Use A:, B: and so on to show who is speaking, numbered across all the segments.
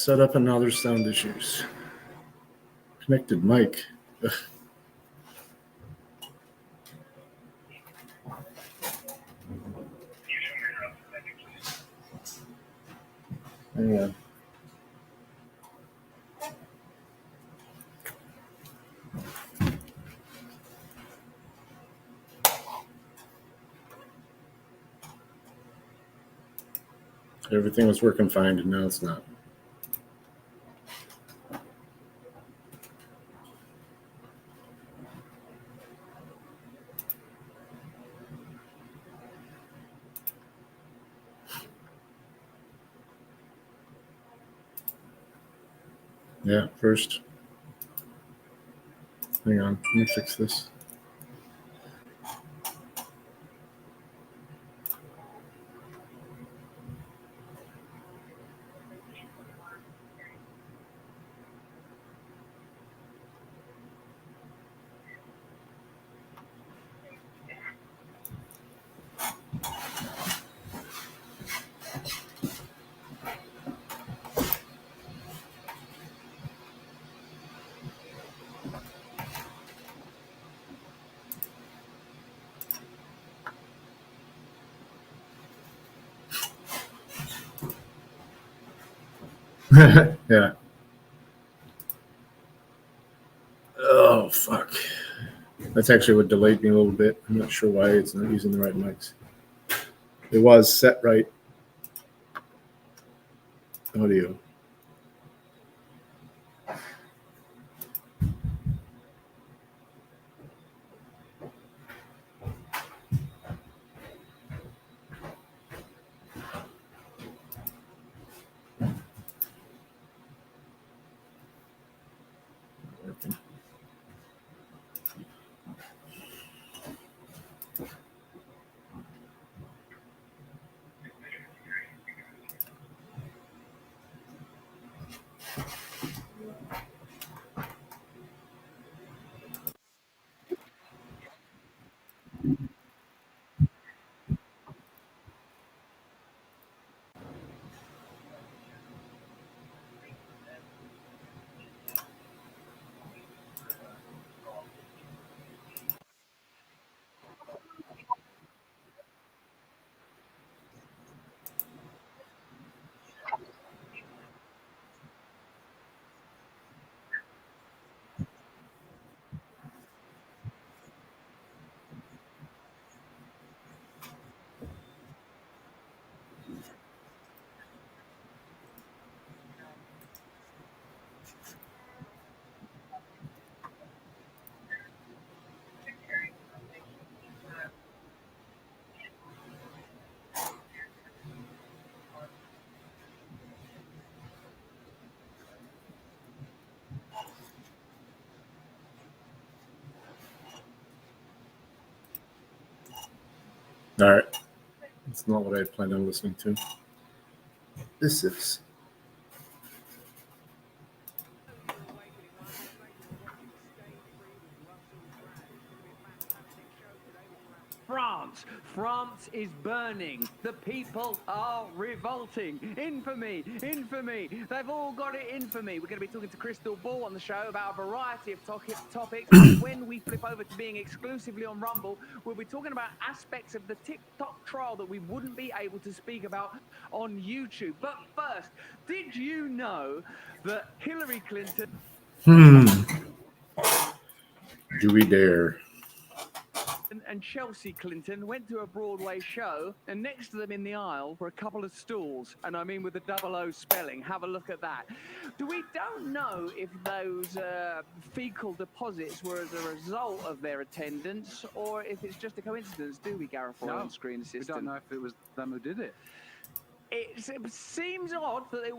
A: Setup and other sound issues. Connected mic. Ugh. Hang on. Everything was working fine, and now it's not. Yeah, first. Hang on, let me fix this. Yeah. Oh, fuck. That's actually what delayed me a little bit. I'm not sure why it's not using the right mics. It was set right. Audio. Working. All right. It's not what I planned on listening to. This is.
B: France. France is burning. The people are revolting. Infamy, infamy. They've all got it in for me. We're going to be talking to Crystal Ball on the show about a variety of topics. And when we flip over to being exclusively on Rumble, we'll be talking about aspects of the TikTok trial that we wouldn't be able to speak about on YouTube. But first, did you know that Hillary Clinton...
A: Do we dare?
B: And Chelsea Clinton went to a Broadway show, and next to them in the aisle were a couple of stools, and I mean with the 00 spelling. Have a look at that. We don't know if those fecal deposits were as a result of their attendance, or if it's just a coincidence, do we, Gareth Roy, on Screen Assistant?
C: We don't know if it was them who did it.
B: It seems odd that it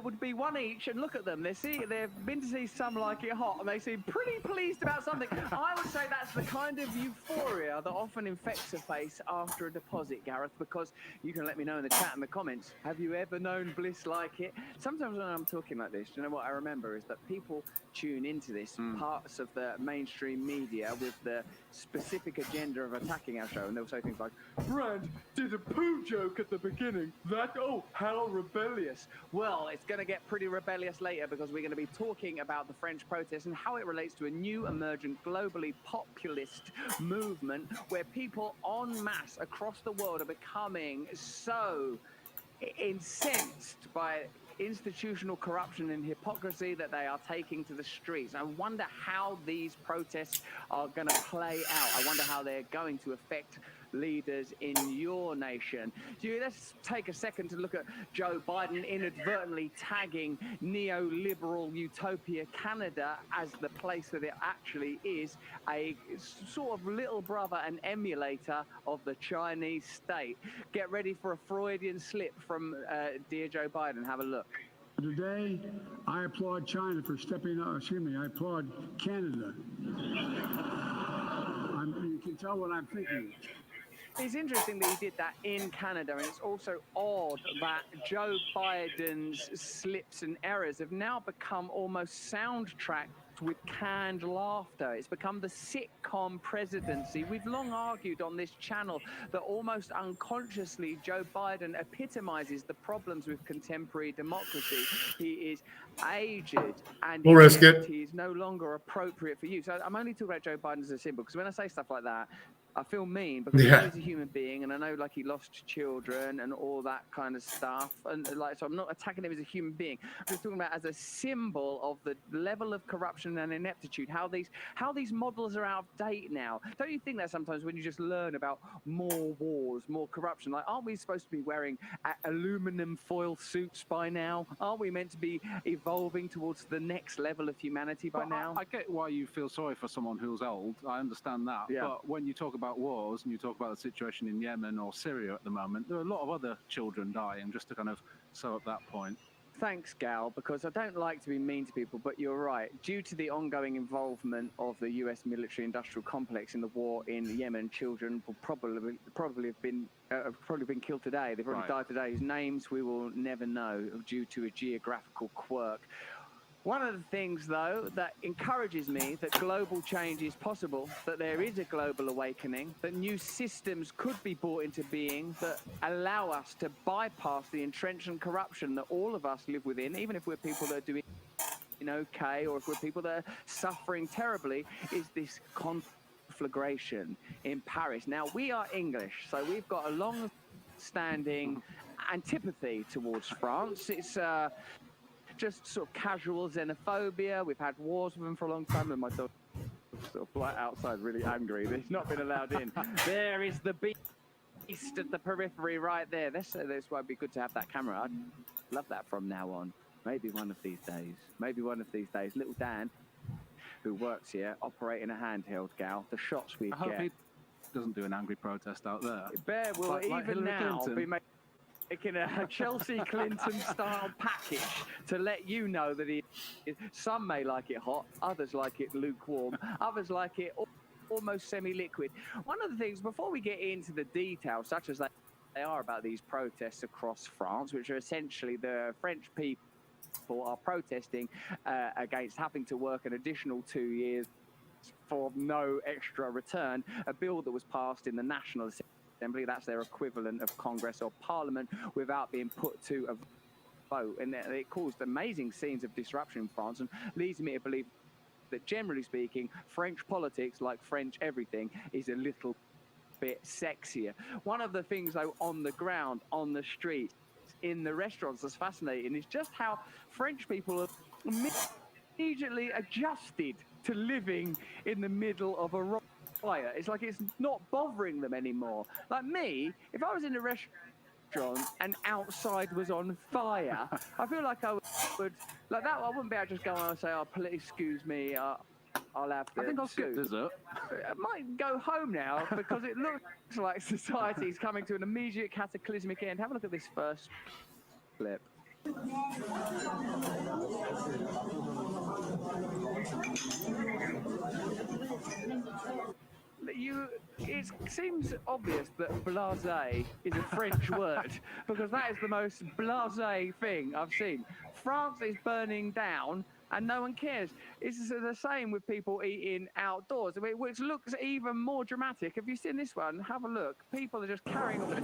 B: would be one each, and look at them. They've been to see Some Like It Hot, and they seem pretty pleased about something. I would say that's the kind of euphoria that often infects a face after a deposit, Gareth, because you can let me know in the chat and the comments. Have you ever known bliss like it? Sometimes when I'm talking like this, you know what I remember is that people tune into this parts of the mainstream media with the specific agenda of attacking our show, and they'll say things like, Brand did a poo joke at the beginning. That Oh, how rebellious. Well, it's going to get pretty rebellious later because we're going to be talking about the French protest and how it relates to a new emergent globally populist movement where people en masse across the world are becoming so incensed by institutional corruption and hypocrisy that they are taking to the streets. I wonder how these protests are going to play out. I wonder how they're going to affect leaders in your nation. Let's take a second to look at Joe Biden inadvertently tagging neoliberal utopia Canada as the place that it actually is, a sort of little brother and emulator of the Chinese state. Get ready for a Freudian slip from dear Joe Biden. Have a look.
D: Today, I applaud China for stepping up. Excuse me, I applaud Canada. You can tell what I'm thinking.
B: It's interesting that he did that in Canada, and it's also odd that Joe Biden's slips and errors have now become almost soundtracked with canned laughter. It's become the sitcom presidency. We've long argued on this channel that almost unconsciously Joe Biden epitomizes the problems with contemporary democracy. He is aged and
A: We'll risk it.
B: he is no longer appropriate for you. So I'm only talking about Joe Biden as a symbol because when I say stuff like that, I feel mean because I know he's a human being and I know like he lost children and all that kind of stuff. And like, so I'm not attacking him as a human being. I'm just talking about as a symbol of the level of corruption and ineptitude, how these models are out of date now. Don't you think that sometimes when you just learn about more wars, more corruption, like aren't we supposed to be wearing aluminum foil suits by now? Aren't we meant to be evolving towards the next level of humanity by now?
C: I get why you feel sorry for someone who's old. I understand that.
B: Yeah.
C: But when you talk about wars and you talk about the situation in Yemen or Syria at the moment, there are a lot of other children dying, just to kind of sew up that point.
B: Thanks, Gal, because I don't like to be mean to people, but you're right. Due to the ongoing involvement of the U.S. military-industrial complex in the war in Yemen, children will probably have been killed today. They've already died today. Whose names we will never know due to a geographical quirk. One of the things, though, that encourages me that global change is possible, that there is a global awakening, that new systems could be brought into being that allow us to bypass the entrenched corruption that all of us live within, even if we're people that are doing okay or if we're people that are suffering terribly, is this conflagration in Paris. Now, we are English, so we've got a long-standing antipathy towards France. It's just sort of casual xenophobia. We've had wars with them for a long time, and my dog sort of flat outside really angry. He's not been allowed in. There is the beast at the periphery right there. This why it'd be good to have that camera. I'd love that from now on. Maybe one of these days. Maybe one of these days. Little Dan, who works here, operating a handheld, Gal. The shots we
C: I hope
B: get.
C: he doesn't do an angry protest out there.
B: Bear will
C: Like
B: even
C: Hillary
B: now
C: Clinton.
B: be making a Chelsea Clinton-style package to let you know that some may like it hot, others like it lukewarm, others like it almost semi-liquid. One of the things, before we get into the details, such as they are about these protests across France, which are essentially the French people are protesting against having to work an additional 2 years for no extra return, a bill that was passed in the National Assembly, that's their equivalent of Congress or Parliament, without being put to a vote. And it caused amazing scenes of disruption in France and leads me to believe that, generally speaking, French politics, like French everything, is a little bit sexier. One of the things, though, on the ground, on the street, in the restaurants that's fascinating is just how French people are immediately adjusted to living in the middle of a riot. It's like it's not bothering them anymore. Like me, if I was in a restaurant and outside was on fire, I feel like I would like that. I wouldn't be able to just go on and say, "Oh, please excuse me, I'll have the
C: I think I'll skip dessert.
B: I might go home now because it looks like society is coming to an immediate cataclysmic end. Have a look at this first clip. It seems obvious that blasé is a French word because that is the most blasé thing I've seen. France is burning down and no one cares. It's the same with people eating outdoors, which looks even more dramatic. Have you seen this one? Have a look. People are just carrying on.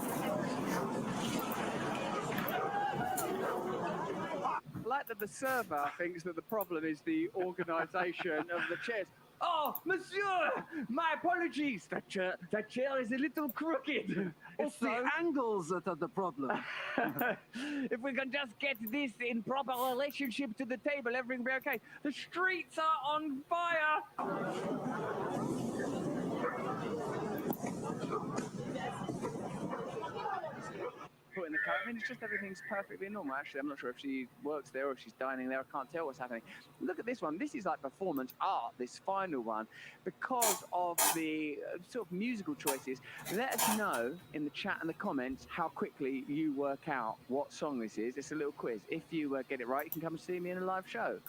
B: like that the server thinks that the problem is the organisation of the chairs. Oh, monsieur, my apologies. That chair is a little crooked.
C: It's the angles that are the problem.
B: If we can just get this in proper relationship to the table, everything will be okay. The streets are on fire. In the car. I mean, it's just everything's perfectly normal. Actually, I'm not sure if she works there or if she's dining there. I can't tell what's happening. Look at this one. This is like performance art, this final one, because of the sort of musical choices. Let us know in the chat and the comments how quickly you work out what song this is. It's a little quiz. If you get it right, you can come and see me in a live show.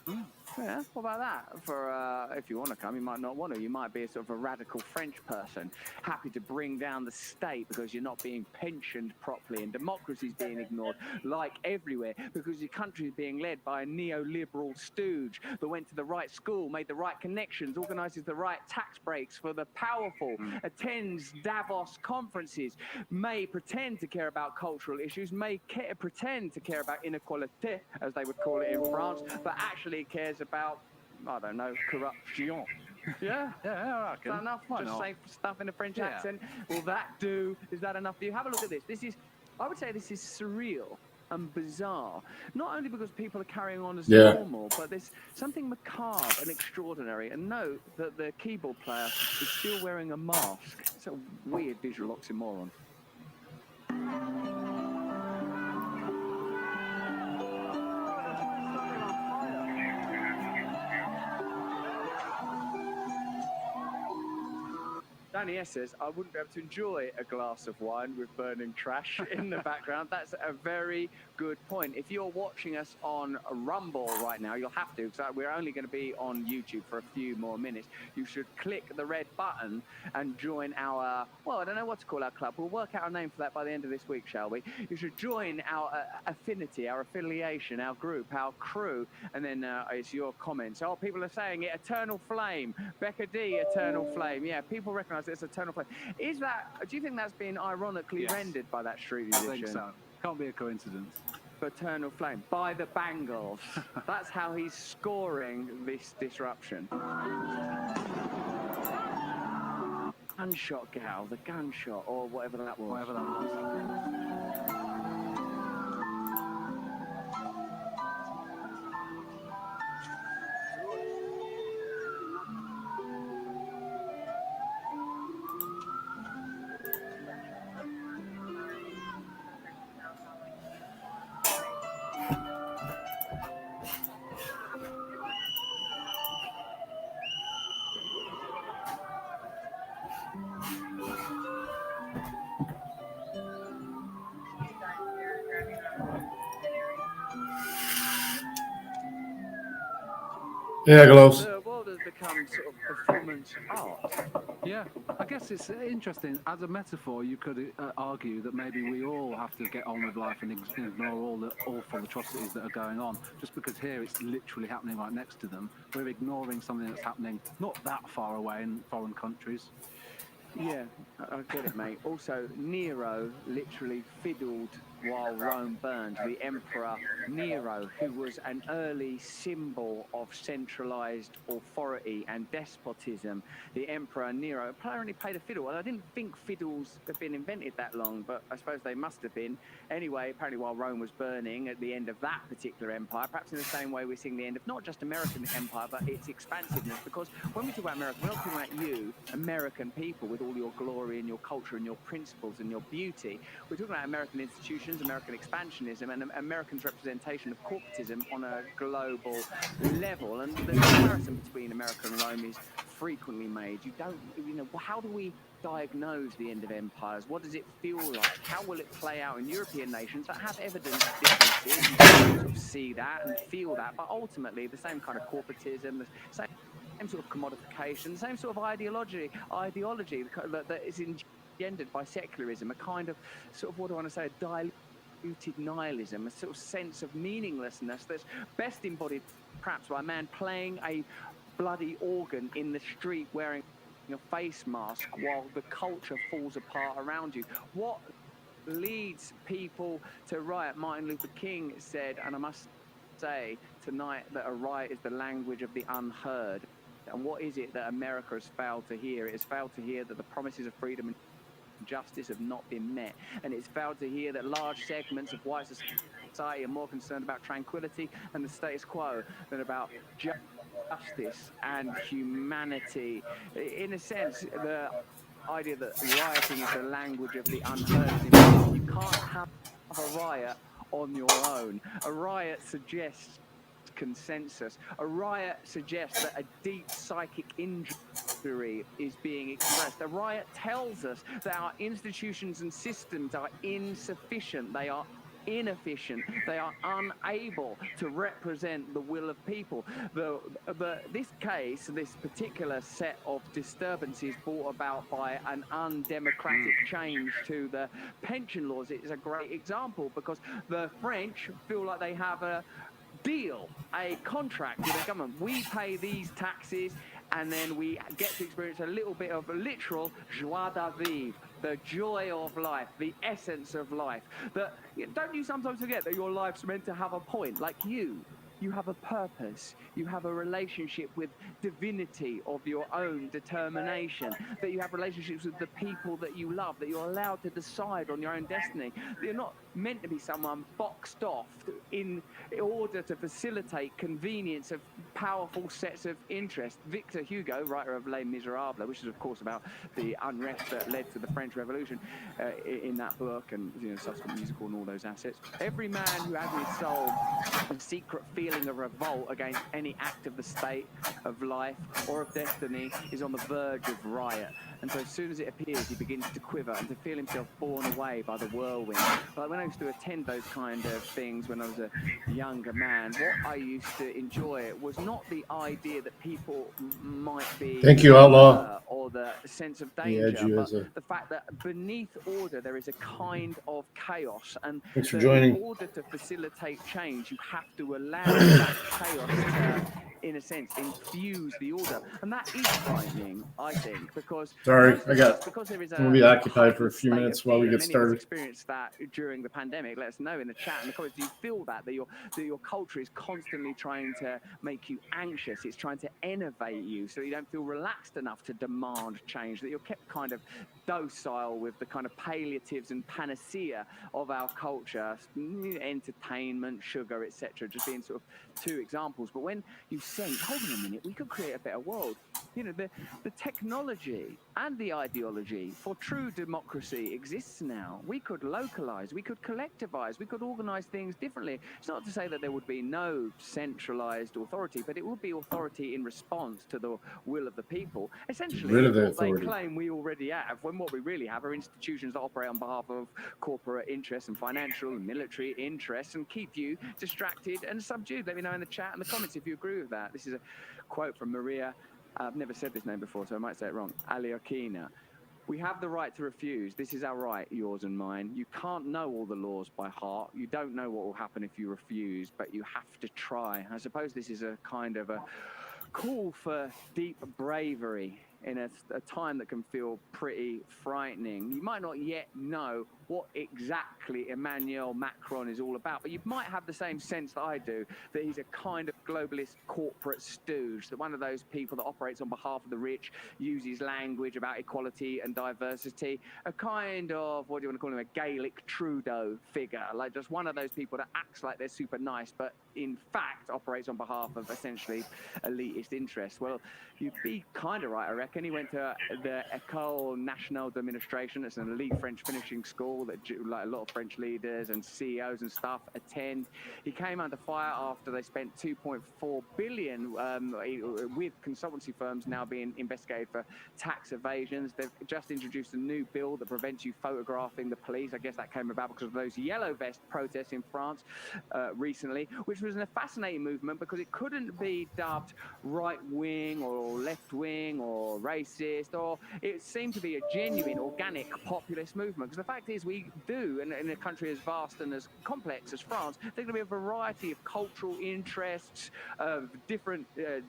B: Yeah, what about that? For if you want to come, you might not want to. You might be a sort of a radical French person, happy to bring down the state because you're not being pensioned properly and democracy's being ignored, like everywhere, because your country is being led by a neoliberal stooge that went to the right school, made the right connections, organises the right tax breaks for the powerful, attends Davos conferences, may pretend to care about cultural issues, may pretend to care about inequality, as they would call it in France, but actually cares about, I don't know, corruption. Yeah?
C: Yeah,
B: Is that enough? Just say stuff in a French accent. Will that do? Is that enough for you? Have a look at this. This is, I would say this is surreal and bizarre. Not only because people are carrying on as normal, but there's something macabre and extraordinary. And note that the keyboard player is still wearing a mask. It's a weird visual oxymoron. Danny S says, I wouldn't be able to enjoy a glass of wine with burning trash in the background. That's a very good point. If you're watching us on Rumble right now, you'll have to, because we're only going to be on YouTube for a few more minutes. You should click the red button and join our, well, I don't know what to call our club. We'll work out a name for that by the end of this week, shall we? You should join our affinity, our affiliation, our group, our crew, and then it's your comments. Oh, people are saying it, Eternal Flame. Becca D, Eternal Flame. Yeah, people recognize it's Eternal Flame. Is that, do you think that's been ironically rendered by that street musician?
C: I think so. Can't be a coincidence.
B: Eternal Flame by the Bangles. That's how he's scoring this disruption. Gunshot gal, the gunshot, or whatever that was.
C: Whatever that was.
A: Yeah, Gloves.
B: The world has become sort of performance art.
C: Yeah, I guess it's interesting. As a metaphor, you could argue that maybe we all have to get on with life and ignore all the awful atrocities that are going on. Just because here it's literally happening right next to them, we're ignoring something that's happening not that far away in foreign countries.
B: Yeah, I get it, mate. Also, Nero literally fiddled while Rome burned. The Emperor Nero, who was an early symbol of centralized authority and despotism. The Emperor Nero apparently played a fiddle. And I didn't think fiddles had been invented that long, but I suppose they must have been. Anyway, apparently while Rome was burning at the end of that particular empire, perhaps in the same way we're seeing the end of not just American empire, but its expansiveness. Because when we talk about America, we're not talking about you, American people, with all your glory and your culture and your principles and your beauty. We're talking about American institutions, American expansionism, and Americans' representation of corporatism on a global level. And the comparison between America and Rome is frequently made. How do we diagnose the end of empires? What does it feel like? How will it play out in European nations that have evident differences? You can sort of see that and feel that, but ultimately the same kind of corporatism, the same sort of commodification, the same sort of ideology that is engendered by secularism, a kind of sort of, what do I want to say, a diluted nihilism, a sort of sense of meaninglessness that's best embodied perhaps by a man playing a bloody organ in the street wearing a face mask while the culture falls apart around you. What leads people to riot? Martin Luther King said, and I must say tonight that a riot is the language of the unheard. And what is it that America has failed to hear? It has failed to hear that the promises of freedom and justice have not been met. And it's failed to hear that large segments of white society are more concerned about tranquility and the status quo than about justice and humanity. In a sense, the idea that rioting is the language of the unheard is important. You can't have a riot on your own. A riot suggests consensus. A riot suggests that a deep psychic injury is being expressed. A riot tells us that our institutions and systems are insufficient. They are inefficient. They are unable to represent the will of people. This case, this particular set of disturbances brought about by an undemocratic change to the pension laws is a great example, because the French feel like they have a deal, a contract with the government. We pay these taxes, and then we get to experience a little bit of a literal joie de vivre, the joy of life, the essence of life. Don't you sometimes forget that your life's meant to have a point? Like you have a purpose, you have a relationship with divinity of your own determination, that you have relationships with the people that you love, that you're allowed to decide on your own destiny, that you're not meant to be someone boxed off in order to facilitate convenience of powerful sets of interest. Victor Hugo, writer of Les Miserables, which is of course about the unrest that led to the French Revolution, in that book, and subsequent musical and all those assets. Every man who has in his soul a secret feeling of revolt against any act of the state, of life, or of destiny is on the verge of riot. And so as soon as it appears, he begins to quiver and to feel himself borne away by the whirlwind. Like when I used to attend those kind of things when I was a younger man, what I used to enjoy was not the idea that people might be
A: Thank you, Outlaw.
B: or the sense of
A: He had
B: danger,
A: you
B: but
A: as a...
B: the fact that beneath order there is a kind of chaos, and
A: Thanks for
B: that
A: joining.
B: in order to facilitate change, you have to allow that chaos to, in a sense, infuse the order. And that is frightening, I think, because
A: Sorry,
B: most of us, because there is
A: I'm gonna be occupied for a
B: heightened
A: few
B: state
A: minutes
B: of
A: while we
B: fear,
A: get
B: many of us
A: started.
B: experienced that during the pandemic. Let us know in the chat and the comments. Do you feel that your culture is constantly trying to make you anxious? It's trying to enervate you so you don't feel relaxed enough to demand change, that you're kept kind of docile with the kind of palliatives and panacea of our culture, entertainment, sugar, etc., just being sort of two examples. But when you sense, hold on a minute, we could create a better world. The technology and the ideology for true democracy exists now. We could localize, we could collectivize, we could organize things differently. It's not to say that there would be no centralized authority, but it would be authority in response to the will of the people. Essentially,
A: Rid of the
B: what
A: authority.
B: they claim we already have, when what we really have are institutions that operate on behalf of corporate interests and financial and military interests and keep you distracted and subdued. Let me know in the chat and the comments if you agree with that. This is a quote from Maria. I've never said this name before, so I might say it wrong. Aliokina. We have the right to refuse. This is our right, yours and mine. You can't know all the laws by heart. You don't know what will happen if you refuse, but you have to try. I suppose this is a kind of a call for deep bravery in a time that can feel pretty frightening. You might not yet know what exactly Emmanuel Macron is all about, but you might have the same sense that I do, that he's a kind of globalist corporate stooge, that one of those people that operates on behalf of the rich, uses language about equality and diversity, a kind of, what do you want to call him, a Gaelic Trudeau figure, like just one of those people that acts like they're super nice, but in fact operates on behalf of essentially elitist interests. Well, you'd be kind of right, I reckon. He went to the École Nationale d'Administration. It's an elite French finishing school that like a lot of French leaders and CEOs and stuff attend. He came under fire after they spent 2.4 billion with consultancy firms now being investigated for tax evasions. They've just introduced a new bill that prevents you photographing the police. I guess that came about because of those yellow vest protests in France recently, which was a fascinating movement because it couldn't be dubbed right-wing or left-wing or or racist, or it seemed to be a genuine, organic populist movement. Because the fact is, we do, in a country as vast and as complex as France, there's going to be a variety of cultural interests, of different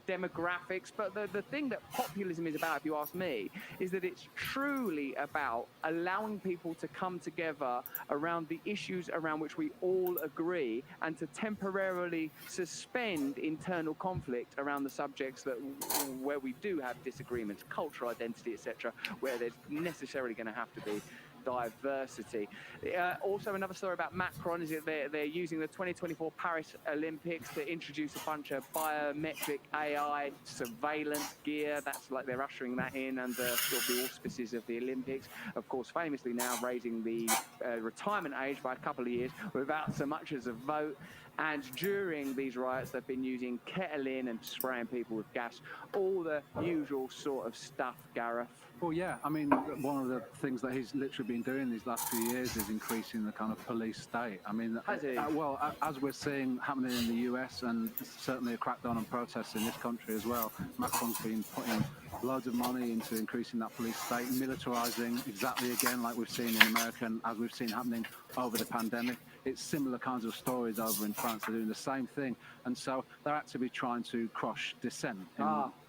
B: demographics. But the thing that populism is about, if you ask me, is that it's truly about allowing people to come together around the issues around which we all agree, and to temporarily suspend internal conflict around the subjects that where we do have disagreements, cultural identity, etc., where there's necessarily going to have to be diversity. Also, another story about Macron is that they're using the 2024 Paris Olympics to introduce a bunch of biometric AI surveillance gear. That's like they're ushering that in under sort of the auspices of the Olympics. Of course, famously now raising the retirement age by a couple of years without so much as a vote. And during these riots, they've been using ketamine and spraying people with gas. All the usual sort of stuff, Gareth.
C: Well, yeah, I mean, one of the things that he's literally been doing these last few years is increasing the kind of police state. I mean, well, as we're seeing happening in the US, and certainly a crackdown on protests in this country as well, Macron's been putting loads of money into increasing that police state, militarizing exactly again like we've seen in America and as we've seen happening over the pandemic. It's similar kinds of stories over in France. They're doing the same thing. And so they're actively trying to crush dissent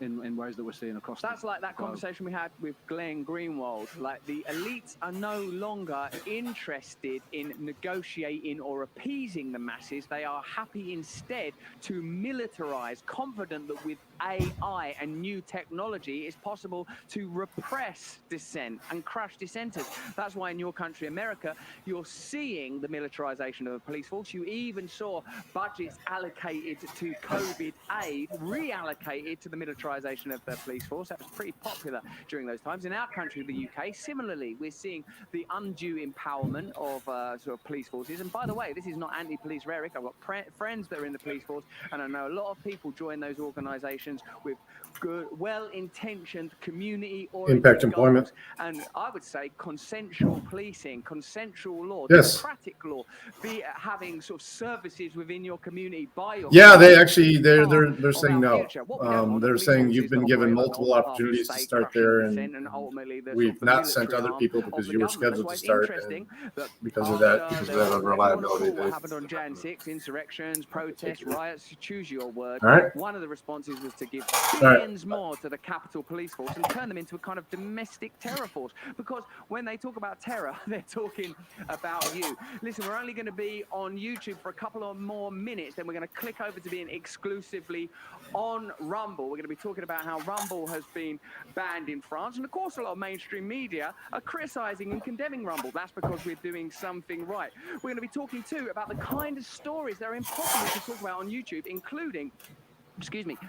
C: in ways that we're seeing across
B: That's like that conversation we had with Glenn Greenwald. Like, the elites are no longer interested in negotiating or appeasing the masses. They are happy instead to militarize, confident that with AI and new technology it's possible to repress dissent and crush dissenters. That's why in your country, America, you're seeing the militarization of the police force. You even saw budgets allocated to COVID aid reallocated to the militarization of the police force. That was pretty popular during those times. In our country, the UK, similarly, we're seeing the undue empowerment of sort of police forces. And by the way, this is not anti-police rhetoric. I've got friends that are in the police force, and I know a lot of people join those organizations with good, well-intentioned, community-oriented
A: Impact employment.
B: goals. And I would say consensual policing, consensual law,
A: Yes.
B: democratic law, be it having sort of services within your community by your
A: Yeah, they
B: community,
A: actually they're
B: of
A: saying
B: our
A: no.
B: future. What we don't want are
A: They're
B: police
A: saying
B: forces
A: you've been
B: that
A: given
B: operate
A: multiple
B: on behalf of
A: opportunities to
B: state
A: start
B: crushing
A: there,
B: dissent,
A: and
B: ultimately the
A: we've
B: sort of
A: not sent
B: military
A: other
B: arm
A: people
B: of
A: because
B: the
A: you were
B: government.
A: scheduled
B: That's
A: to
B: why it's
A: start,
B: interesting that
A: because of that,
B: after
A: because of
B: the-
A: that
B: if you wanna
A: unreliability.
B: call what happened on Jan 6, insurrections, protests, riots, choose your word.
A: All right.
B: One of the responses was to give
A: right.
B: billions more to the Capitol Police Force and turn them into a kind of domestic terror force. Because when they talk about terror, they're talking about you. Listen, we're only going to be on YouTube for a couple of more minutes, then we're going to click over to being exclusively on Rumble. We're going to be talking about how Rumble has been banned in France, and of course a lot of mainstream media are criticizing and condemning Rumble. That's because we're doing something right. We're going to be talking too about the kind of stories that are impossible to talk about on YouTube, including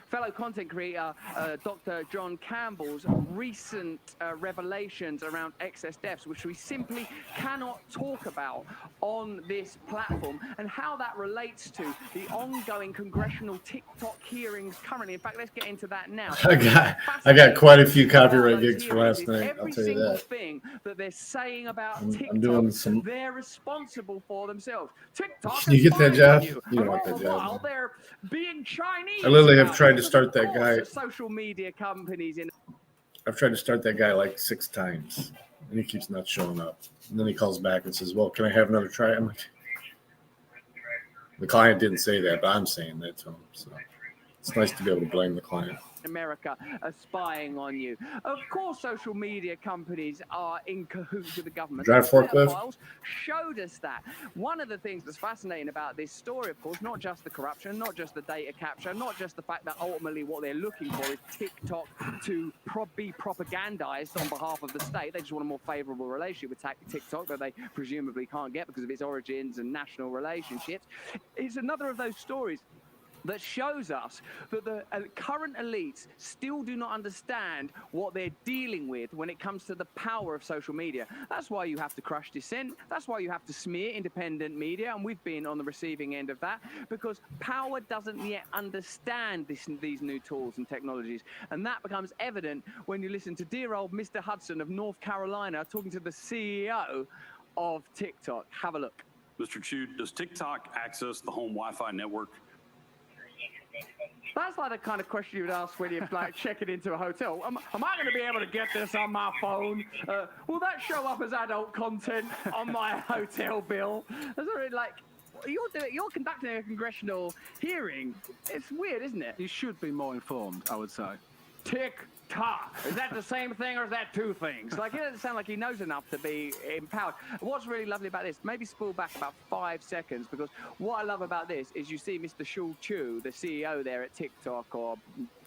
B: fellow content creator Dr. John Campbell's recent revelations around excess deaths, which we simply cannot talk about on this platform, and how that relates to the ongoing congressional TikTok hearings currently. In fact, let's get into that now.
A: I got quite a few copyright gigs for last night. I'll
B: Every
A: tell you
B: single
A: that.
B: thing that they're saying about
A: I'm
B: TikTok,
A: doing some.
B: they're responsible for themselves. TikTok
A: You
B: is
A: get that
B: spying
A: job?
B: on you,
A: You don't
B: and
A: want
B: all
A: that
B: the
A: job,
B: while
A: man.
B: they're being Chinese.
A: I literally have
B: about
A: tried
B: it.
A: to start
B: Because
A: that
B: of course,
A: guy.
B: the social media companies in
A: I've tried to start that guy like 6 times, and he keeps not showing up. And then he calls back and says, "Well, can I have another try?" I'm like, the client didn't say that, but I'm saying that to him. So it's nice to be able to blame the client.
B: America are spying on you. Of course, social media companies are in cahoots with the government.
A: Drive
B: The
A: forklift?
B: files showed us that. One of the things that's fascinating about this story, of course, not just the corruption, not just the data capture, not just the fact that ultimately what they're looking for is TikTok to be propagandized on behalf of the state. They just want a more favorable relationship with TikTok that they presumably can't get because of its origins and national relationships. It's another of those stories that shows us that the current elites still do not understand what they're dealing with when it comes to the power of social media. That's why you have to crush dissent. That's why you have to smear independent media, and we've been on the receiving end of that, because power doesn't yet understand these new tools and technologies. And that becomes evident when you listen to dear old Mr. Hudson of North Carolina talking to the CEO of TikTok. Have a look.
E: Mr. Chu, does TikTok access the home Wi-Fi network?
B: That's like the kind of question you would ask when you're like checking into a hotel. Am I going to be able to get this on my phone? Will that show up as adult content on my hotel bill? That's really like you're conducting a congressional hearing. It's weird, isn't it?
C: You should be more informed, I would say.
B: TikTok. Is that the same thing or is that two things? Like, it doesn't sound like he knows enough to be empowered. What's really lovely about this, maybe spool back about 5 seconds, because what I love about this is you see Mr. Shul Chu, the CEO there at TikTok, or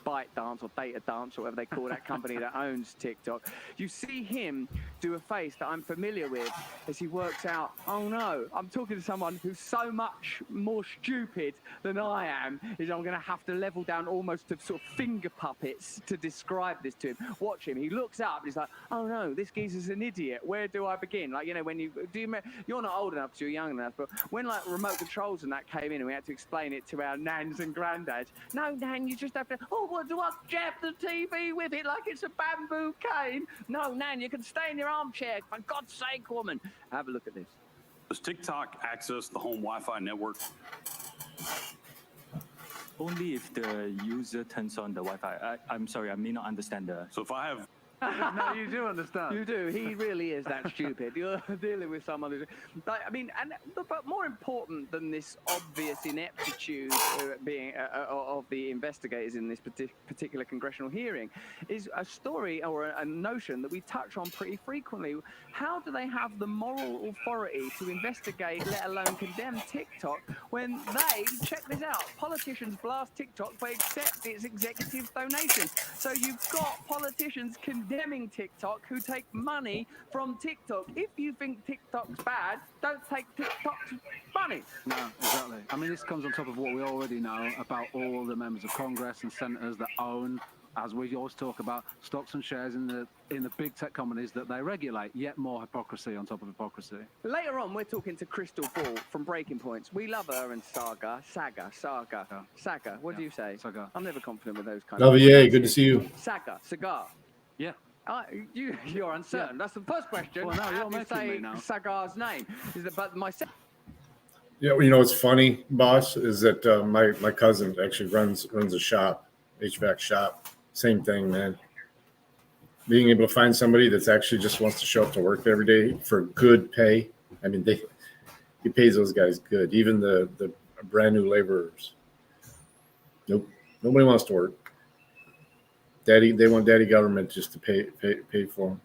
B: ByteDance or Data Dance, or whatever they call that company that owns TikTok. You see him do a face that I'm familiar with as he works out, oh no, I'm talking to someone who's so much more stupid than I am, is I'm going to have to level down almost to sort of finger puppets to describe this to him. Watch him. He looks up and he's like, oh no, this geezer's an idiot. Where do I begin? Like, you know, when you're not old enough because you're young enough, but when like remote controls and that came in and we had to explain it to our nans and granddads, no, Nan, you just have to, what do I jab the TV with it like it's a bamboo cane? No, Nan, you can stay in your armchair. For God's sake, woman. Have a look at this.
E: Does TikTok access the home Wi-Fi network?
F: Only if the user turns on the Wi-Fi. I'm sorry, I may not understand the...
E: So if I have...
C: No, you do understand.
B: You do. He really is that stupid. You're dealing with someone who's... I mean, but more important than this obvious ineptitude of the investigators in this particular congressional hearing is a story or a notion that we touch on pretty frequently. How do they have the moral authority to investigate, let alone condemn TikTok, when they, check this out, politicians blast TikTok but accept its executive donations? So you've got politicians condemning TikTok who take money from TikTok. If you think TikTok's bad, don't take TikTok's money.
C: No, exactly. I mean, this comes on top of what we already know about all the members of Congress and senators that own, as we always talk about, stocks and shares in the big tech companies that they regulate. Yet more hypocrisy on top of hypocrisy.
B: Later on, we're talking to Crystal Ball from Breaking Points. We love her and Saga. What do you say?
C: Saga.
B: I'm never confident with those kinds of
A: LVA, good to see you.
B: Saga, cigar.
C: Yeah.
B: You're uncertain.
C: Yeah.
B: That's the first question.
C: Well, no, you're
B: How do you
C: making
B: say
C: me now.
B: Sagar's name? But my second.
A: Yeah, well, you know what's funny, boss, is that my cousin actually runs a shop, HVAC shop. Same thing, man. Being able to find somebody that's actually just wants to show up to work every day for good pay. I mean, he pays those guys good. Even the brand new laborers. Nope, nobody wants to work. They want daddy government just to pay for them.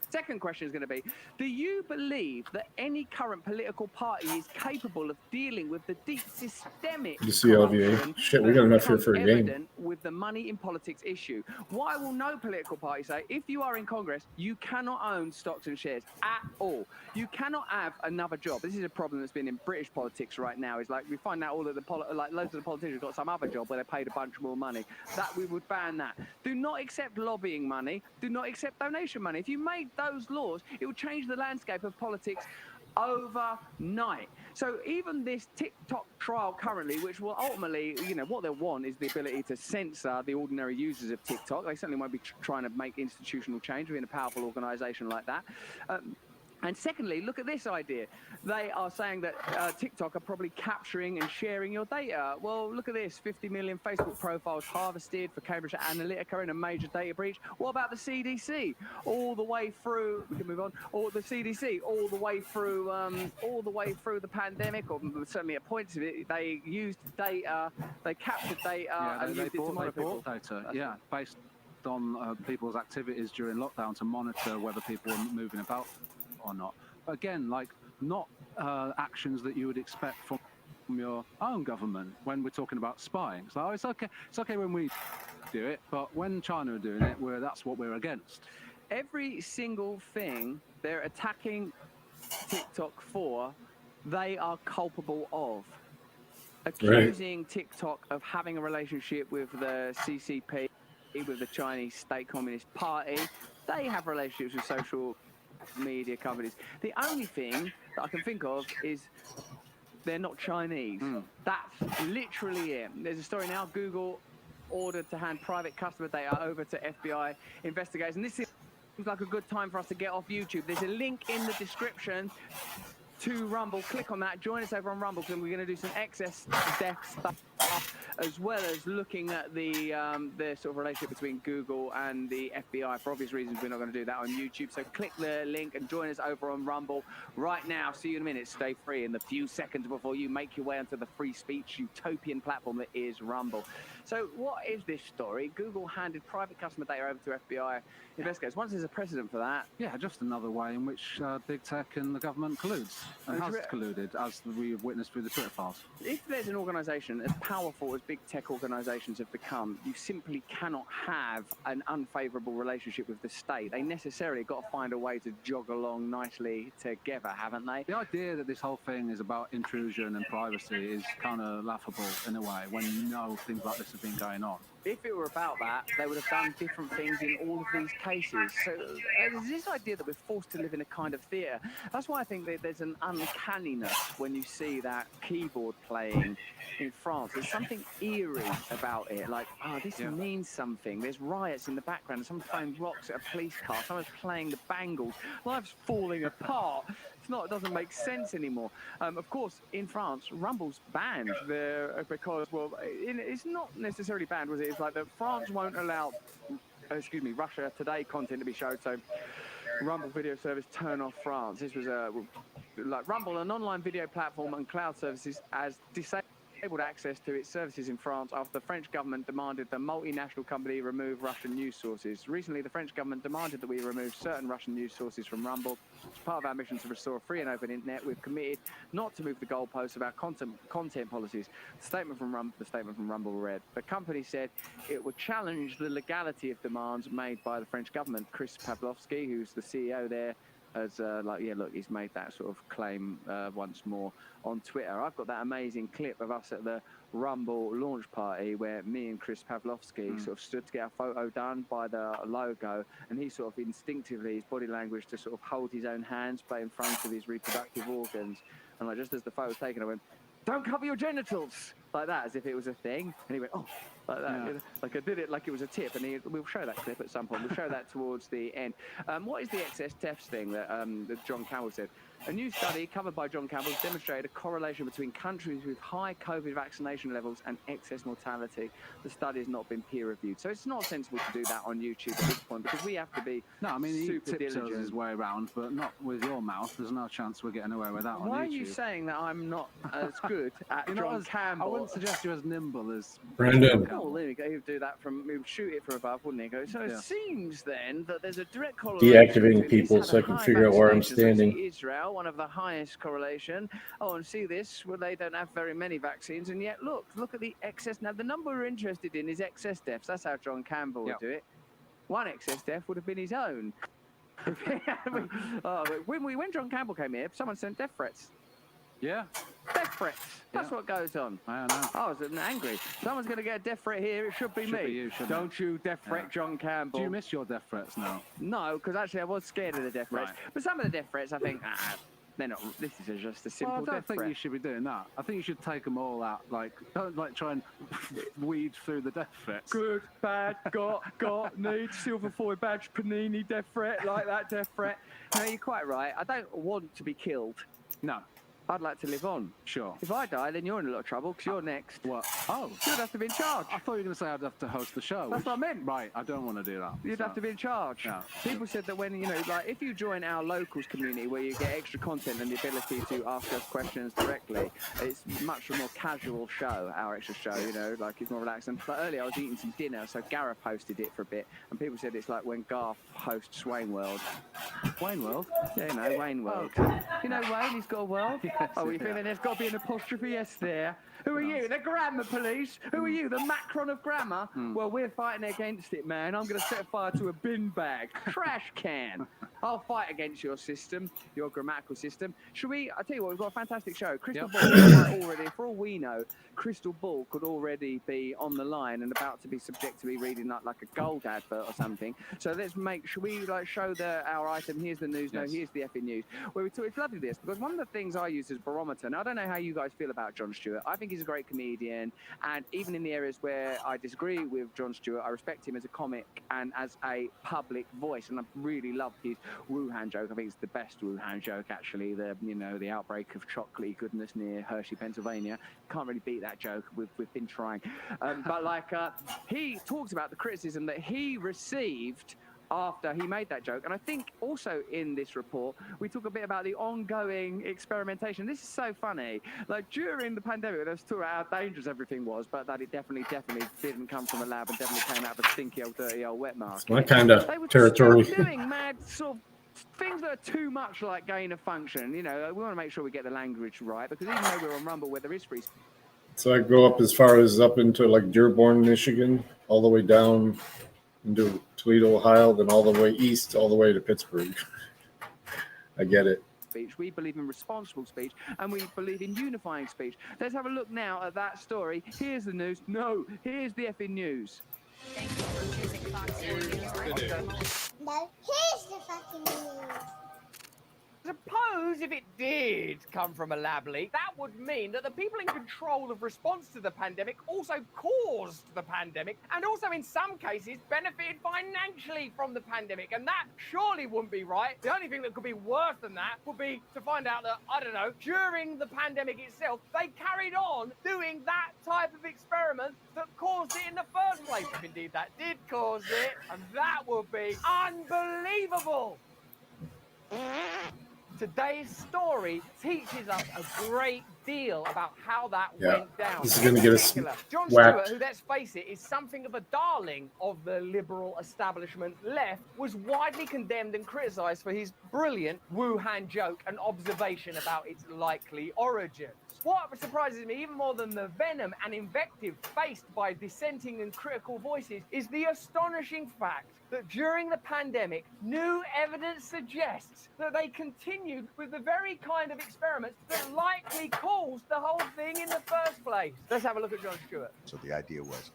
B: Second question is going to be, do you believe that any current political party is capable of dealing with the deep systemic
A: You see LVA? Shit, we got enough here for a game.
B: evident with the money in politics issue? Why will no political party say, if you are in Congress, you cannot own stocks and shares at all? You cannot have another job. This is a problem that's been in British politics right now. Is like we find out all that loads of the politicians got some other job where they paid a bunch more money. That we would ban that. Do not accept lobbying money. Do not accept donation money. If you made those laws, it will change the landscape of politics overnight. So even this TikTok trial currently, which will ultimately, you know, what they'll want is the ability to censor the ordinary users of TikTok. They certainly won't be trying to make institutional change within a powerful organization like that. And secondly, look at this idea. They are saying that TikTok are probably capturing and sharing your data. Well, look at this. 50 million Facebook profiles harvested for Cambridge Analytica in a major data breach. What about the CDC? All the way through, we can move on, or the CDC, all the way through the pandemic, or certainly at points of it, they used data, they captured data and used it to monitor people.
C: Data, yeah, based on people's activities during lockdown to monitor whether people are moving about or not. But again, like, not actions that you would expect from your own government when we're talking about spying. So it's okay when we do it, but when China are doing it, that's what we're against.
B: Every single thing they're attacking TikTok for, they are culpable of. Accusing TikTok of having a relationship with the CCP, with the Chinese State Communist Party. They have relationships with social media companies. The only thing that I can think of is they're not Chinese. That's literally it. There's a story now, Google ordered to hand private customer data over to FBI investigators. And this seems like a good time for us to get off YouTube. There's a link in the description to Rumble. Click on that. Join us over on Rumble because we're going to do some excess death stuff as well as looking at the sort of relationship between Google and the FBI. For obvious reasons, we're not going to do that on YouTube. So click the link and join us over on Rumble right now. See you in a minute. Stay free in the few seconds before you make your way onto the free speech utopian platform that is Rumble. So what is this story? Google handed private customer data over to FBI investigators. Once there's a precedent for that.
C: Yeah, just another way in which big tech and the government colludes and has colluded, as we've witnessed through the Twitter files.
B: If there's an organisation as powerful as big tech organisations have become, you simply cannot have an unfavourable relationship with the state. They necessarily got to find a way to jog along nicely together, haven't they?
C: The idea that this whole thing is about intrusion and privacy is kind of laughable in a way when you know things like this have been going on.
B: If it were about that, they would have done different things in all of these cases. So there's this idea that we're forced to live in a kind of theatre. That's why I think that there's an uncanniness when you see that keyboard playing in France. There's something eerie about it, like, oh, this means something. There's riots in the background, someone's throwing rocks at a police car, someone's playing the Bangles. Life's falling apart. It doesn't make sense anymore. Of course, in France, Rumble's banned there because, well, it's not necessarily banned, was it? It's like that France won't allow, Russia Today content to be showed. So Rumble video service turn off France. This was like Rumble, an online video platform and cloud services, as disabled access to its services in France after the French government demanded the multinational company remove Russian news sources. Recently, the French government demanded that we remove certain Russian news sources from Rumble. As part of our mission to restore a free and open internet, we've committed not to move the goalposts of our content policies. The statement from Rumble read, the company said it would challenge the legality of demands made by the French government. Chris Pavlovsky, who's the CEO there, has he's made that sort of claim once more on Twitter. I've got that amazing clip of us at the Rumble launch party where me and Chris Pavlovsky sort of stood to get a photo done by the logo, and he sort of instinctively, his body language to sort of hold his own hands, play in front of his reproductive organs, and like just as the photo was taken, I went, "Don't cover your genitals," like that, as if it was a thing, and he went, "Oh," like that, like I did it like it was a tip, and we'll show that clip at some point. We'll show that towards the end. What is the excess deaths thing that John Campbell said? A new study covered by John Campbell demonstrated a correlation between countries with high COVID vaccination levels and excess mortality. The study has not been peer-reviewed, so it's not sensible to do that on YouTube at this point because we have to be
C: he
B: super diligent.
C: his way around, but not with your mouth. There's no chance we're getting away with that on YouTube.
B: Why are you saying that I'm not as good at John Campbell?
C: I wouldn't suggest you're as nimble as
A: Brendan.
B: Oh, there we go. He'd do that he would shoot it from above, wouldn't he? So it seems then that there's a direct correlation.
A: Deactivating people so I can figure out where I'm standing.
B: Israel, one of the highest correlation. Oh, and see this, well, they don't have very many vaccines, and yet look at the excess. Now, the number we're interested in is excess deaths. That's how John Campbell would do it. One excess death would have been his own. When John Campbell came here, someone sent death threats.
C: Yeah.
B: Death threats. That's what goes on.
C: I know.
B: I was angry. Someone's going to get a death threat here. It should be me. Don't you death threat John Campbell.
C: Do you miss your death threats now?
B: No, because actually I was scared of the death threats. But some of the death threats, I think, they're not. This is just a simple death threat.
C: I don't think you should be doing that. I think you should take them all out. Don't try and weed through the death threats.
B: Good, bad, got, need, silver foil badge, panini, death threat, like that death threat. No, you're quite right. I don't want to be killed.
C: No.
B: I'd like to live on.
C: Sure.
B: If I die, then you're in a lot of trouble because you're next.
C: What? Oh.
B: You'd have to be in charge.
C: I thought you were going to say I'd have to host the show.
B: That's what I meant.
C: Right, I don't want to do that.
B: You'd have to be in charge.
C: No.
B: People said that when, if you join our locals community where you get extra content and the ability to ask us questions directly, it's much more casual show, our extra show, it's more relaxed. And earlier I was eating some dinner, so Gareth hosted it for a bit, and people said it's like when Garth hosts Wayne World.
C: Wayne World?
B: Yeah, Wayne World.
C: Oh.
B: You know Wayne, he's got a world?
C: Yes,
B: Oh, you feeling there's got to be an apostrophe S there? Who are you? The grammar police? Who are you? The Macron of grammar? Well, we're fighting against it, man. I'm going to set fire to a bin bag. Trash can. I'll fight against your system, your grammatical system. Should we? I'll tell you what, we've got a fantastic show. Crystal Ball already, for all we know, Crystal Ball could already be on the line and about to be subject to be reading like a gold advert or something. So should we show our item? Here's the news.
C: Yes.
B: No, here's the effing news. Where we talk, it's lovely this, because one of the things I use as barometer, now I don't know how you guys feel about Jon Stewart. I think he's a great comedian, and even in the areas where I disagree with Jon Stewart, I respect him as a comic and as a public voice, and I really love his Wuhan joke. I think it's the best Wuhan joke, actually. The outbreak of chocolate goodness near Hershey, Pennsylvania. Can't really beat that joke. We've been trying. He talks about the criticism that he received after he made that joke. And I think also in this report, we talk a bit about the ongoing experimentation. This is so funny. Like during the pandemic, there was talk about how dangerous everything was, but that it definitely didn't come from a lab and definitely came out of a stinky old dirty old wet mask.
A: It's my kind of
B: They were
A: territory.
B: still doing mad sort of things that are too much like gain of function. We want to make sure we get the language right, because even though we're on Rumble where there is free speech.
A: So I go up as far as up into like Dearborn, Michigan, all the way down into Toledo, Ohio, then all the way east, all the way to Pittsburgh. I get it.
B: We believe in responsible speech, and we believe in unifying speech. Let's have a look now at that story. Here's the news. No, here's the effing news.
G: Thank you for choosing Fox News.
H: No, here's the fucking news.
I: Suppose if it did come from a lab leak, that would mean that the people in control of response to the pandemic also caused the pandemic, and also in some cases benefited financially from the pandemic, and that surely wouldn't be right. The only thing that could be worse than that would be to find out that, I don't know, during the pandemic itself, they carried on doing that type of experiment that caused it in the first place, if indeed that did cause it, and that would be unbelievable. Today's story teaches us a great deal about how that went down.
A: This is going to get us
I: Jon
A: whacked.
I: Stewart, who, let's face it, is something of a darling of the liberal establishment left, was widely condemned and criticised for his brilliant Wuhan joke and observation about its likely origins. What surprises me even more than the venom and invective faced by dissenting and critical voices is the astonishing fact that during the pandemic, new evidence suggests that they continued with the very kind of experiments that likely caused the whole thing in the first place. Let's have a look at Jon Stewart.
J: So the idea was,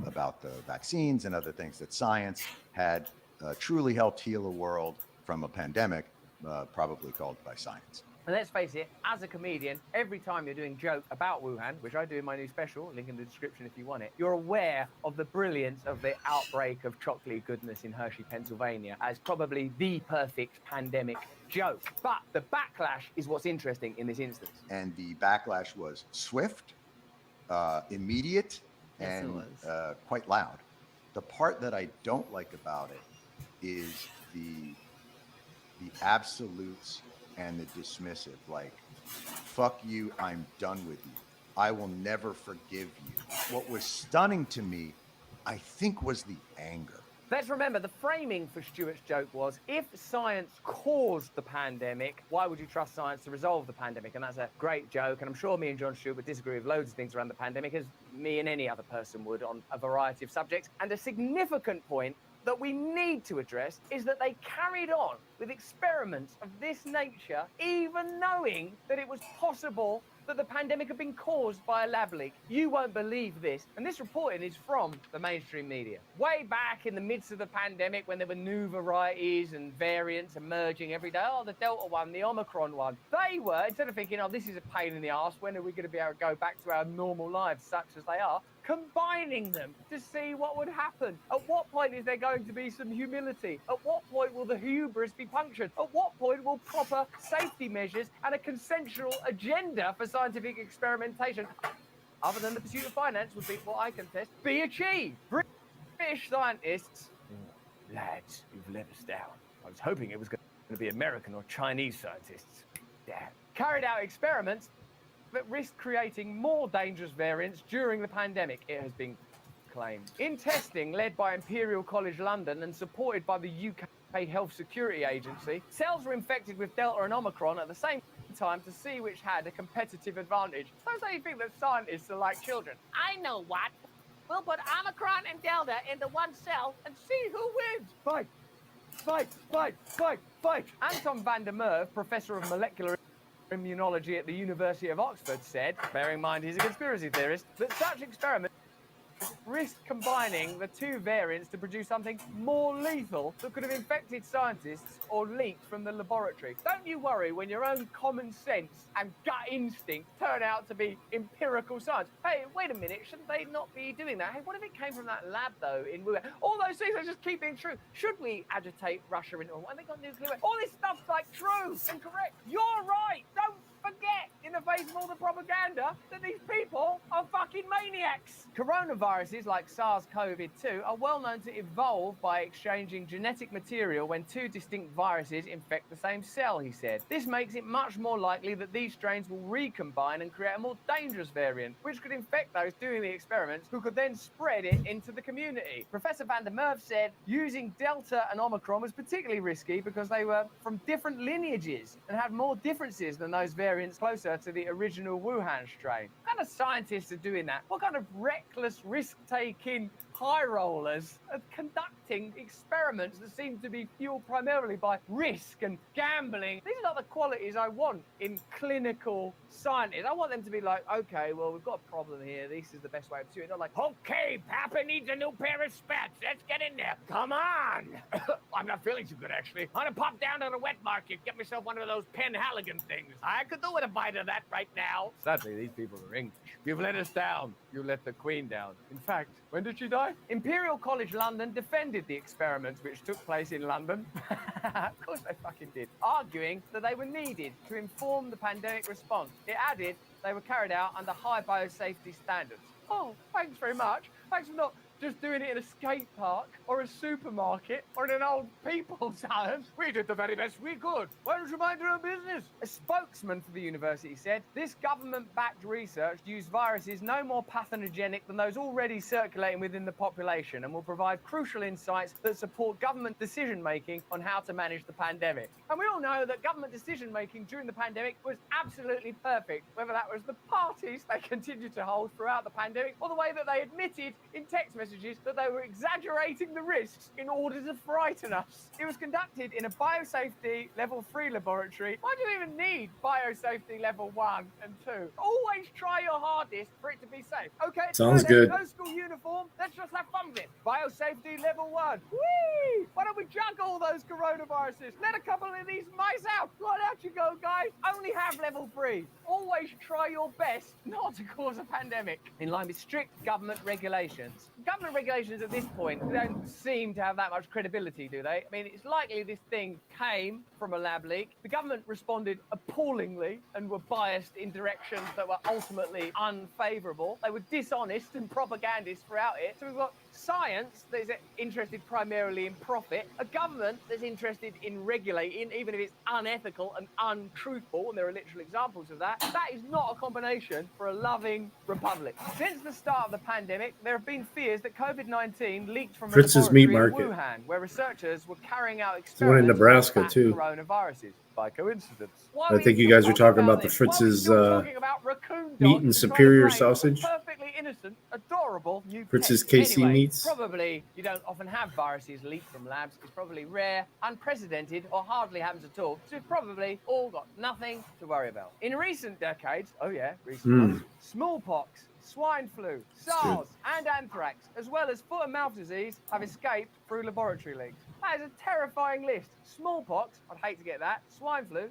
J: about the vaccines and other things, that science had truly helped heal a world from a pandemic, probably caused by science.
I: And let's face it, as a comedian, every time you're doing joke about Wuhan, which I do in my new special, link in the description if you want it, you're aware of the brilliance of the outbreak of chocolate goodness in Hershey, Pennsylvania, as probably the perfect pandemic joke. But the backlash is what's interesting in this instance.
J: And the backlash was swift, immediate, and quite loud. The part that I don't like about it is the absolutes and the dismissive, like, fuck you, I'm done with you, I will never forgive you. What was stunning to me, I think, was the anger.
I: Let's remember, the framing for Stewart's joke was, if science caused the pandemic, why would you trust science to resolve the pandemic? And that's a great joke, and I'm sure me and Jon Stewart would disagree with loads of things around the pandemic, as me and any other person would on a variety of subjects. And a significant point that we need to address is that they carried on with experiments of this nature, even knowing that it was possible that the pandemic had been caused by a lab leak. You won't believe this. And this reporting is from the mainstream media. Way back in the midst of the pandemic, when there were new varieties and variants emerging every day, the Delta one, the Omicron one, they were, instead of thinking, this is a pain in the arse, when are we going to be able to go back to our normal lives such as they are, combining them to see what would happen. At what point is there going to be some humility? At what point will the hubris be punctured? At what point will proper safety measures and a consensual agenda for scientific experimentation, other than the pursuit of finance, would be what I contest, be achieved? British scientists, lads, you've let us down. I was hoping it was going to be American or Chinese scientists. Damn. Carried out experiments that risked creating more dangerous variants during the pandemic, it has been claimed. In testing led by Imperial College London and supported by the UK Health Security Agency, cells were infected with Delta and Omicron at the same time to see which had a competitive advantage. Sometimes you think that scientists are like children. I know what. We'll put Omicron and Delta into one cell and see who wins. Fight! Fight! Fight! Fight! Fight! Anton van der Merwe, professor of molecular immunology at the University of Oxford, said, bearing in mind he's a conspiracy theorist, that such experiments risked combining the two variants to produce something more lethal that could have infected scientists or leaked from the laboratory. Don't you worry when your own common sense and gut instinct turn out to be empirical science. Hey, wait a minute, shouldn't they not be doing that? Hey, what if it came from that lab, though, in Wuhan? All those things are just keep being true. Should we agitate Russia into when they got nuclear weapons? All this stuff's like true and correct. You're right. Don't forget, in the face of all the propaganda, that these people are fucking maniacs. Coronaviruses like SARS-CoV-2 are well known to evolve by exchanging genetic material when two distinct viruses infect the same cell, he said. This makes it much more likely that these strains will recombine and create a more dangerous variant, which could infect those doing the experiments, who could then spread it into the community. Professor van der Merwe said using Delta and Omicron was particularly risky because they were from different lineages and had more differences than those variants closer to the original Wuhan strain. What kind of scientists are doing that? What kind of reckless, risk-taking high rollers are conducting experiments that seem to be fueled primarily by risk and gambling? These are not the qualities I want in clinical scientists. I want them to be like, okay, well, we've got a problem here. This is the best way of doing it. Not like, okay, Papa needs a new pair of spats. Let's get in there. Come on. I'm not feeling too good, actually. I'm going to pop down to the wet market, get myself one of those Penn Halligan things. I could do with a bite of that right now. Sadly, these people are English. You've let us down. You let the Queen down. In fact, when did she die? Imperial College London defended the experiments which took place in London. Of course they fucking did. Arguing that they were needed to inform the pandemic response. It added they were carried out under high biosafety standards. Oh, thanks very much. Thanks for not just doing it in a skate park or a supermarket or in an old people's home. We did the very best we could. Why don't you mind your own business? A spokesman for the university said this government-backed research used viruses no more pathogenic than those already circulating within the population and will provide crucial insights that support government decision-making on how to manage the pandemic. And we all know that government decision-making during the pandemic was absolutely perfect, whether that was the parties they continued to hold throughout the pandemic or the way that they admitted in text messages that they were exaggerating the risks in order to frighten us. It was conducted in a biosafety level 3 laboratory. Why do you even need biosafety level 1 and 2? Always try your hardest for it to be safe. Okay,
A: Sounds good.
I: No school uniform. Let's just have fun with it. Biosafety level 1. Whee! Why don't we juggle those coronaviruses? Let a couple of these mice out. Right out you go, guys. Only have level 3. Always try your best not to cause a pandemic. In line with strict government regulations. Government regulations at this point don't seem to have that much credibility, do they? I mean, it's likely this thing came from a lab leak. The government responded appallingly and were biased in directions that were ultimately unfavourable. They were dishonest and propagandist throughout it. So we've got science that is interested primarily in profit, a government that's interested in regulating, even if it's unethical and untruthful, and there are literal examples of that. That is not a combination for a loving republic. Since the start of the pandemic, there have been fears that COVID-19 leaked from a
A: Fritz's
I: laboratory
A: Meat Market.
I: in Wuhan, where researchers were carrying out
A: There's one in
I: experiments
A: Nebraska,
I: on bat
A: too.
I: coronaviruses. By coincidence.
A: I think you guys are talking about the
I: this? Why are we
A: Fritz's
I: still talking about raccoon
A: meat
I: dogs
A: and
I: trying to
A: superior
I: train
A: sausage.
I: Perfectly innocent, adorable new
A: Fritz's
I: pets?
A: KC
I: Anyway,
A: meats.
I: Probably you don't often have viruses leaked from labs. It's probably rare, unprecedented, or hardly happens at all. So we've probably all got nothing to worry about. In recent decades, recent ones, smallpox, swine flu, SARS, and anthrax, as well as foot and mouth disease, have escaped through laboratory leaks. That is a terrifying list. Smallpox, I'd hate to get that. Swine flu,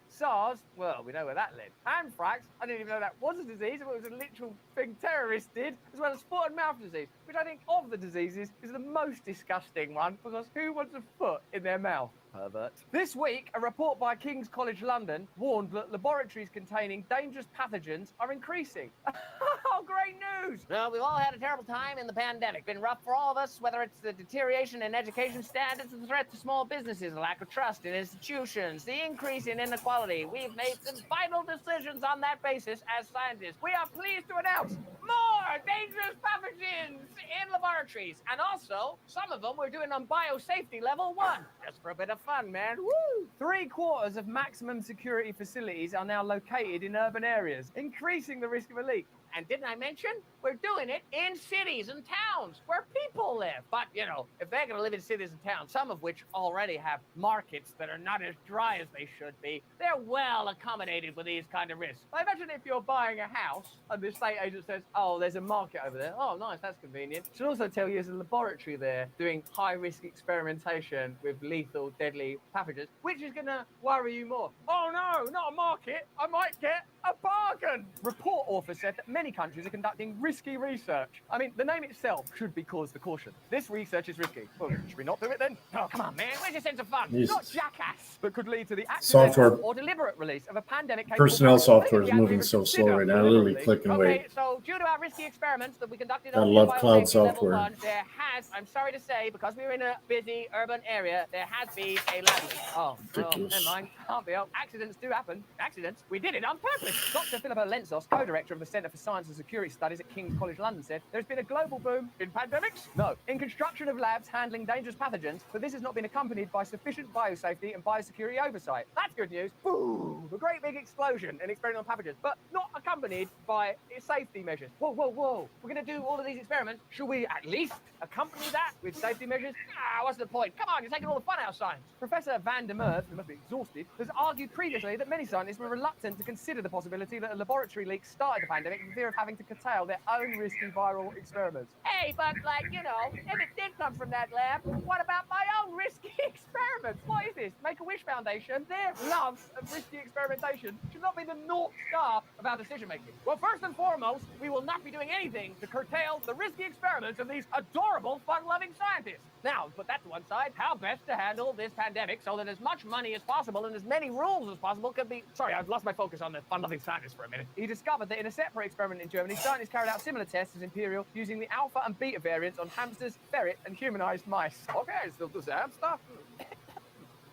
I: SARS, well, we know where that led. Anthrax, I didn't even know that was a disease, but it was a literal thing terrorists did, as well as foot and mouth disease, which I think of the diseases is the most disgusting one, because who wants a foot in their mouth? Pervert. This week, a report by King's College London warned that laboratories containing dangerous pathogens are increasing. Oh, great news!
K: No, we've all had a terrible time in the pandemic. Been rough for all of us, whether it's the deterioration in education standards, the threat to small businesses, the lack of trust in institutions, the increase in inequality. We've made some vital decisions on that basis as scientists.
I: We are pleased to announce more dangerous pathogens in laboratories. And also, some of them we're doing on biosafety level 1. Just for a bit of fun, man. Woo! 3/4 of maximum security facilities are now located in urban areas, increasing the risk of a leak.
K: And didn't I mention we're doing it in cities and towns where people live? But, you know, if they're going to live in cities and towns, some of which already have markets that are not as dry as they should be, they're well accommodated with these kind of risks. I imagine if you're buying a house and the estate agent says, oh, there's a market over there. Oh, nice, that's convenient. Should also tell you there's a laboratory there doing high-risk experimentation with lethal, deadly pathogens, which is going to worry you more. Oh, no, not a market. I might get a bargain. Report author said that many countries are conducting risky research. I mean, the name itself should be cause for caution. This research is risky. Well, should we not do it then? Oh, come on, man. Where's your sense of fun?
A: Jesus.
K: Not jackass, but could lead to the accidental
A: Software.
K: or deliberate release of a pandemic.
A: Personnel software is moving so slow right now. I literally click and
K: Okay,
A: wait.
K: so due to our risky experiments that we conducted
A: I
K: on
A: love
K: biosafety
A: cloud
K: level
A: software.
K: 1, there has, I'm sorry to say, because we're in a busy urban area, there has been a lab leak. Oh, well,
A: Ridiculous.
K: never mind. Can't be helped. Accidents do happen. Accidents? We did it on purpose. Dr. Philippa Lentzos, co-director of the Centre for Science and Security Studies at King's College London, said there's been a global boom in pandemics? No. In construction of labs handling dangerous pathogens, but this has not been accompanied by sufficient biosafety and biosecurity oversight. That's good news. Boom! A great big explosion in experimental pathogens, but not accompanied by safety measures. Whoa, whoa, whoa. We're going to do all of these experiments. Should we at least accompany that with safety measures? Ah, what's the point? Come on, you're taking all the fun out of science. Professor Van der Merwe, who must be exhausted, has argued previously that many scientists were reluctant to consider the possibility that a laboratory leak started the pandemic in fear of having to curtail their own risky viral experiments. Hey, but like, you know, if it did come from that lab, what about my own risky experiments? What is this? Make-A-Wish Foundation? Their love of risky experimentation should not be the North Star of our decision-making. Well, first and foremost, we will not be doing anything to curtail the risky experiments of these adorable, fun-loving scientists. Now, put that to one side, how best to handle this pandemic so that as much money as possible and as many rules as possible can be... Sorry, I've lost my focus on the fun-loving scientists for a minute. He discovered that in a separate experiment in Germany, scientists carried out similar tests as Imperial using the alpha and beta variants on hamsters, ferret, and humanized mice. Okay, still does hamster.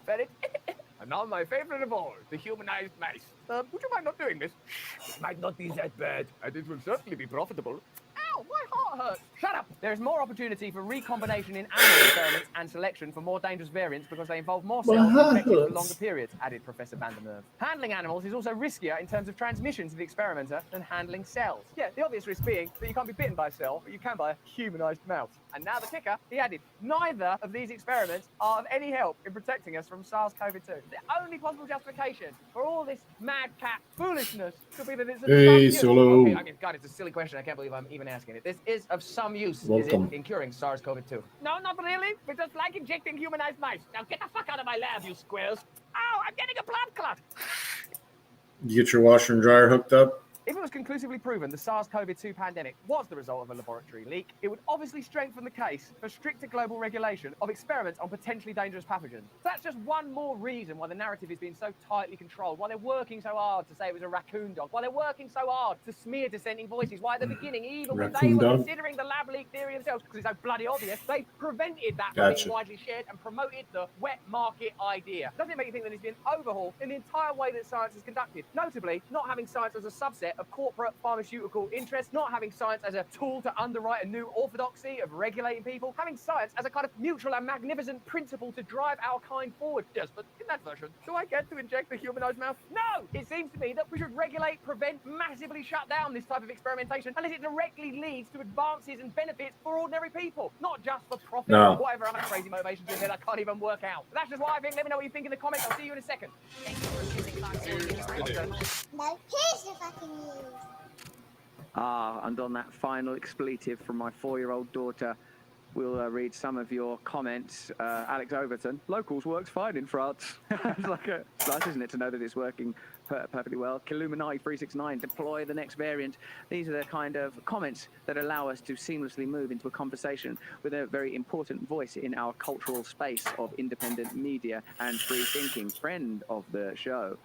K: Ferret. And now my favorite of all, the humanized mice. Would you mind not doing this? It might not be that bad, and it will certainly be profitable. Ow, my heart hurts. Shut up. There is more opportunity for recombination in animal experiments and selection for more dangerous variants because they involve more cells infected for longer periods, added Professor Van der Merwe. Handling animals is also riskier in terms of transmission to the experimenter than handling cells. Yeah, the obvious risk being that you can't be bitten by a cell, but you can by a humanized mouse. And now the kicker, he added, neither of these experiments are of any help in protecting us from SARS-CoV-2. The only possible justification for all this madcap foolishness could be that it's
A: Hey, Solo.
K: Okay, I mean, God, it's a silly question. I can't believe I'm even asking it. This is of some use,
A: Welcome.
K: is it, in curing SARS-CoV-2? No, not really. We just like injecting humanized mice. Now get the fuck out of my lab, you squirrels. Ow, I'm getting a blood clot.
A: You get your washer and dryer hooked up?
K: If it was conclusively proven the SARS-CoV-2 pandemic was the result of a laboratory leak, it would obviously strengthen the case for stricter global regulation of experiments on potentially dangerous pathogens. That's just one more reason why the narrative is being so tightly controlled, why they're working so hard to say it was a raccoon dog, why they're working so hard to smear dissenting voices, why at the beginning, even when they were considering the lab leak theory themselves, because it's so bloody obvious, they prevented that from being widely shared and promoted the wet market idea. Doesn't it make you think that it's been overhauled in the entire way that science is conducted? Notably, not having science as a subset of corporate pharmaceutical interests, not having science as a tool to underwrite a new orthodoxy of regulating people, having science as a kind of neutral and magnificent principle to drive our kind forward. Yes, but in that version, do I get to inject the humanized mouse? No! It seems to me that we should regulate, prevent, massively shut down this type of experimentation unless it directly leads to advances and benefits for ordinary people, not just for profit or whatever other crazy motivations in there that I can't even work out. But that's just what I think. Let me know what you think in the comments. I'll see you in a second.
G: Thank you for choosing Fox News.
H: Now here's the fucking news.
B: And on that final expletive from my 4-year-old daughter, we'll read some of your comments. Alex Overton, locals works fine in France. It's like it's nice, isn't it, to know that it's working perfectly well. Killuminati 369, deploy the next variant. These are the kind of comments that allow us to seamlessly move into a conversation with a very important voice in our cultural space of independent media and free thinking. Friend of the show.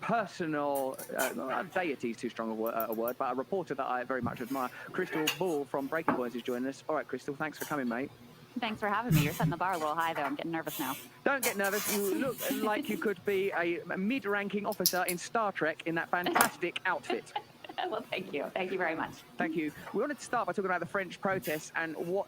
B: Personal deity is too strong a word, but a reporter that I very much admire. Crystal Bull from Breaking Points is joining us. All right, Crystal, thanks for coming, mate.
G: Thanks for having me. You're setting the bar a little high there. I'm getting nervous now.
B: Don't get nervous. You look like you could be a mid-ranking officer in Star Trek in that fantastic outfit.
G: Well, thank you. Thank you very much.
B: Thank you. We wanted to start by talking about the French protests and what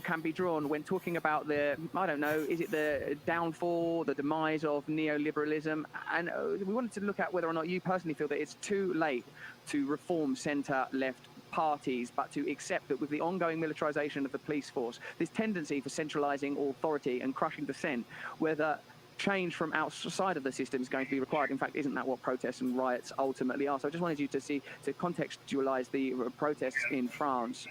B: can be drawn when talking about the, I don't know, is it the downfall, the demise of neoliberalism? And we wanted to look at whether or not you personally feel that it's too late to reform centre-left parties, but to accept that with the ongoing militarization of the police force, this tendency for centralizing authority and crushing dissent, whether change from outside of the system is going to be required. In fact, isn't that what protests and riots ultimately are? So I just wanted you to contextualize the protests in France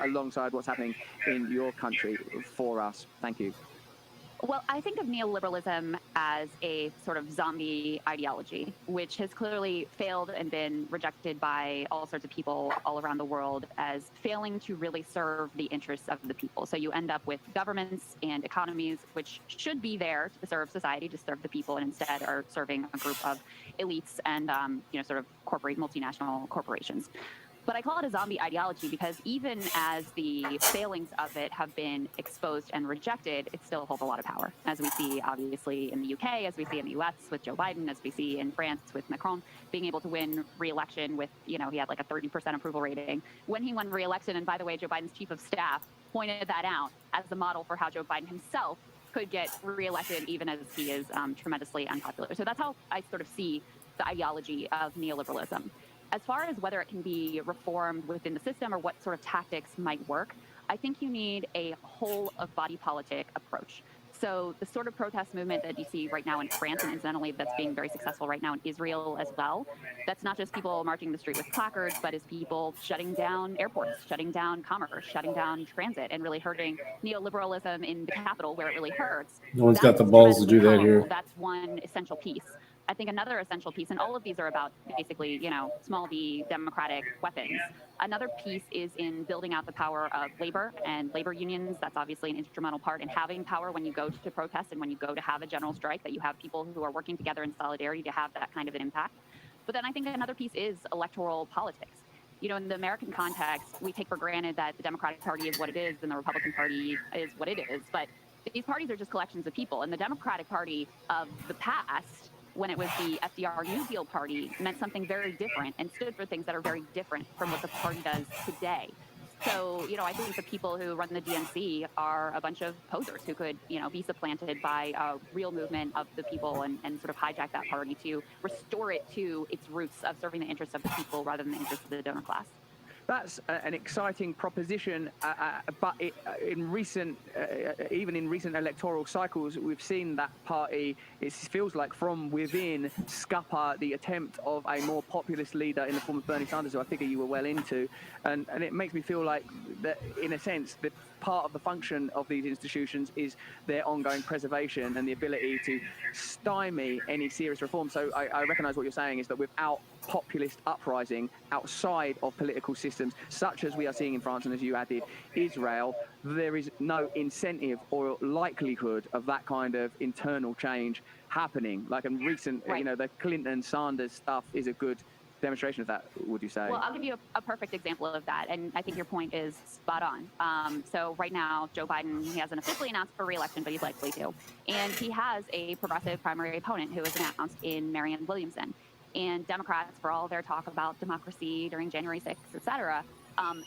B: alongside what's happening in your country for us. Thank you.
G: Well, I think of neoliberalism as a sort of zombie ideology, which has clearly failed and been rejected by all sorts of people all around the world as failing to really serve the interests of the people. So you end up with governments and economies which should be there to serve society, to serve the people, and instead are serving a group of elites and sort of multinational corporations. But I call it a zombie ideology because even as the failings of it have been exposed and rejected, it still holds a lot of power, as we see obviously in the UK, as we see in the US with Joe Biden, as we see in France with Macron being able to win re-election with, he had like a 30% approval rating. When he won re-election, and by the way, Joe Biden's chief of staff pointed that out as the model for how Joe Biden himself could get re-elected even as he is tremendously unpopular. So that's how I sort of see the ideology of neoliberalism. As far as whether it can be reformed within the system or what sort of tactics might work, I think you need a whole of body politic approach. So the sort of protest movement that you see right now in France, and incidentally that's being very successful right now in Israel as well, that's not just people marching the street with placards, but is people shutting down airports, shutting down commerce, shutting down transit, and really hurting neoliberalism in the capital where it really hurts.
A: No one's got the balls to do that here.
G: That's one essential piece. I think another essential piece, and all of these are about basically, small d democratic weapons. Another piece is in building out the power of labor and labor unions. That's obviously an instrumental part in having power when you go to protest and when you go to have a general strike, that you have people who are working together in solidarity to have that kind of an impact. But then I think another piece is electoral politics. In the American context, we take for granted that the Democratic Party is what it is and the Republican Party is what it is. But these parties are just collections of people. And the Democratic Party of the past, when it was the FDR New Deal Party, meant something very different and stood for things that are very different from what the party does today. So, I think the people who run the DNC are a bunch of posers who could, be supplanted by a real movement of the people and sort of hijack that party to restore it to its roots of serving the interests of the people rather than the interests of the donor class.
B: That's an exciting proposition, but even in recent electoral cycles, we've seen that party, it feels like from within, scupper the attempt of a more populist leader in the form of Bernie Sanders, who I figure you were well into. And it makes me feel like that, in a sense, the part of the function of these institutions is their ongoing preservation and the ability to stymie any serious reform. So I recognize what you're saying is that without populist uprising outside of political systems, such as we are seeing in France and as you added, Israel, there is no incentive or likelihood of that kind of internal change happening. Like in recent, the Clinton-Sanders stuff is a good demonstration of that, would you say?
G: Well, I'll give you a perfect example of that, and I think your point is spot on. So right now, Joe Biden, he hasn't officially announced for re-election, but he's likely to. And he has a progressive primary opponent who is announced in Marianne Williamson. And Democrats, for all their talk about democracy during January 6th, et cetera,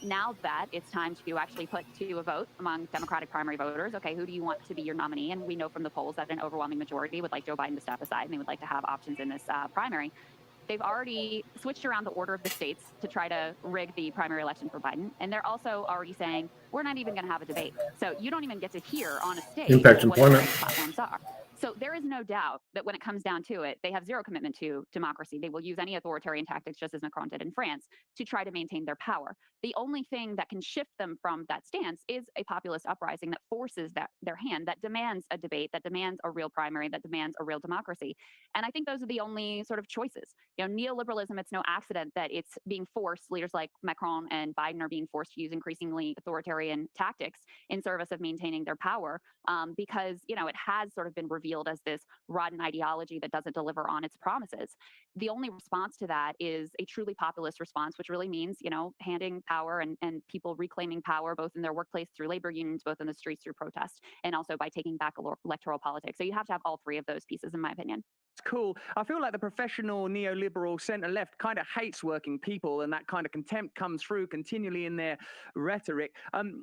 G: now that it's time to actually put to a vote among Democratic primary voters, okay, who do you want to be your nominee? And we know from the polls that an overwhelming majority would like Joe Biden to step aside, and they would like to have options in this primary. They've already switched around the order of the states to try to rig the primary election for Biden. And they're also already saying, we're not even going to have a debate. So you don't even get to hear on a stage
A: Impact
G: what
A: employment
G: the platforms are. So there is no doubt that when it comes down to it, they have zero commitment to democracy. They will use any authoritarian tactics, just as Macron did in France, to try to maintain their power. The only thing that can shift them from that stance is a populist uprising that forces their hand, that demands a debate, that demands a real primary, that demands a real democracy. And I think those are the only sort of choices. Neoliberalism, it's no accident that it's being forced. Leaders like Macron and Biden are being forced to use increasingly authoritarian tactics in service of maintaining their power, because, it has sort of been revealed as this rotten ideology that doesn't deliver on its promises. The only response to that is a truly populist response, which really means, handing power and people reclaiming power, both in their workplace through labor unions, both in the streets through protest, and also by taking back electoral politics. So you have to have all three of those pieces, in my opinion.
B: cool. I feel like the professional neoliberal centre-left kind of hates working people, and that kind of contempt comes through continually in their rhetoric.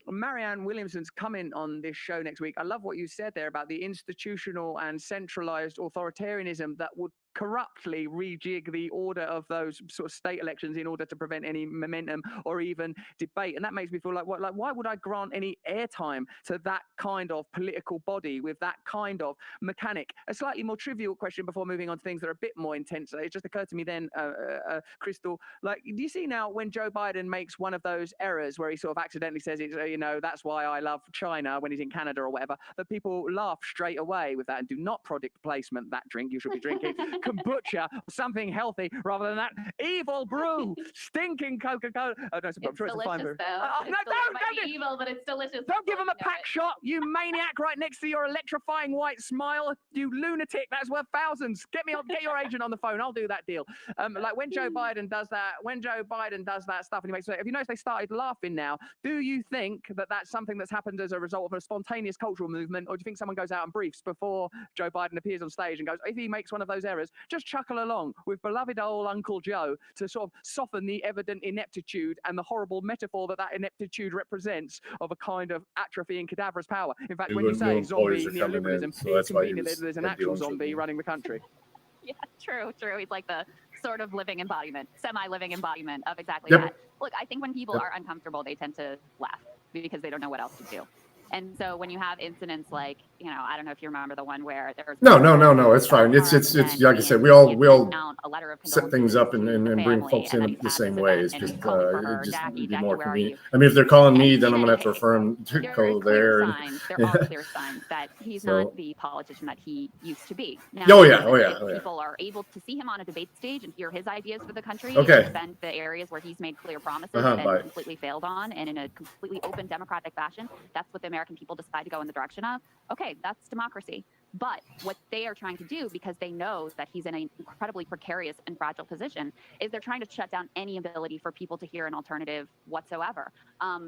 B: Marianne Williamson's coming on this show next week. I love what you said there about the institutional and centralised authoritarianism that would corruptly rejig the order of those sort of state elections in order to prevent any momentum or even debate. And that makes me feel like, what, like, why would I grant any airtime to that kind of political body with that kind of mechanic? A slightly more trivial question before moving on to things that are a bit more intense. It just occurred to me then, Crystal, like, do you see now when Joe Biden makes one of those errors where he sort of accidentally says, it's, you know, that's why I love China when he's in Canada or whatever, that people laugh straight away with that and do not product placement that drink you should be drinking. Kombucha, something healthy rather than that evil brew, stinking Coca-Cola. Oh, no, I'm sure it's a fine brew.
G: Don't evil, but it's delicious.
B: Don't give him a pack shot, you maniac, right next to your electrifying white smile, you lunatic. That's worth thousands. Get your agent on the phone. I'll do that deal. Like when Joe Biden does that, stuff, and he makes it. If you notice, they started laughing now. Do you think that that's something that's happened as a result of a spontaneous cultural movement, or do you think someone goes out and briefs before Joe Biden appears on stage and goes, if he makes one of those errors, just chuckle along with beloved old Uncle Joe to sort of soften the evident ineptitude and the horrible metaphor that ineptitude represents of a kind of atrophy and cadaverous power. In fact, when you say zombie neoliberalism, it's convenient that there's an actual zombie running the country.
G: Yeah, true. He's like the sort of living embodiment, semi-living embodiment of exactly
A: Yep.
G: that. Look, I think when people are uncomfortable, they tend to laugh because they don't know what else to do. And so when you have incidents like, you know, I don't know if you remember the one where there was
A: no, it's fine. It's like I said, we all set things up and bring folks in the same way. It's just it just would be more convenient. I mean, if they're calling me, then I'm gonna have to refer them to go there.
G: There are clear signs that he's not the politician that he used to be. Now, people are able to see him on a debate stage and hear his ideas for the country and defend the areas where he's made clear promises and completely failed on, and in a completely open democratic fashion. That's what the American people decide to go in the direction of. Okay, that's democracy. But what they are trying to do, because they know that he's in an incredibly precarious and fragile position, is they're trying to shut down any ability for people to hear an alternative whatsoever.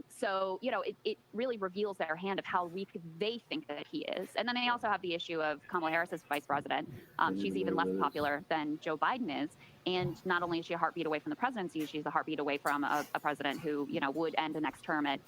G: So, you know, it really reveals their hand of how weak they think that he is. And then they also have the issue of Kamala Harris as vice president. She's even less popular than Joe Biden is. And not only is she a heartbeat away from the presidency, she's a heartbeat away from a president who, you know, would end the next term at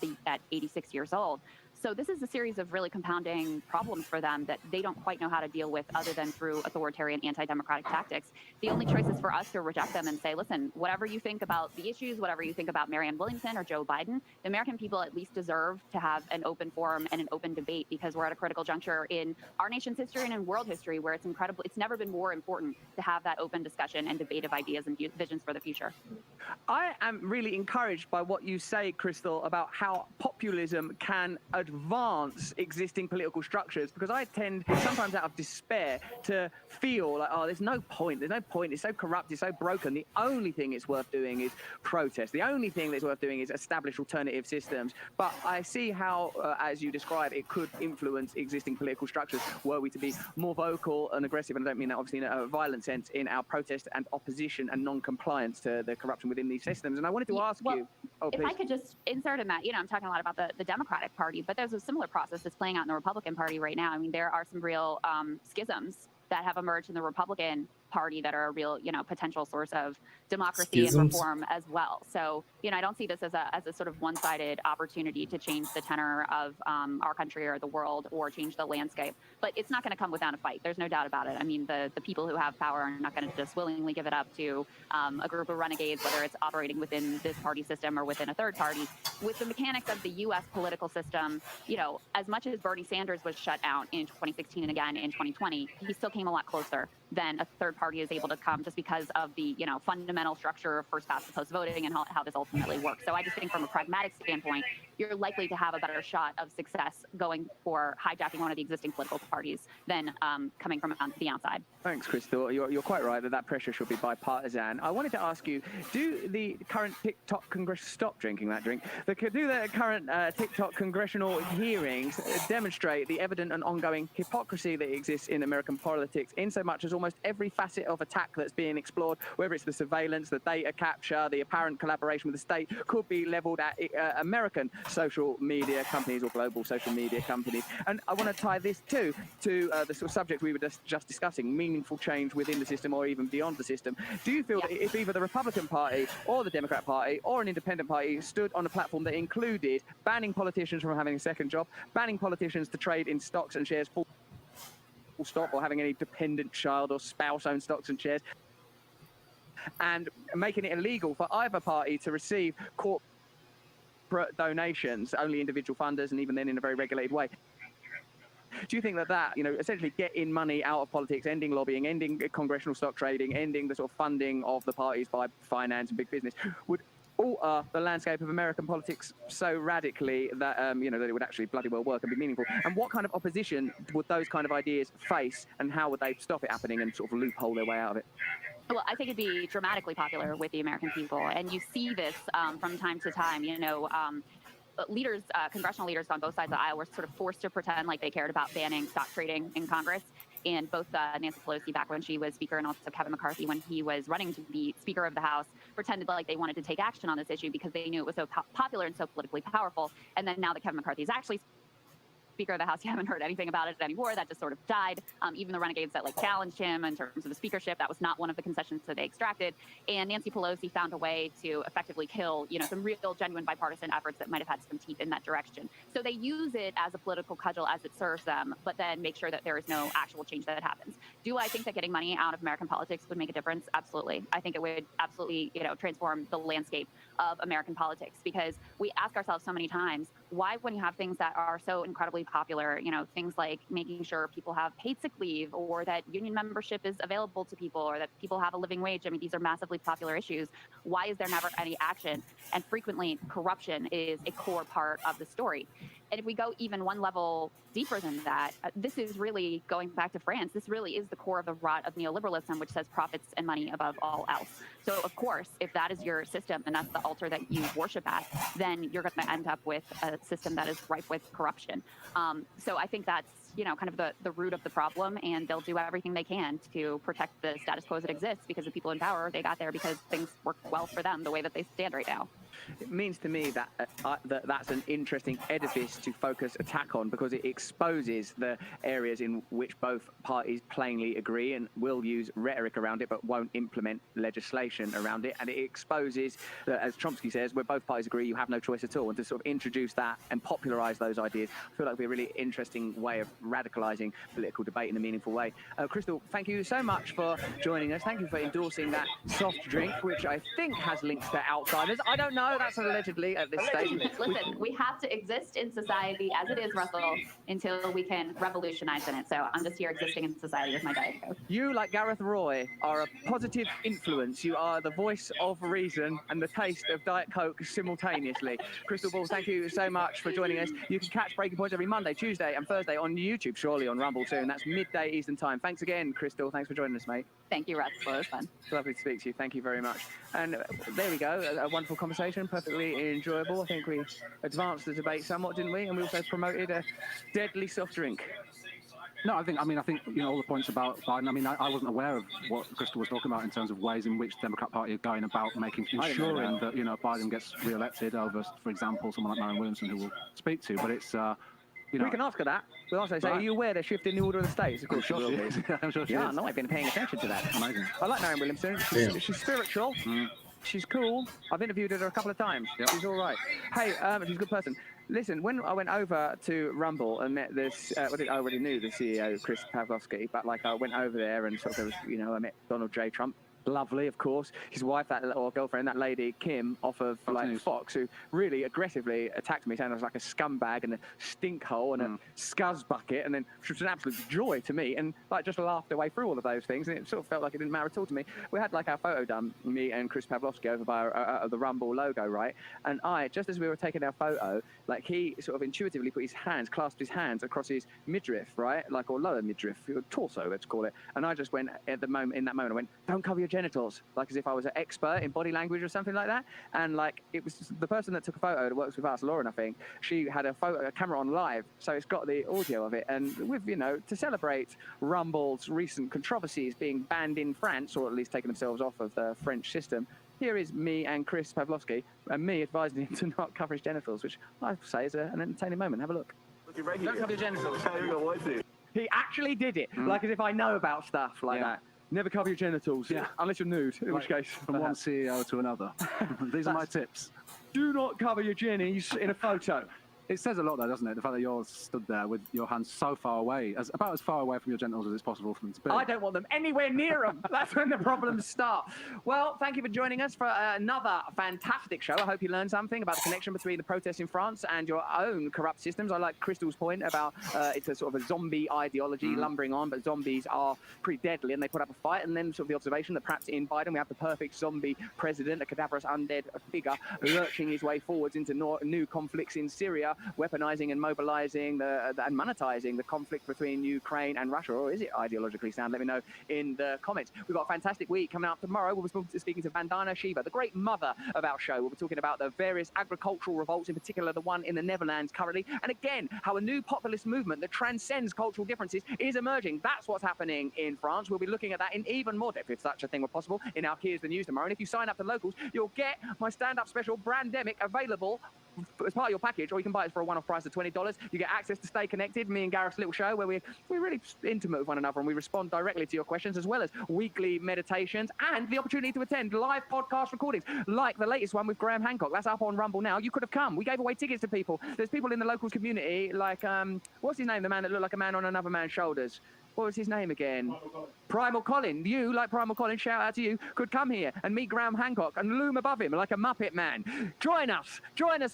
G: 86 years old. So this is a series of really compounding problems for them that they don't quite know how to deal with other than through authoritarian, anti-democratic tactics. The only choice is for us to reject them and say, listen, whatever you think about the issues, whatever you think about Marianne Williamson or Joe Biden, the American people at least deserve to have an open forum and an open debate, because we're at a critical juncture in our nation's history and in world history where it's incredible. It's never been more important to have that open discussion and debate of ideas and visions for the future.
B: I am really encouraged by what you say, Crystal, about how populism can advance existing political structures, because I tend sometimes out of despair to feel like, oh, there's no point, it's so corrupt, it's so broken, the only thing it's worth doing is protest, the only thing that's worth doing is establish alternative systems. But I see how, as you describe, it could influence existing political structures were we to be more vocal and aggressive, and I don't mean that obviously in a violent sense, in our protest and opposition and non-compliance to the corruption within these systems. And I wanted to ask you,
G: if I could just insert in that, you know, I'm talking a lot about the Democratic Party, but there's a similar process that's playing out in the Republican Party right now. I mean, there are some real schisms that have emerged in the Republican Party that are a real, you know, potential source of democracy and reform as well. So, you know, I don't see this as a sort of one-sided opportunity to change the tenor of our country or the world or change the landscape. But it's not going to come without a fight. There's no doubt about it. I mean, the people who have power are not going to just willingly give it up to a group of renegades, whether it's operating within this party system or within a third party. With the mechanics of the U.S. political system, you know, as much as Bernie Sanders was shut out in 2016 and again in 2020, he still came a lot closer than a third party is able to come, just because of the, you know, fundamental structure of first past the post voting and how this ultimately works. So I just think from a pragmatic standpoint, you're likely to have a better shot of success going for hijacking one of the existing political parties than coming from the outside.
B: Thanks, Crystal. You're quite right that pressure should be bipartisan. I wanted to ask you, do the current TikTok stop drinking that drink? Do the current TikTok congressional hearings demonstrate the evident and ongoing hypocrisy that exists in American politics, in so much as almost every facet of attack that's being explored, whether it's the surveillance, the data capture, the apparent collaboration with the state, could be leveled at American social media companies or global social media companies. And I want to tie this too to the sort of subject we were just discussing, meaningful change within the system or even beyond the system. Do you feel that if either the Republican Party or the Democrat Party or an independent party stood on a platform that included banning politicians from having a second job, banning politicians to trade in stocks and shares full stop, or having any dependent child or spouse own stocks and shares, and making it illegal for either party to receive corporate donations, only individual funders, and even then in a very regulated way? Do you think that, essentially getting money out of politics, ending lobbying, ending congressional stock trading, ending the sort of funding of the parties by finance and big business would alter the landscape of American politics so radically that, that it would actually bloody well work and be meaningful? And what kind of opposition would those kind of ideas face, and how would they stop it happening and sort of loophole their way out of it?
G: Well, I think it'd be dramatically popular with the American people. And you see this from time to time. Leaders, congressional leaders on both sides of the aisle were sort of forced to pretend like they cared about banning stock trading in Congress. And both Nancy Pelosi, back when she was Speaker, and also Kevin McCarthy, when he was running to be Speaker of the House, pretended like they wanted to take action on this issue because they knew it was so popular and so politically powerful. And then now that Kevin McCarthy is actually Speaker of the House, you haven't heard anything about it anymore. That just sort of died. Even the renegades that challenged him in terms of the speakership, that was not one of the concessions that they extracted. And Nancy Pelosi found a way to effectively kill, some real, genuine bipartisan efforts that might have had some teeth in that direction. So they use it as a political cudgel as it serves them, but then make sure that there is no actual change that happens. Do I think that getting money out of American politics would make a difference? Absolutely. I think it would absolutely, transform the landscape of American politics, because we ask ourselves so many times, why, when you have things that are so incredibly popular, things like making sure people have paid sick leave, or that union membership is available to people, or that people have a living wage. I mean, these are massively popular issues. Why is there never any action? And frequently, corruption is a core part of the story. And if we go even one level deeper than that, this is really, going back to France, this really is the core of the rot of neoliberalism, which says profits and money above all else. So, of course, if that is your system and that's the altar that you worship at, then you're going to end up with a system that is rife with corruption. So I think that's, kind of the root of the problem, and they'll do everything they can to protect the status quo that exists, because the people in power, they got there because things work well for them the way that they stand right now.
B: It means to me that that's an interesting edifice to focus attack on, because it exposes the areas in which both parties plainly agree and will use rhetoric around it, but won't implement legislation around it. And it exposes that, as Chomsky says, where both parties agree, you have no choice at all. And to sort of introduce that and popularize those ideas, I feel like would be a really interesting way of radicalizing political debate in a meaningful way. Crystal, thank you so much for joining us. Thank you for endorsing that soft drink, which I think has links to outsiders. I don't know. That's allegedly at this stage.
G: Listen, we have to exist in society as it is, Russell, until we can revolutionize in it. So I'm just here existing in society with my Diet Coke.
B: You, like Gareth Roy, are a positive influence. You are the voice of reason and the taste of Diet Coke simultaneously. Crystal Ball, thank you so much for joining us. You can catch Breaking Points every Monday, Tuesday and Thursday on YouTube, surely on Rumble soon. That's midday Eastern time. Thanks again, Crystal. Thanks for joining us, mate.
G: Thank you, Russell. It was fun.
B: It's lovely to speak to you. Thank you very much. And there we go. A wonderful conversation, perfectly enjoyable. I think we advanced the debate somewhat, didn't we? And we also promoted a deadly soft drink.
C: No, I think all the points about Biden. I mean, I wasn't aware of what Crystal was talking about in terms of ways in which the Democrat Party are going about ensuring that Biden gets re-elected over, for example, someone like Marianne Williamson, who we'll speak to. But it's
B: we can ask her that. We'll also say, are you aware they're shifting the order of the states? Of course,
C: she will be. I'm sure she is.
B: No, I've been paying attention to that.
C: Amazing.
B: I like Marianne Williamson. She's spiritual. She's cool. I've interviewed her a couple of times. Yep. She's all right. Hey, she's a good person. Listen, when I went over to Rumble and met this, I already knew the CEO, Chris Pavlovsky, but I went over there and sort of, I met Donald J. Trump. Lovely, of course. His wife, or girlfriend, that lady, Kim, off of Fox, who really aggressively attacked me, saying I was like a scumbag and a stink hole and a scuzz bucket, and then she was an absolute joy to me, and just laughed away through all of those things, and it sort of felt like it didn't matter at all to me. We had our photo done, me and Chris Pavlovsky, over by the Rumble logo, right? And just as we were taking our photo, he sort of intuitively put his hands, clasped his hands across his midriff, right? Or lower midriff, torso, let's call it. And I just went, in that moment, I went, don't cover your genitals, as if I was an expert in body language or something like that. And it was the person that took a photo that works with us, Lauren, I think. She had a camera on live, so it's got the audio of it. And with to celebrate Rumble's recent controversies being banned in France, or at least taking themselves off of the French system, here is me and Chris Pavlovsky, and me advising him to not cover his genitals, which I say is an entertaining moment. Have a look. Don't cover your genitals. He actually did it, like as if I know about stuff like that. Never cover your genitals, unless you're nude, in which case.
C: From one CEO to another. These are my tips.
B: Do not cover your jennies in a photo.
C: It says a lot, though, doesn't it? The fact that you're stood there with your hands so far away, about as far away from your genitals as it's possible for them to be.
B: I don't want them anywhere near them. That's when the problems start. Well, thank you for joining us for another fantastic show. I hope you learned something about the connection between the protests in France and your own corrupt systems. I like Crystal's point about it's a sort of a zombie ideology lumbering on, but zombies are pretty deadly and they put up a fight. And then sort of the observation that perhaps in Biden we have the perfect zombie president, a cadaverous undead figure lurching his way forwards into new conflicts in Syria, weaponizing and mobilizing and monetizing the conflict between Ukraine and Russia. Or is it ideologically sound? Let me know in the comments. We've got a fantastic week coming up tomorrow. We'll be speaking to Vandana Shiva, the great mother of our show. We'll be talking about the various agricultural revolts, in particular the one in the Netherlands currently, and again, how a new populist movement that transcends cultural differences is emerging. That's what's happening in France. We'll be looking at that in even more depth, if such a thing were possible, in our Here's the News tomorrow. And if you sign up to Locals, you'll get my stand-up special, Brandemic, available as part of your package, or you can buy it for a one-off price of $20. You get access to Stay Connected, me and Gareth's little show, where we're really intimate with one another and we respond directly to your questions, as well as weekly meditations and the opportunity to attend live podcast recordings, like the latest one with Graham Hancock. That's up on Rumble now. You could have come. We gave away tickets to people. There's people in the Locals community, like, what's his name? The man that looked like a man on another man's shoulders. What was his name again? Primal Colin. You, like Primal Colin, shout out to you, could come here and meet Graham Hancock and loom above him like a Muppet man. Join us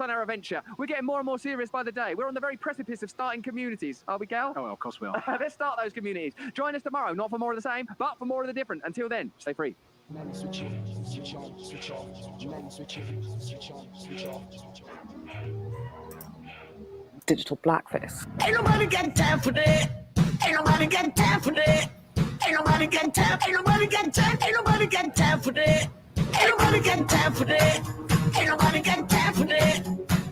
B: on our adventure. We're getting more and more serious by the day. We're on the very precipice of starting communities. Are we, Gal?
C: Oh, well, of course we are.
B: Let's start those communities. Join us tomorrow, not for more of the same, but for more of the different. Until then, stay free.
L: Switch on, switch off, switch on, switch off.
M: Digital blackface.
L: Ain't nobody got time for that. Ain't nobody got time for that. Ain't nobody got time. Ain't nobody got time. Ain't nobody got time for that. Ain't nobody got time for that. Ain't nobody got time for that.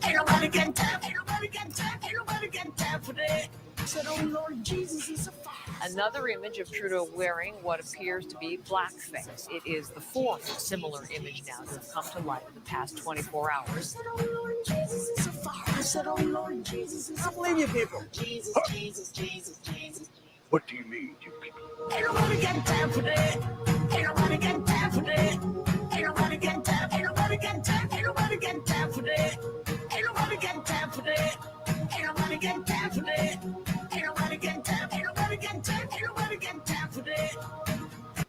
L: Ain't nobody got time. Ain't nobody got time. Ain't nobody got time for that. Said, oh Lord Jesus, is a fire.
N: Another image of Trudeau wearing what appears to be blackface. It is the fourth similar image now to have come to light in the past 24 hours.
L: Said, oh Lord Jesus, is a fire. I said, oh Lord Jesus, is a fire. I believe you people. Jesus, Jesus, Jesus, Jesus.
O: What do you mean, you people?
L: Ain't nobody got time for that. Ain't nobody got time for that. Ain't nobody got time. Ain't nobody got time. Ain't nobody got time for that. Ain't nobody got time for that. Ain't nobody got time for that. Ain't nobody got time. Ain't nobody got time. Ain't nobody got time for that.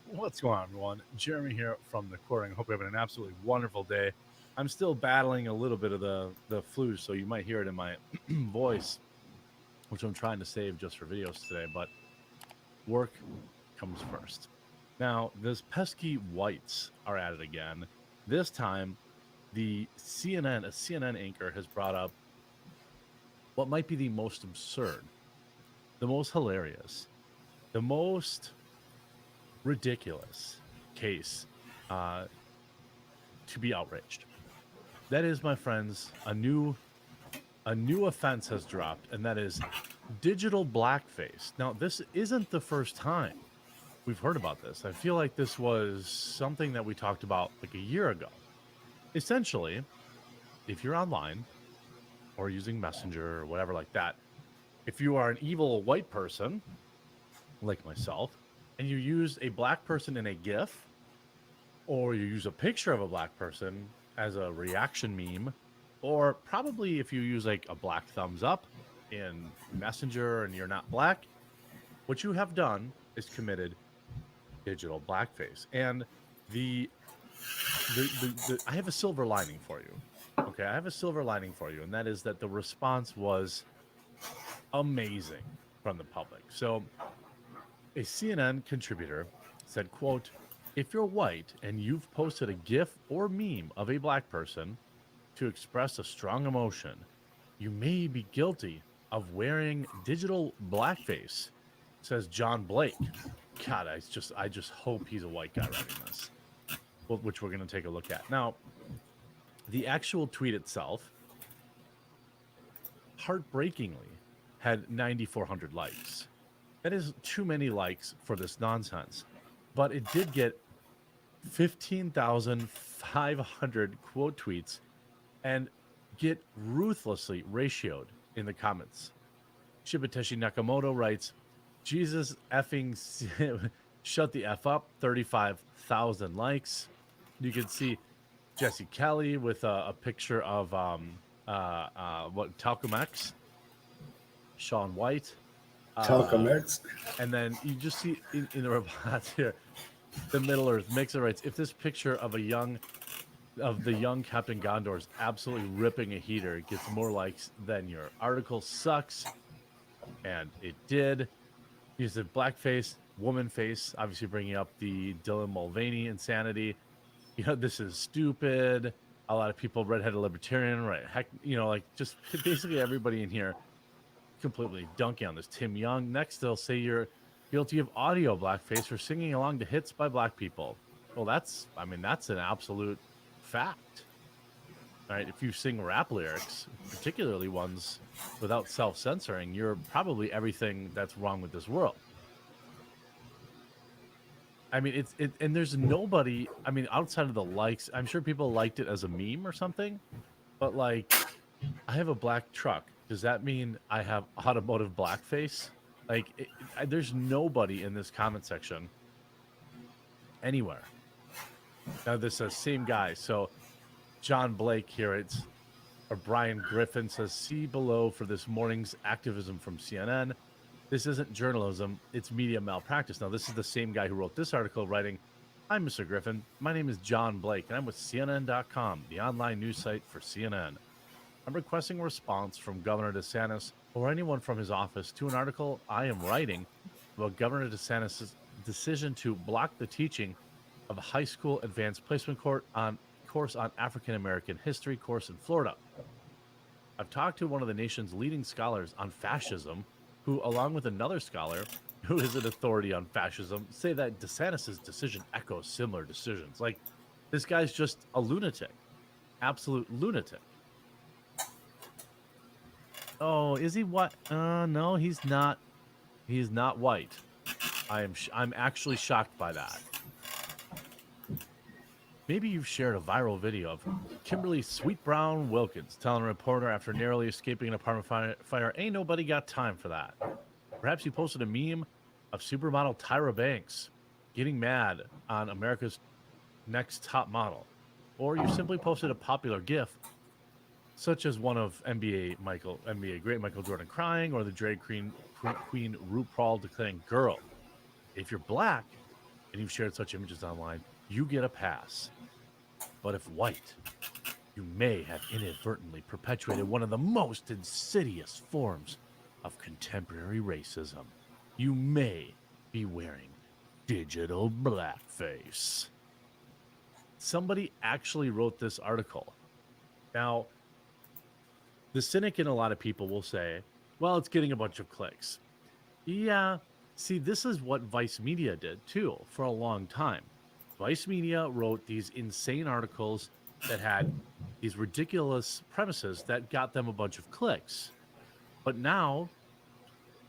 P: What's going on, everyone? Jeremy here from the Quartering. Hope you're having an absolutely wonderful day. I'm still battling a little bit of the flu, so you might hear it in my voice, which I'm trying to save just for videos today, but work comes first. Now, those pesky whites are at it again. This time, a CNN anchor has brought up what might be the most absurd, the most hilarious, the most ridiculous case to be outraged. That is, my friends, a new offense has dropped, and that is digital blackface. Now, this isn't the first time we've heard about this. I feel like this was something that we talked about like a year ago. Essentially, if you're online or using Messenger or whatever like that, if you are an evil white person like myself and you use a black person in a GIF, or you use a picture of a black person as a reaction meme, or probably if you use like a black thumbs up in Messenger and you're not black, what you have done is committed digital blackface. And I have a silver lining for you. Okay, I have a silver lining for you, and that is that the response was amazing from the public. So a CNN contributor said, quote, "If you're white and you've posted a GIF or meme of a black person to express a strong emotion, you may be guilty of wearing digital blackface," says John Blake. God, I just hope he's a white guy writing this, which we're going to take a look at. Now, the actual tweet itself, heartbreakingly, had 9,400 likes. That is too many likes for this nonsense. But it did get 15,500 quote tweets and get ruthlessly ratioed in the comments. Shibateshi Nakamoto writes, Jesus effing shut the F up, 35,000 likes. You can see Jesse Kelly with a picture of Talcum X, Sean White.
A: Talcum X.
P: And then you just see in the replies here, the Middle Earth Mixer writes, if this picture of the young Captain Gondor is absolutely ripping a heater, it gets more likes than your article sucks. And it did. He said blackface, woman face, obviously bringing up the Dylan Mulvaney insanity. You know, this is stupid. A lot of people, redheaded libertarian, right? Heck, you know, like just basically everybody in here completely dunking on this. Tim Young. Next, they'll say you're guilty of audio blackface for singing along to hits by black people. Well, that's an absolute fact. All right, if you sing rap lyrics, particularly ones without self-censoring, you're probably everything that's wrong with this world. I mean, and there's nobody, I mean, outside of the likes, I'm sure people liked it as a meme or something, but like, I have a black truck. Does that mean I have automotive blackface? Like, there's nobody in this comment section anywhere. Now, this says same guy. So, John Blake here, or Brian Griffin says, see below for this morning's activism from CNN. This isn't journalism, it's media malpractice. Now, this is the same guy who wrote this article writing, hi, Mr. Griffin. My name is John Blake, and I'm with CNN.com, the online news site for CNN. I'm requesting a response from Governor DeSantis or anyone from his office to an article I am writing about Governor DeSantis' decision to block the teaching of a high school advanced placement course on African American history course in Florida. I've talked to one of the nation's leading scholars on fascism, who, along with another scholar who is an authority on fascism, say that DeSantis' decision echoes similar decisions. Like, this guy's just a lunatic, absolute lunatic. Oh, is he what? No, he's not. He's not white. I'm actually shocked by that. Maybe you've shared a viral video of Kimberly Sweet Brown Wilkins telling a reporter after narrowly escaping an apartment fire, ain't nobody got time for that. Perhaps you posted a meme of supermodel Tyra Banks getting mad on America's Next Top Model. Or you simply posted a popular GIF, such as one of NBA great Michael Jordan crying, or the drag queen RuPaul declaring girl. If you're black and you've shared such images online, you get a pass. But if white, you may have inadvertently perpetuated one of the most insidious forms of contemporary racism. You may be wearing digital blackface. Somebody actually wrote this article. Now, the cynic in a lot of people will say, well, it's getting a bunch of clicks. Yeah, see, this is what Vice Media did, too, for a long time. Vice Media wrote these insane articles that had these ridiculous premises that got them a bunch of clicks. But now,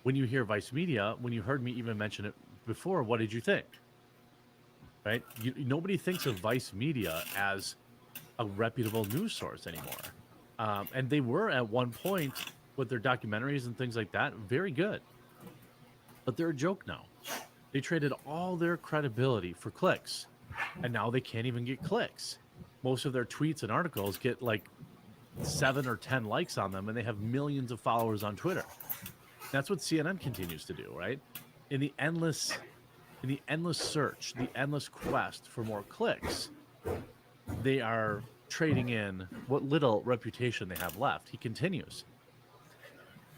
P: when you hear Vice Media, when you heard me even mention it before, what did you think? Right? Nobody thinks of Vice Media as a reputable news source anymore. And they were at one point with their documentaries and things like that, very good. But they're a joke now. They traded all their credibility for clicks. And now they can't even get clicks. Most of their tweets and articles get like 7 or 10 likes on them, and they have millions of followers on Twitter. That's what CNN continues to do, right? In the endless search, the endless quest for more clicks, they are trading in what little reputation they have left. He continues.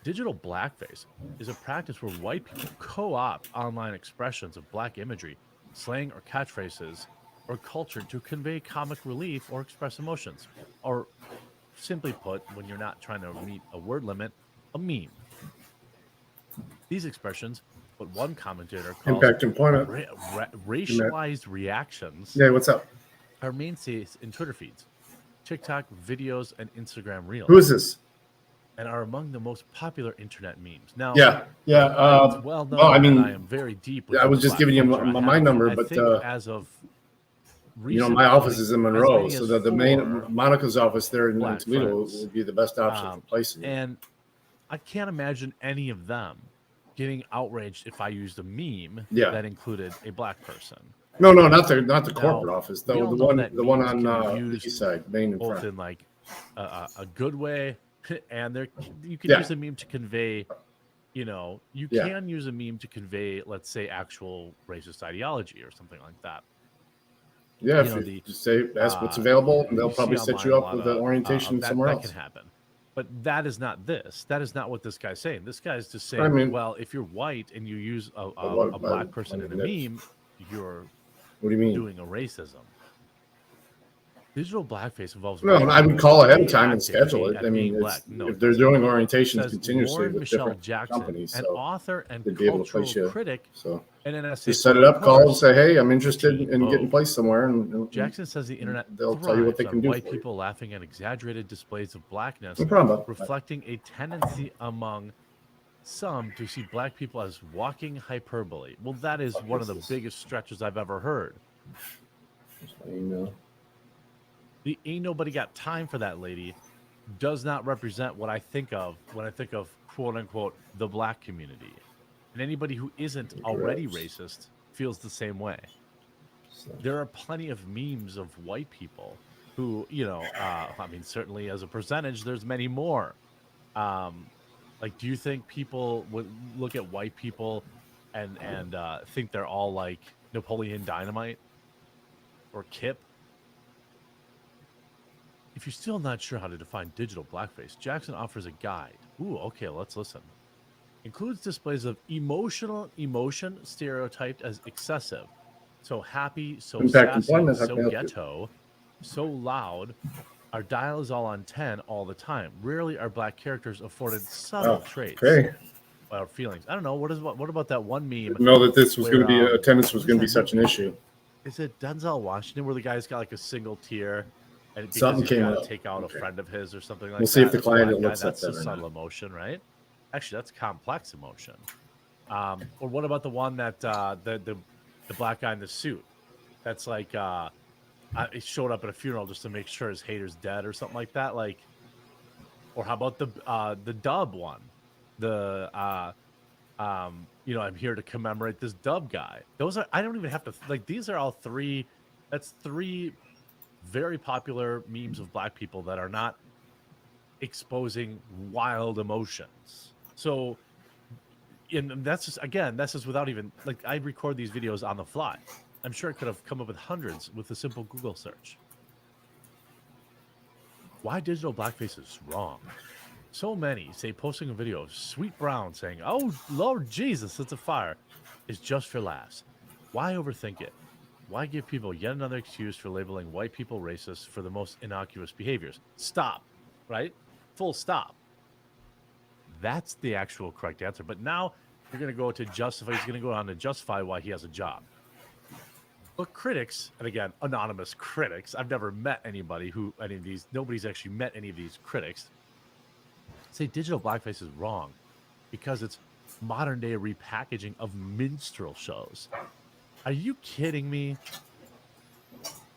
P: Digital blackface is a practice where white people co-opt online expressions of black imagery, slang or catchphrases, or culture to convey comic relief or express emotions. Or simply put, when you're not trying to meet a word limit, a meme. These expressions, what one commentator calls
A: Impact employment.
P: Racialized reactions.
A: Yeah, what's up?
P: Are mainstays in Twitter feeds, TikTok videos, and Instagram Reels.
A: Who is this?
P: And are among the most popular internet memes. Now,
A: yeah.
P: It's well known.
A: I mean,
P: I am very deep. With
A: I was just giving you my number,
P: I
A: but
P: think as of
A: my office is in Monroe,
P: many
A: so
P: as
A: the
P: 4
A: main Monica's office there in
P: black
A: Toledo
P: friends.
A: would be the best option for placing it.
P: And I can't imagine any of them getting outraged if I used a meme
A: Yeah.
P: that incled a black person.
A: No, not the corporate
P: Now,
A: office.
P: we
A: Though
P: all
A: the
P: know
A: one
P: that
A: the one
P: memes
A: on
P: can be
A: the
P: used
A: east side, Main and
P: both
A: front.
P: in like a good way, and you can
A: Yeah.
P: use a meme to convey, you
A: Yeah.
P: can use a meme to convey, let's say, actual racist ideology or something like that.
A: Yeah,
P: You know,
A: if you just say ask what's available, and they'll
P: you
A: probably
P: see
A: set
P: online
A: you
P: a
A: up
P: lot
A: with the
P: of
A: orientation
P: that
A: somewhere
P: that
A: else.
P: can happen. But that is not this. That is not what this guy's saying. This guy's just saying,
A: I mean-
P: well, if you're white and you use a
A: what-
P: black
A: I
P: person
A: mean,
P: in a
A: that's-
P: meme, you're
A: What do you mean?
P: doing a racism. Digital blackface involves
A: No,
P: white
A: I would
P: people
A: call ahead of
P: play
A: time and
P: active
A: schedule
P: at
A: it. I mean,
P: being
A: it's,
P: black. No,
A: if
P: it
A: they're
P: doesn't.
A: doing orientations
P: Says
A: continuously
P: Lauren
A: with
P: Michelle
A: different
P: Jackson,
A: companies,
P: an
A: so
P: author and
A: they'd be able to
P: cultural
A: place you.
P: critic,
A: So
P: and an
A: just set it up, call and say, "Hey, I'm interested in getting
P: Vogue.
A: placed somewhere," and
P: Jackson says the internet
A: they'll tell you what they
P: thrives
A: can
P: on
A: do
P: white
A: for you.
P: people laughing at exaggerated displays of blackness,
A: No problem.
P: reflecting a tendency among some to see black people as walking hyperbole. Well, that is one of the biggest stretches I've ever heard. The ain't nobody got time for that lady does not represent what I think of when I think of quote unquote the black community. And anybody who isn't already racist feels the same way. There are plenty of memes of white people who, I mean, certainly as a percentage, there's many more. Like, do you think people would look at white people and think they're all like Napoleon Dynamite or Kip? If you're still not sure how to define digital blackface, Jackson offers a guide. Ooh, okay, let's listen. Includes displays of emotion stereotyped as excessive. So happy, so
A: Impact
P: sassy,
A: employment, how can I
P: so
A: help you?
P: ghetto, so loud. Our dial is all on 10 all the time. Rarely are black characters afforded subtle traits
A: okay.
P: or feelings. I don't know. What about that one meme?
A: Didn't know that this was going to
P: where,
A: be attendance was
P: what
A: going to
P: is
A: be
P: that
A: such an
P: movie?
A: issue.
P: Is it Denzel Washington where the guy's got like a single tear and because
A: Something
P: he's
A: came
P: got
A: up.
P: to take out
A: Okay.
P: a friend of his or something like
A: We'll
P: that?
A: see if the
P: That's a
A: client
P: black guy.
A: looks at
P: That's
A: that
P: a
A: or
P: subtle
A: not.
P: emotion, right? Actually, that's complex emotion. Or what about the one that the black guy in the suit? That's like he showed up at a funeral just to make sure his hater's dead or something like that. Like, or how about the dub one? I'm here to commemorate this dub guy. Those are, I don't even have to, like, these are all three, that's three very popular memes of black people that are not exposing wild emotions. So, and that's just without even, like, I record these videos on the fly. I'm sure I could have come up with hundreds with a simple Google search. Why digital blackface is wrong. So many say posting a video of Sweet Brown saying, "Oh, Lord Jesus, it's a fire," is just for laughs. Why overthink it? Why give people yet another excuse for labeling white people racist for the most innocuous behaviors? Stop, right? Full stop. That's the actual correct answer. But now you're going to go to justify, he's going to go on to justify why he has a job. But critics, and again, anonymous critics, I've never met anybody nobody's actually met any of these critics, say digital blackface is wrong because it's modern day repackaging of minstrel shows. Are you kidding me?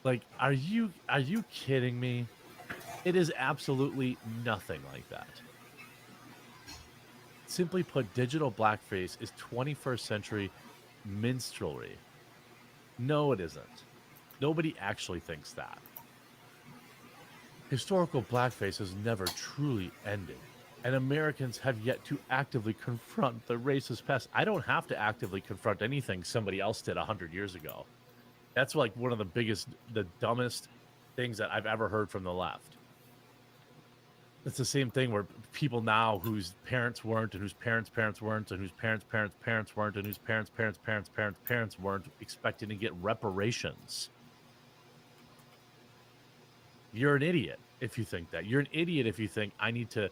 P: Like, are you kidding me? It is absolutely nothing like that. Simply put, digital blackface is 21st century minstrelry. No, it isn't. Nobody actually thinks that. Historical blackface has never truly ended, and Americans have yet to actively confront the racist past. I don't have to actively confront anything somebody else did 100 years ago. That's like one of the dumbest things that I've ever heard from the left. It's the same thing where people now whose parents weren't, and whose parents' parents weren't, and whose parents' parents' parents weren't, and whose parents' parents' parents' parents' parents weren't expecting to get reparations. You're an idiot if you think that. You're an idiot if you think I need to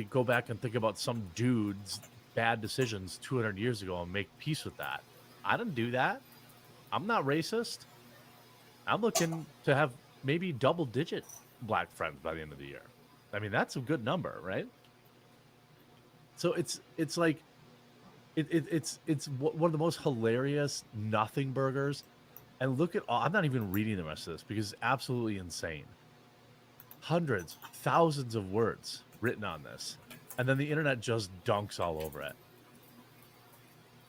P: go back and think about some dude's bad decisions 200 years ago and make peace with that. I didn't do that. I'm not racist. I'm looking to have maybe double-digit black friends by the end of the year. I mean, that's a good number, right? So it's one of the most hilarious nothing burgers And look at all, I'm not even reading the rest of this because it's absolutely insane. Hundreds, thousands of words written on this. And then the internet just dunks all over it.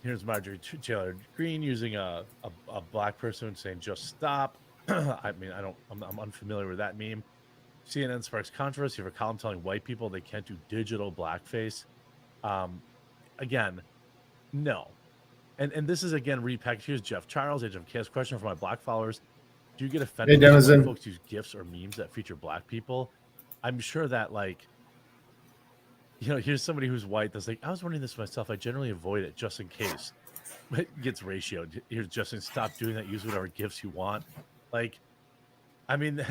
P: Here's Marjorie Taylor Greene using a black person saying, just stop. I mean, I'm unfamiliar with that meme. CNN sparks controversy over column telling white people they can't do digital blackface. Again, no. And this is, again, repackaged. Here's Jeff Charles, Age of Chaos. Question for my black followers. Do you get offended when white folks use GIFs or memes that feature black people? I'm sure that, like, you know, here's somebody who's white that's like, I was wondering this myself. I generally avoid it just in case. But it gets ratioed. Here's Justin, stop doing that. Use whatever GIFs you want. Like, I mean,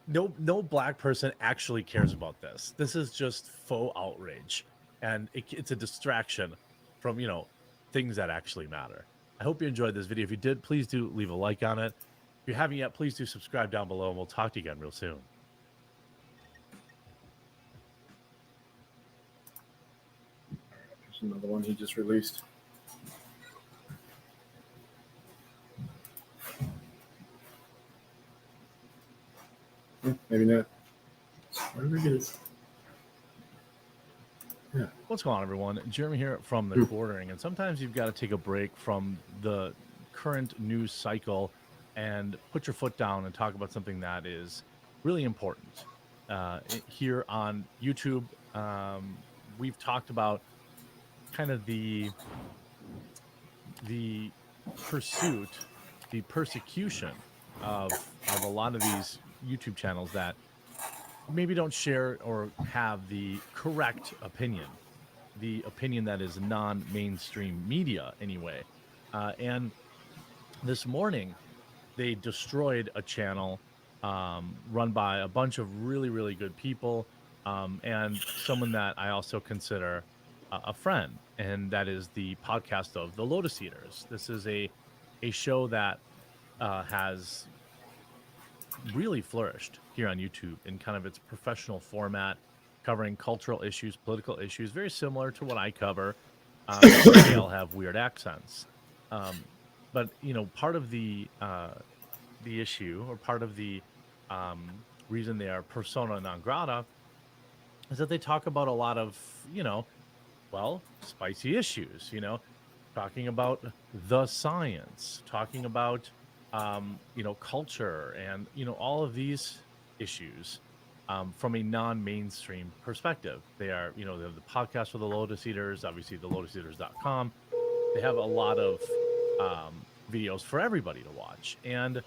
P: no black person actually cares about this. This is just faux outrage. And it's a distraction from, you know, things that actually matter. I hope you enjoyed this video. If you did, please do leave a like on it. If you haven't yet, please do subscribe down below, and we'll talk to you again real soon.
A: There's another one he just released. Maybe not. Where did we get it? Yeah.
P: What's going on, everyone? Jeremy here from the Quartering, and sometimes you've got to take a break from the current news cycle and put your foot down and talk about something that is really important. Here on YouTube, we've talked about kind of the pursuit, the persecution of a lot of these YouTube channels that maybe don't share or have the correct opinion, the opinion that is non-mainstream media anyway. And this morning, they destroyed a channel run by a bunch of really, really good people and someone that I also consider a friend, and that is the podcast of the Lotus Eaters. This is a show that has really flourished here on YouTube in kind of its professional format, covering cultural issues, political issues, very similar to what I cover. They all have weird accents. But, you know, part of the issue, or part of the reason they are persona non grata, is that they talk about a lot of, you know, well, spicy issues, you know, talking about the science, talking about you know, culture, and, you know, all of these issues from a non-mainstream perspective. They are, you know, they have the podcast for the Lotus Eaters, obviously the lotuseaters.com. They have a lot of videos for everybody to watch. And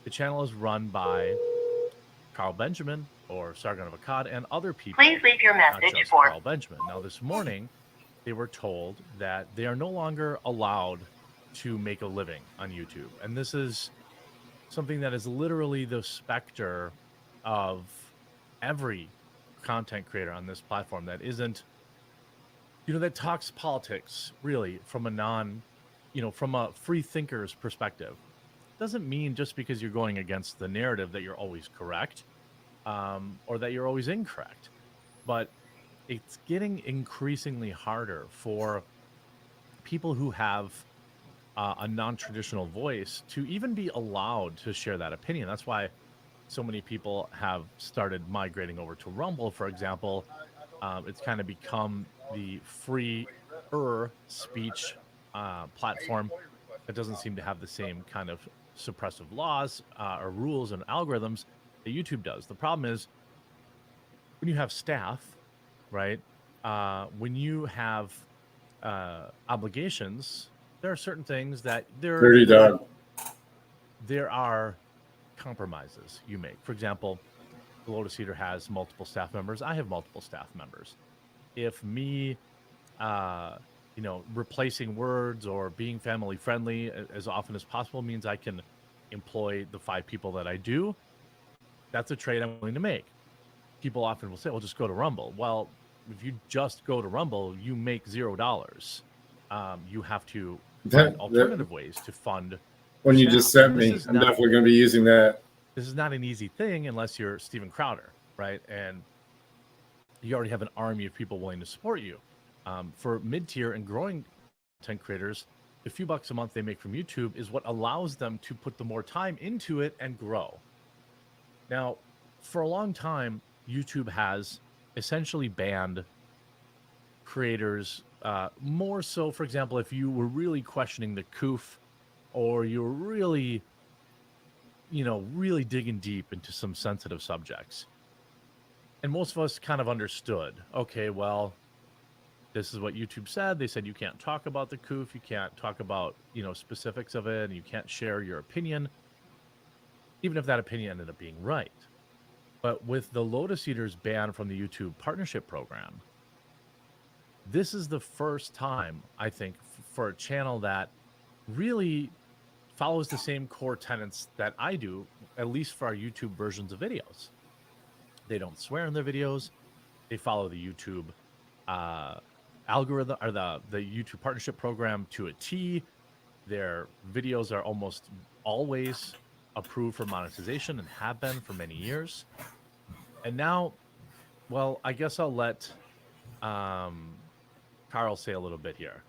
P: the channel is run by Carl Benjamin, or Sargon of Akkad, and other people.
Q: Please leave your
P: not
Q: message
P: just
Q: for
P: Carl Benjamin. Now, this morning, they were told that they are no longer allowed to make a living on YouTube. And this is something that is literally the specter of every content creator on this platform that isn't, you know, that talks politics really from a you know, from a free thinker's perspective. Doesn't mean just because you're going against the narrative that you're always correct, or that you're always incorrect. But it's getting increasingly harder for people who have a non-traditional voice to even be allowed to share that opinion. That's why so many people have started migrating over to Rumble, for example. It's kind of become the freer speech platform that doesn't seem to have the same kind of suppressive laws or rules and algorithms that YouTube does. The problem is when you have staff, right? When you have obligations, there are certain things that there are compromises you make. For example, the Lotus Eater has multiple staff members. I have multiple staff members. If me, you know, replacing words or being family friendly as often as possible means I can employ the 5 people that I do, that's a trade I'm willing to make. People often will say, well, just go to Rumble. Well, if you just go to Rumble, you make $0. You have to find alternative ways to fund.
A: When you just sent me, I'm definitely going to be using that.
P: This is not an easy thing unless you're Steven Crowder, right? And you already have an army of people willing to support you. For mid-tier and growing content creators, the few bucks a month they make from YouTube is what allows them to put the more time into it and grow. Now, for a long time, YouTube has essentially banned creators, more so, for example, if you were really questioning the COOF or you were really, really digging deep into some sensitive subjects. And most of us kind of understood, okay, well, this is what YouTube said. They said you can't talk about the COOF, you can't talk about, specifics of it, and you can't share your opinion, even if that opinion ended up being right. But with the Lotus Eaters ban from the YouTube partnership program, this is the first time, I think, for a channel that really follows the same core tenets that I do, at least for our YouTube versions of videos. They don't swear in their videos. They follow the YouTube algorithm or the YouTube partnership program to a T. Their videos are almost always approved for monetization and have been for many years. And now, well, I guess I'll let Carl say a little bit here.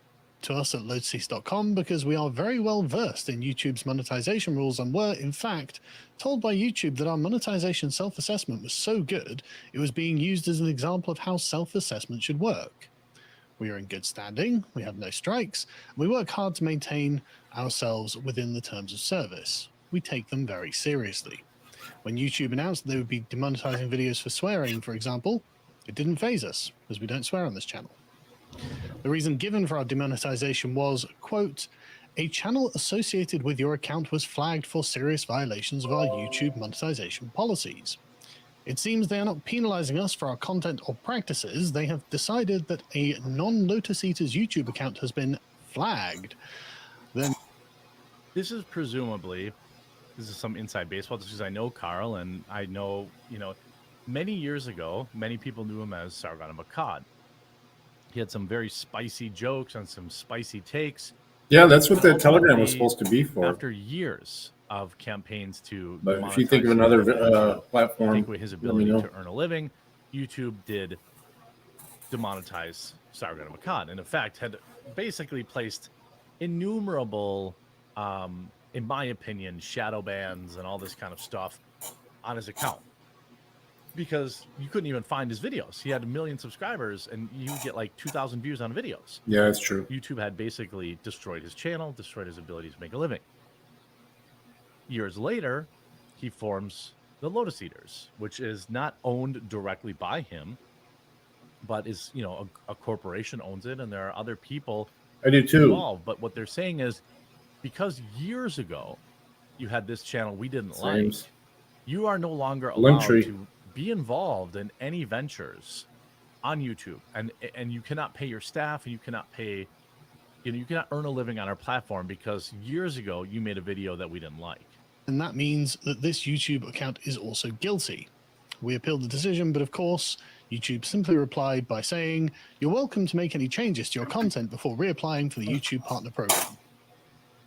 Q: To us at loadcease.com because we are very well versed in YouTube's monetization rules and were, in fact, told by YouTube that our monetization self-assessment was so good it was being used as an example of how self-assessment should work. We are in good standing, we have no strikes, and we work hard to maintain ourselves within the terms of service. We take them very seriously. When YouTube announced that they would be demonetizing videos for swearing, for example, it didn't faze us, because we don't swear on this channel. The reason given for our demonetization was, quote, a channel associated with your account was flagged for serious violations of our YouTube monetization policies. It seems they are not penalizing us for our content or practices. They have decided that a non-Lotus Eaters YouTube account has been flagged. Then
P: this is presumably, this is some inside baseball, just because I know Carl and I know, many years ago, many people knew him as Sargon of Akkad. He had some very spicy jokes and some spicy takes.
A: Yeah, that's what the Telegram was supposed to be for.
P: After years of campaigns to
A: But if you think of another platform,
P: take away his ability to earn a living, YouTube did demonetize Sargon of Akkad, and in fact had basically placed innumerable, in my opinion, shadow bans and all this kind of stuff on his account. Because you couldn't even find his videos. He had 1 million subscribers, and you get like 2,000 views on videos.
A: Yeah, that's true.
P: YouTube had basically destroyed his channel, destroyed his ability to make a living. Years later, he forms the Lotus Eaters, which is not owned directly by him, but is, a corporation owns it, and there are other people
A: I do too.
P: involved. But what they're saying is, because years ago you had this channel we didn't like, you are no longer allowed to be involved in any ventures on YouTube, and you cannot pay your staff, and you cannot pay, you cannot earn a living on our platform because years ago you made a video that we didn't like.
Q: And that means that this YouTube account is also guilty. We appealed the decision, but of course, YouTube simply replied by saying, you're welcome to make any changes to your content before reapplying for the YouTube Partner Program.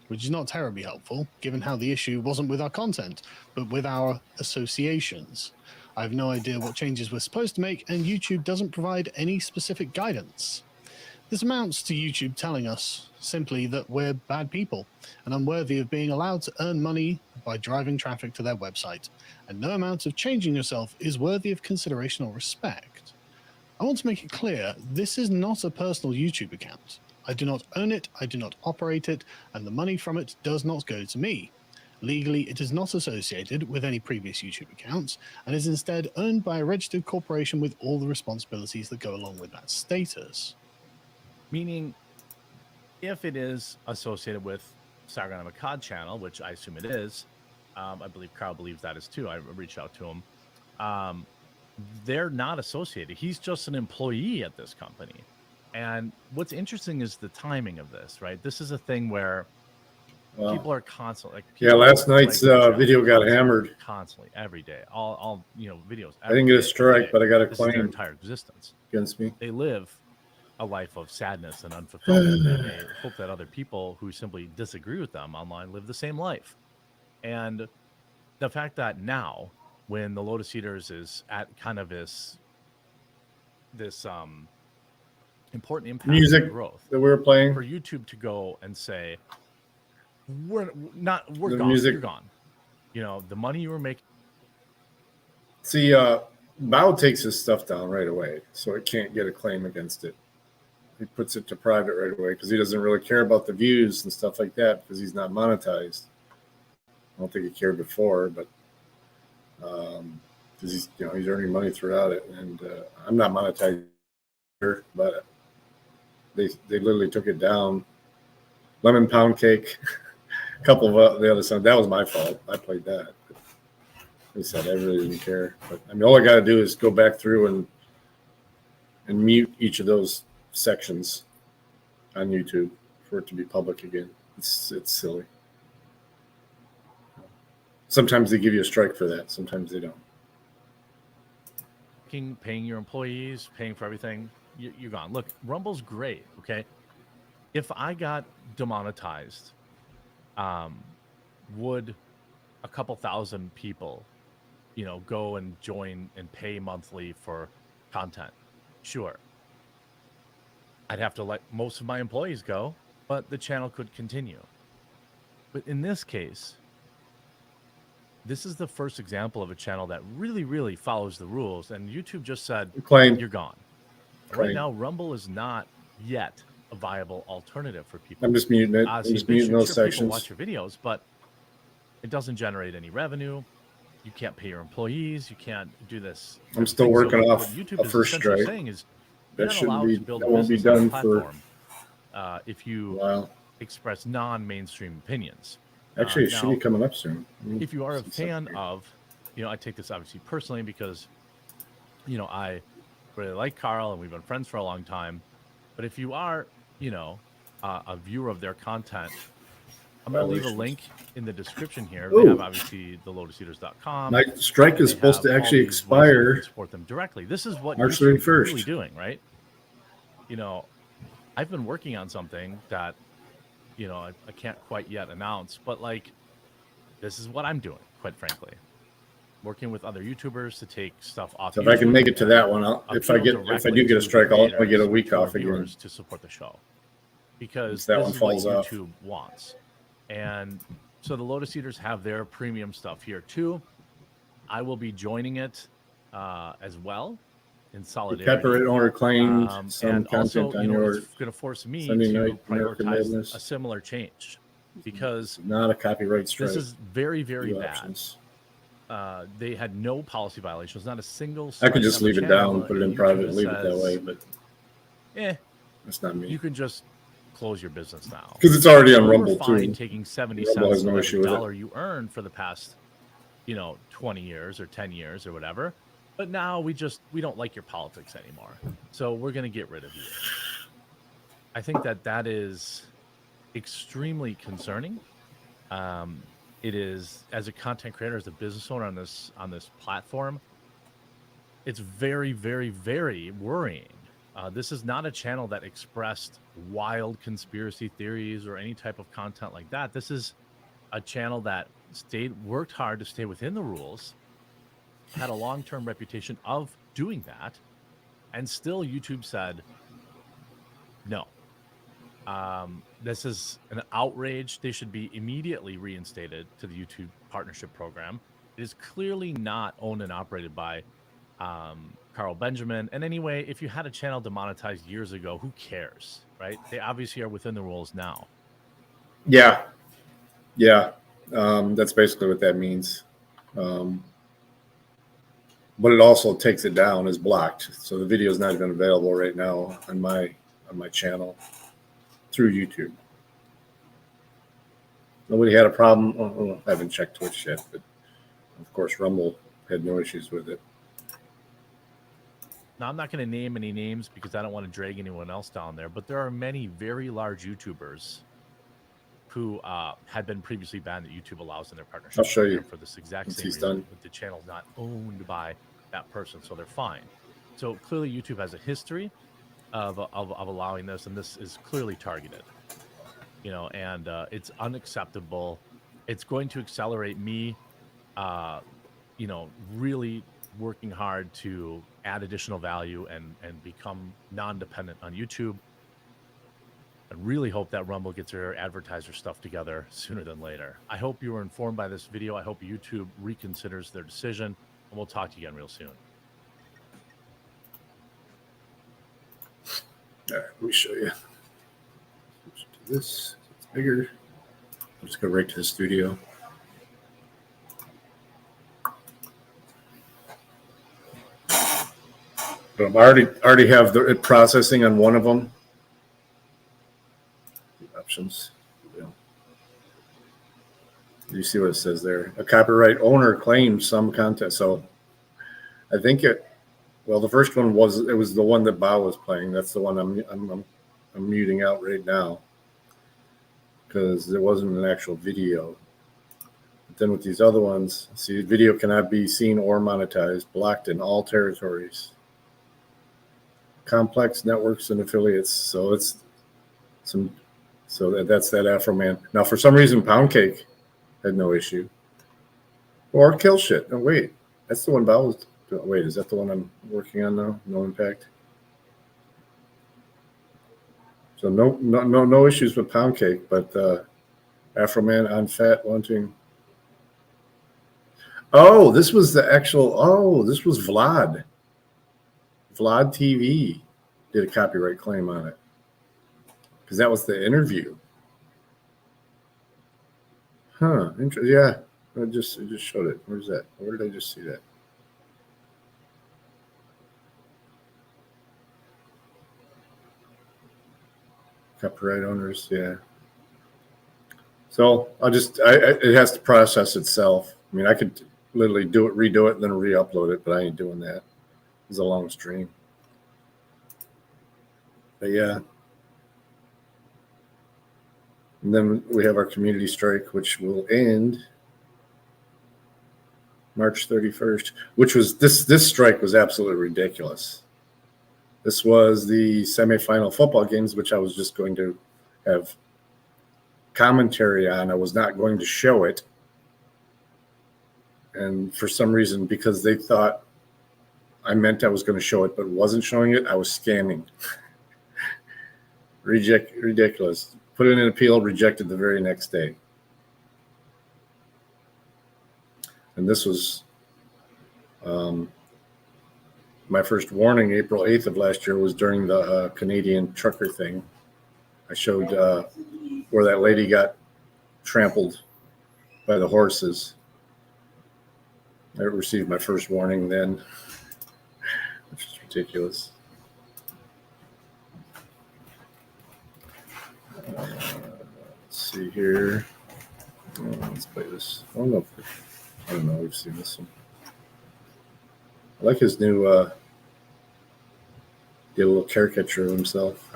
Q: Which is not terribly helpful, given how the issue wasn't with our content, but with our associations. I have no idea what changes we're supposed to make, and YouTube doesn't provide any specific guidance. This amounts to YouTube telling us simply that we're bad people and unworthy of being allowed to earn money by driving traffic to their website, and no amount of changing yourself is worthy of consideration or respect. I want to make it clear, this is not a personal YouTube account. I do not own it, I do not operate it, and the money from it does not go to me. Legally, it is not associated with any previous YouTube accounts and is instead owned by a registered corporation with all the responsibilities that go along with that status.
P: Meaning, if it is associated with Sargon of Akkad channel, which I assume it is, I believe Carl believes that is too. I reached out to him. They're not associated. He's just an employee at this company. And what's interesting is the timing of this, right? This is a thing where people are constantly
A: last night's video got hammered
P: constantly, every day. All videos.
A: I didn't get a strike, but I got a claim.
P: Their entire existence
A: against me.
P: They live a life of sadness and unfulfillment, and they hope that other people who simply disagree with them online live the same life. And the fact that now, when the Lotus Eaters is at kind of this important impact
A: music
P: and growth
A: that we were playing.
P: For YouTube to go and say, we're
A: The
P: gone,
A: music.
P: you're gone. You know, the money you were making.
A: See, Bao takes his stuff down right away, so it can't get a claim against it. He puts it to private right away because he doesn't really care about the views and stuff like that because he's not monetized. I don't think he cared before, but because he's earning money throughout it, and I'm not monetized, but they literally took it down. Lemon Pound Cake, a couple of the other songs. That was my fault. I played that. He said I really didn't care, but I mean, all I got to do is go back through and mute each of those sections on YouTube for it to be public again. It's silly. Sometimes they give you a strike for that. Sometimes they don't.
P: Paying your employees, paying for everything, you're gone. Look, Rumble's great. Okay, if I got demonetized, would a couple thousand people, go and join and pay monthly for content? Sure. I'd have to let most of my employees go, but the channel could continue. But in this case, this is the first example of a channel that really, really follows the rules, and YouTube just said, you're gone. Right now, Rumble is not yet a viable alternative for people.
A: I'm just muting it. I'm just muting those sections.
P: People watch your videos, but it doesn't generate any revenue. You can't pay your employees. You can't do this.
A: I'm still working off
P: YouTube
A: a first strike.
P: Saying is
A: That shouldn't be.
P: That
A: won't be done for.
P: If you express non-mainstream opinions.
A: Actually, it should be coming up soon.
P: If you are a fan of, I take this obviously personally because, I really like Carl and we've been friends for a long time. But if you are, a viewer of their content, I'm going to leave a link in the description here. They have obviously the lotuseaters.com.
A: My strike is supposed to actually expire.
P: Support them directly. This is what
A: March
P: you're
A: 31st.
P: really doing, right? I've been working on something that, I can't quite yet announce, but this is what I'm doing, quite frankly. Working with other YouTubers to take stuff off.
A: So if I can make it to that one, if I do get a strike, I'll get a week off again
P: to support the show, because
A: that
P: this
A: one
P: is what
A: falls off.
P: YouTube wants. And so the Lotus Eaters have their premium stuff here too. I will be joining it as well in solidarity.
A: Pepper owner claimed some
P: and
A: content
P: also,
A: on your
P: it's going to force me
A: Sunday
P: to
A: night American
P: prioritize
A: Madness.
P: a similar change, because
A: Not a copyright strike.
P: this is very, very
A: Two
P: bad.
A: options.
P: They had no policy violations, not a single.
A: I could
P: strike
A: just
P: on the
A: leave it
P: channel,
A: down, put it
P: and
A: in private,
P: YouTube
A: and leave it that
P: says,
A: way, but
P: that's
A: not me.
P: You can just close your business now,
A: 'Cause it's already on
P: We're
A: Rumble,
P: fine
A: too.
P: taking 70
A: Rumble
P: cents
A: has no
P: of
A: issue
P: every
A: with it.
P: dollar you earned for the past 20 years or 10 years or whatever, but now we don't like your politics anymore, so we're going to get rid of you. I think that is extremely concerning. It is, as a content creator, as a business owner on this platform, it's very, very, very worrying. This is not a channel that expressed wild conspiracy theories or any type of content like that. This is a channel that worked hard to stay within the rules, had a long-term reputation of doing that, and still YouTube said, no. This is an outrage. They should be immediately reinstated to the YouTube partnership program. It is clearly not owned and operated by Carl Benjamin. And anyway, if you had a channel demonetized years ago, who cares, right? They obviously are within the rules now.
A: Yeah. That's basically what that means. But it also takes it down as blocked, so the video is not even available right now on my channel through YouTube. Nobody had a problem. I haven't checked Twitch yet, but of course Rumble had no issues with it.
P: Now, I'm not going to name any names because I don't want to drag anyone else down there, but there are many very large YouTubers who had been previously banned that YouTube allows in their partnership
A: I'll show you
P: for this exact
A: once
P: same
A: he's
P: reason.
A: done.
P: But the channel's not owned by that person, so they're fine. So clearly YouTube has a history of allowing this, and this is clearly targeted. And it's unacceptable. It's going to accelerate me, really working hard to add additional value and become non-dependent on YouTube. I really hope that Rumble gets their advertiser stuff together sooner than later. I hope you were informed by this video. I hope YouTube reconsiders their decision, and we'll talk to you again real soon.
A: All right, let me show you. Let's do this. It's bigger. I'll just go right to the studio. But I already have the processing on one of them. Options. Yeah. You see what it says there? A copyright owner claims some content. So I think well, the first one was the one that Bao was playing. That's the one I'm muting out right now because there wasn't an actual video. But then with these other ones, see, video cannot be seen or monetized, blocked in all territories. Complex networks and affiliates. So it's some. So that's that Afro Man. Now, for some reason, Pound Cake had no issue. Or Kill Shit. No, wait. That's the one Bao was doing. Wait, is that the one I'm working on now? No impact. So no issues with Pound Cake, but Afro Man on Fat wanting. Oh, this was the actual. Oh, this was Vlad. Vlad TV did a copyright claim on it. Because that was the interview. Huh. Yeah. It just showed it. Where's that? Where did I just see that? Copyright owners, yeah. So it has to process itself. I mean, I could literally redo it, and then re-upload it, but I ain't doing that. It's a long stream. But yeah. And then we have our community strike, which will end March 31st, which was this strike was absolutely ridiculous. This was the semifinal football games, which I was just going to have commentary on. I was not going to show it. And for some reason, because they thought I meant I was going to show it, but wasn't showing it, I was scamming. Ridiculous. Put in an appeal, rejected the very next day. And this was my first warning, April 8th of last year, was during the Canadian trucker thing. I showed where that lady got trampled by the horses. I received my first warning then, which is ridiculous. Let's see here. Let's play this. I don't know. We've seen this one. I like his new get a little caricature of himself.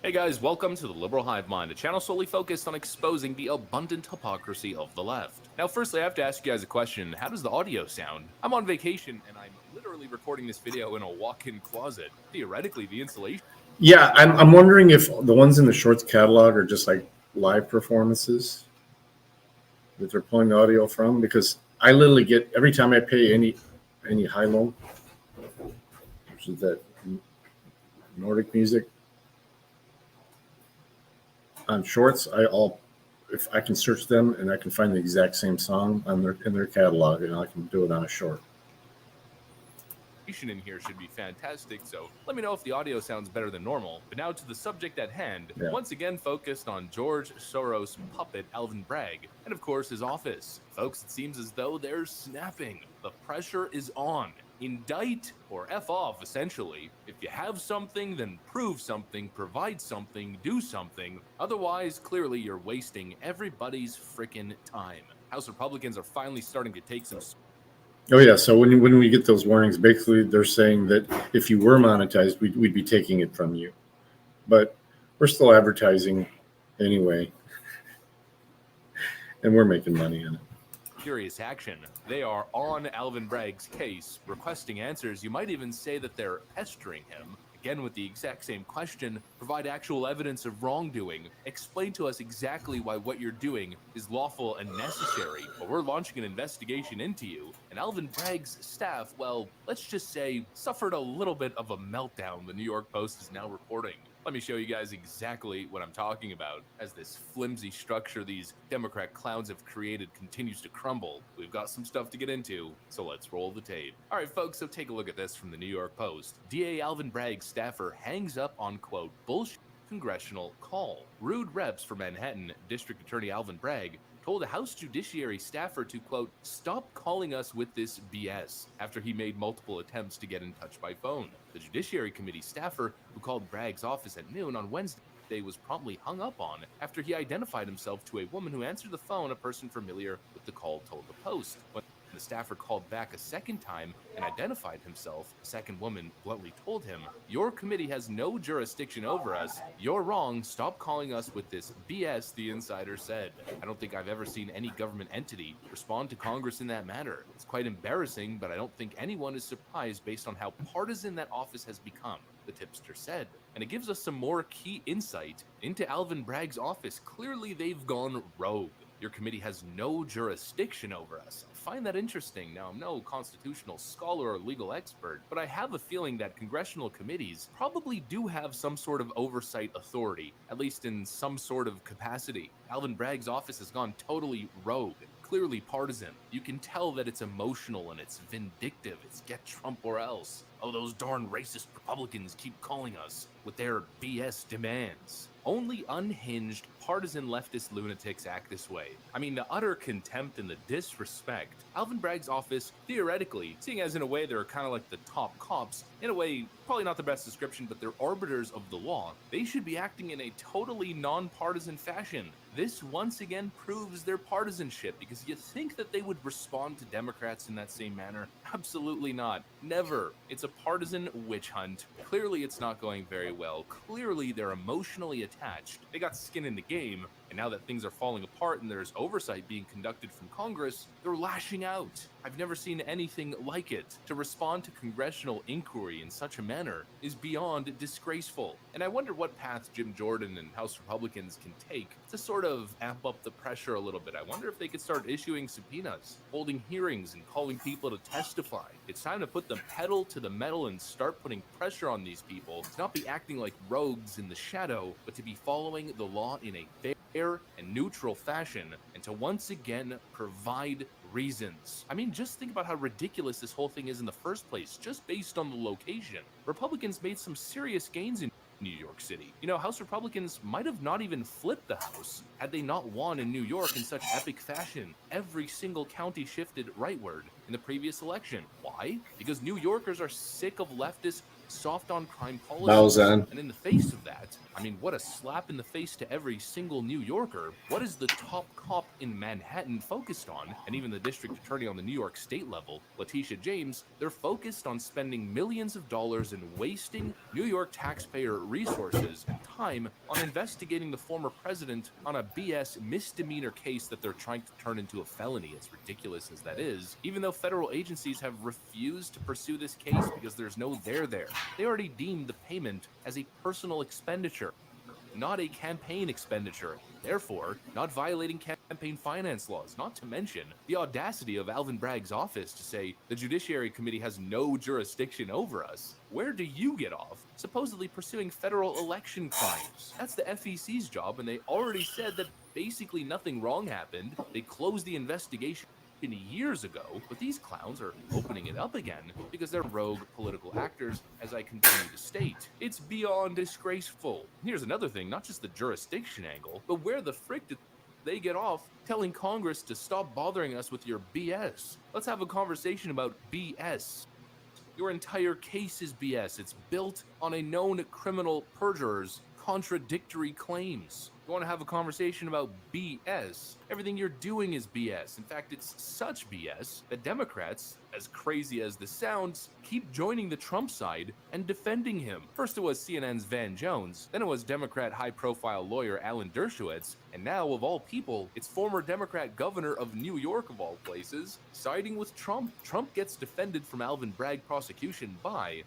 R: Hey guys, welcome to the Liberal Hive Mind, a channel solely focused on exposing the abundant hypocrisy of the left. Now, firstly, I have to ask you guys a question. How does the audio sound? I'm on vacation, and I'm literally recording this video in a walk-in closet. Theoretically, the installation...
A: Yeah, I'm wondering if the ones in the Shorts catalog are just like live performances that they're pulling the audio from, because I literally get, every time I pay any high-low, which is that Nordic music, on Shorts, if I can search them and I can find the exact same song in their catalog, and I can do it on a short.
R: In here should be fantastic, so let me know if the audio sounds better than normal. But now to the subject at hand, once again focused on George Soros' puppet Alvin Bragg, and of course his office. Folks, it seems as though they're snapping. The pressure is on. Indict or F off, essentially. If you have something, then prove something, provide something, do something. Otherwise, clearly you're wasting everybody's frickin' time. House Republicans are finally starting to take some...
A: Oh yeah, so when we get those warnings, basically they're saying that if you were monetized, we'd be taking it from you. But we're still advertising anyway, and we're making money on it.
R: Curious action. They are on Alvin Bragg's case, requesting answers. You might even say that they're pestering him. again with the exact same question, provide actual evidence of wrongdoing, explain to us exactly why what you're doing is lawful and necessary, or we're launching an investigation into you. And Alvin Bragg's staff, well, let's just say, suffered a little bit of a meltdown, the New York Post is now reporting. Let me show you guys exactly what I'm talking about as this flimsy structure these Democrat clowns have created continues to crumble. We've got some stuff to get into, so let's roll the tape. All right, folks, so take a look at this from the New York Post. DA Alvin Bragg's staffer hangs up on, quote, bullshit congressional call. Rude reps for Manhattan District Attorney Alvin Bragg told a House Judiciary staffer to, quote, stop calling us with this BS after he made multiple attempts to get in touch by phone. The Judiciary Committee staffer who called Bragg's office at noon on Wednesday was promptly hung up on after he identified himself to a woman who answered the phone, a person familiar with the call told the Post. When the staffer called back a second time and identified himself, the second woman bluntly told him, your committee has no jurisdiction over us. You're wrong. Stop calling us with this BS, the insider said. I don't think I've ever seen any government entity respond to Congress in that manner. It's quite embarrassing, but I don't think anyone is surprised based on how partisan that office has become, the tipster said. And it gives us some more key insight into Alvin Bragg's office. Clearly, they've gone rogue. Your committee has no jurisdiction over us. I find that interesting. Now, I'm no constitutional scholar or legal expert, but I have a feeling that congressional committees probably do have some sort of oversight authority, at least in some sort of capacity. Alvin Bragg's office has gone totally rogue. Clearly partisan. You can tell that it's emotional and it's vindictive. It's get Trump or else. Oh, those darn racist Republicans keep calling us with their BS demands. Only unhinged, partisan leftist lunatics act this way. I mean, the utter contempt and the disrespect. Alvin Bragg's office, theoretically, seeing as in a way they're kind of like the top cops, in a way, probably not the best description, but they're arbiters of the law, they should be acting in a totally non-partisan fashion. This once again proves their partisanship, because you think that they would respond to Democrats in that same manner? Absolutely not. Never. It's a partisan witch hunt. Clearly it's not going very well. Clearly they're emotionally attached. They got skin in the game, and now that things are falling apart and there's oversight being conducted from Congress, they're lashing out. I've never seen anything like it. To respond to congressional inquiry in such a manner is beyond disgraceful. And I wonder what path Jim Jordan and House Republicans can take to sort of amp up the pressure a little bit. I wonder if they could start issuing subpoenas, holding hearings, and calling people to testify. It's time to put the pedal to the metal and start putting pressure on these people to not be acting like rogues in the shadow, but to be following the law in a fair and neutral fashion, and to once again provide reasons. I mean, just think about how ridiculous this whole thing is in the first place, just based on the location. Republicans made some serious gains in New York City. You know, House Republicans might have not even flipped the House had they not won in New York in such epic fashion. Every single county shifted rightward in the previous election. Why? Because New Yorkers are sick of leftist soft on crime policies. And in the face of that, I mean, what a slap in the face to every single New Yorker. What is the top cop in Manhattan focused on? And even the district attorney on the New York state level, Letitia James, they're focused on spending millions of dollars and wasting New York taxpayer resources and time on investigating the former president on a BS misdemeanor case that they're trying to turn into a felony, as ridiculous as that is, even though federal agencies have refused to pursue this case because there's no there there. They already deemed the payment as a personal expenditure, not a campaign expenditure, therefore not violating campaign finance laws, not to mention the audacity of Alvin Bragg's office to say the Judiciary Committee has no jurisdiction over us. Where do you get off supposedly pursuing federal election crimes? That's the FEC's job, and they already said that basically nothing wrong happened. They closed the investigation years ago, but these clowns are opening it up again because they're rogue political actors, as I continue to state. It's beyond disgraceful. Here's another thing, not just the jurisdiction angle, but where the frick did they get off telling Congress to stop bothering us with your BS? Let's have a conversation about BS. Your entire case is BS. It's built on a known criminal perjurer's contradictory claims. You want to have a conversation about BS? Everything you're doing is BS. In fact, it's such BS that Democrats, as crazy as this sounds, keep joining the Trump side and defending him. First it was CNN's Van Jones, then it was Democrat high-profile lawyer Alan Dershowitz, and now, of all people, it's former Democrat governor of New York, of all places, siding with Trump. Trump gets defended from Alvin Bragg prosecution by ...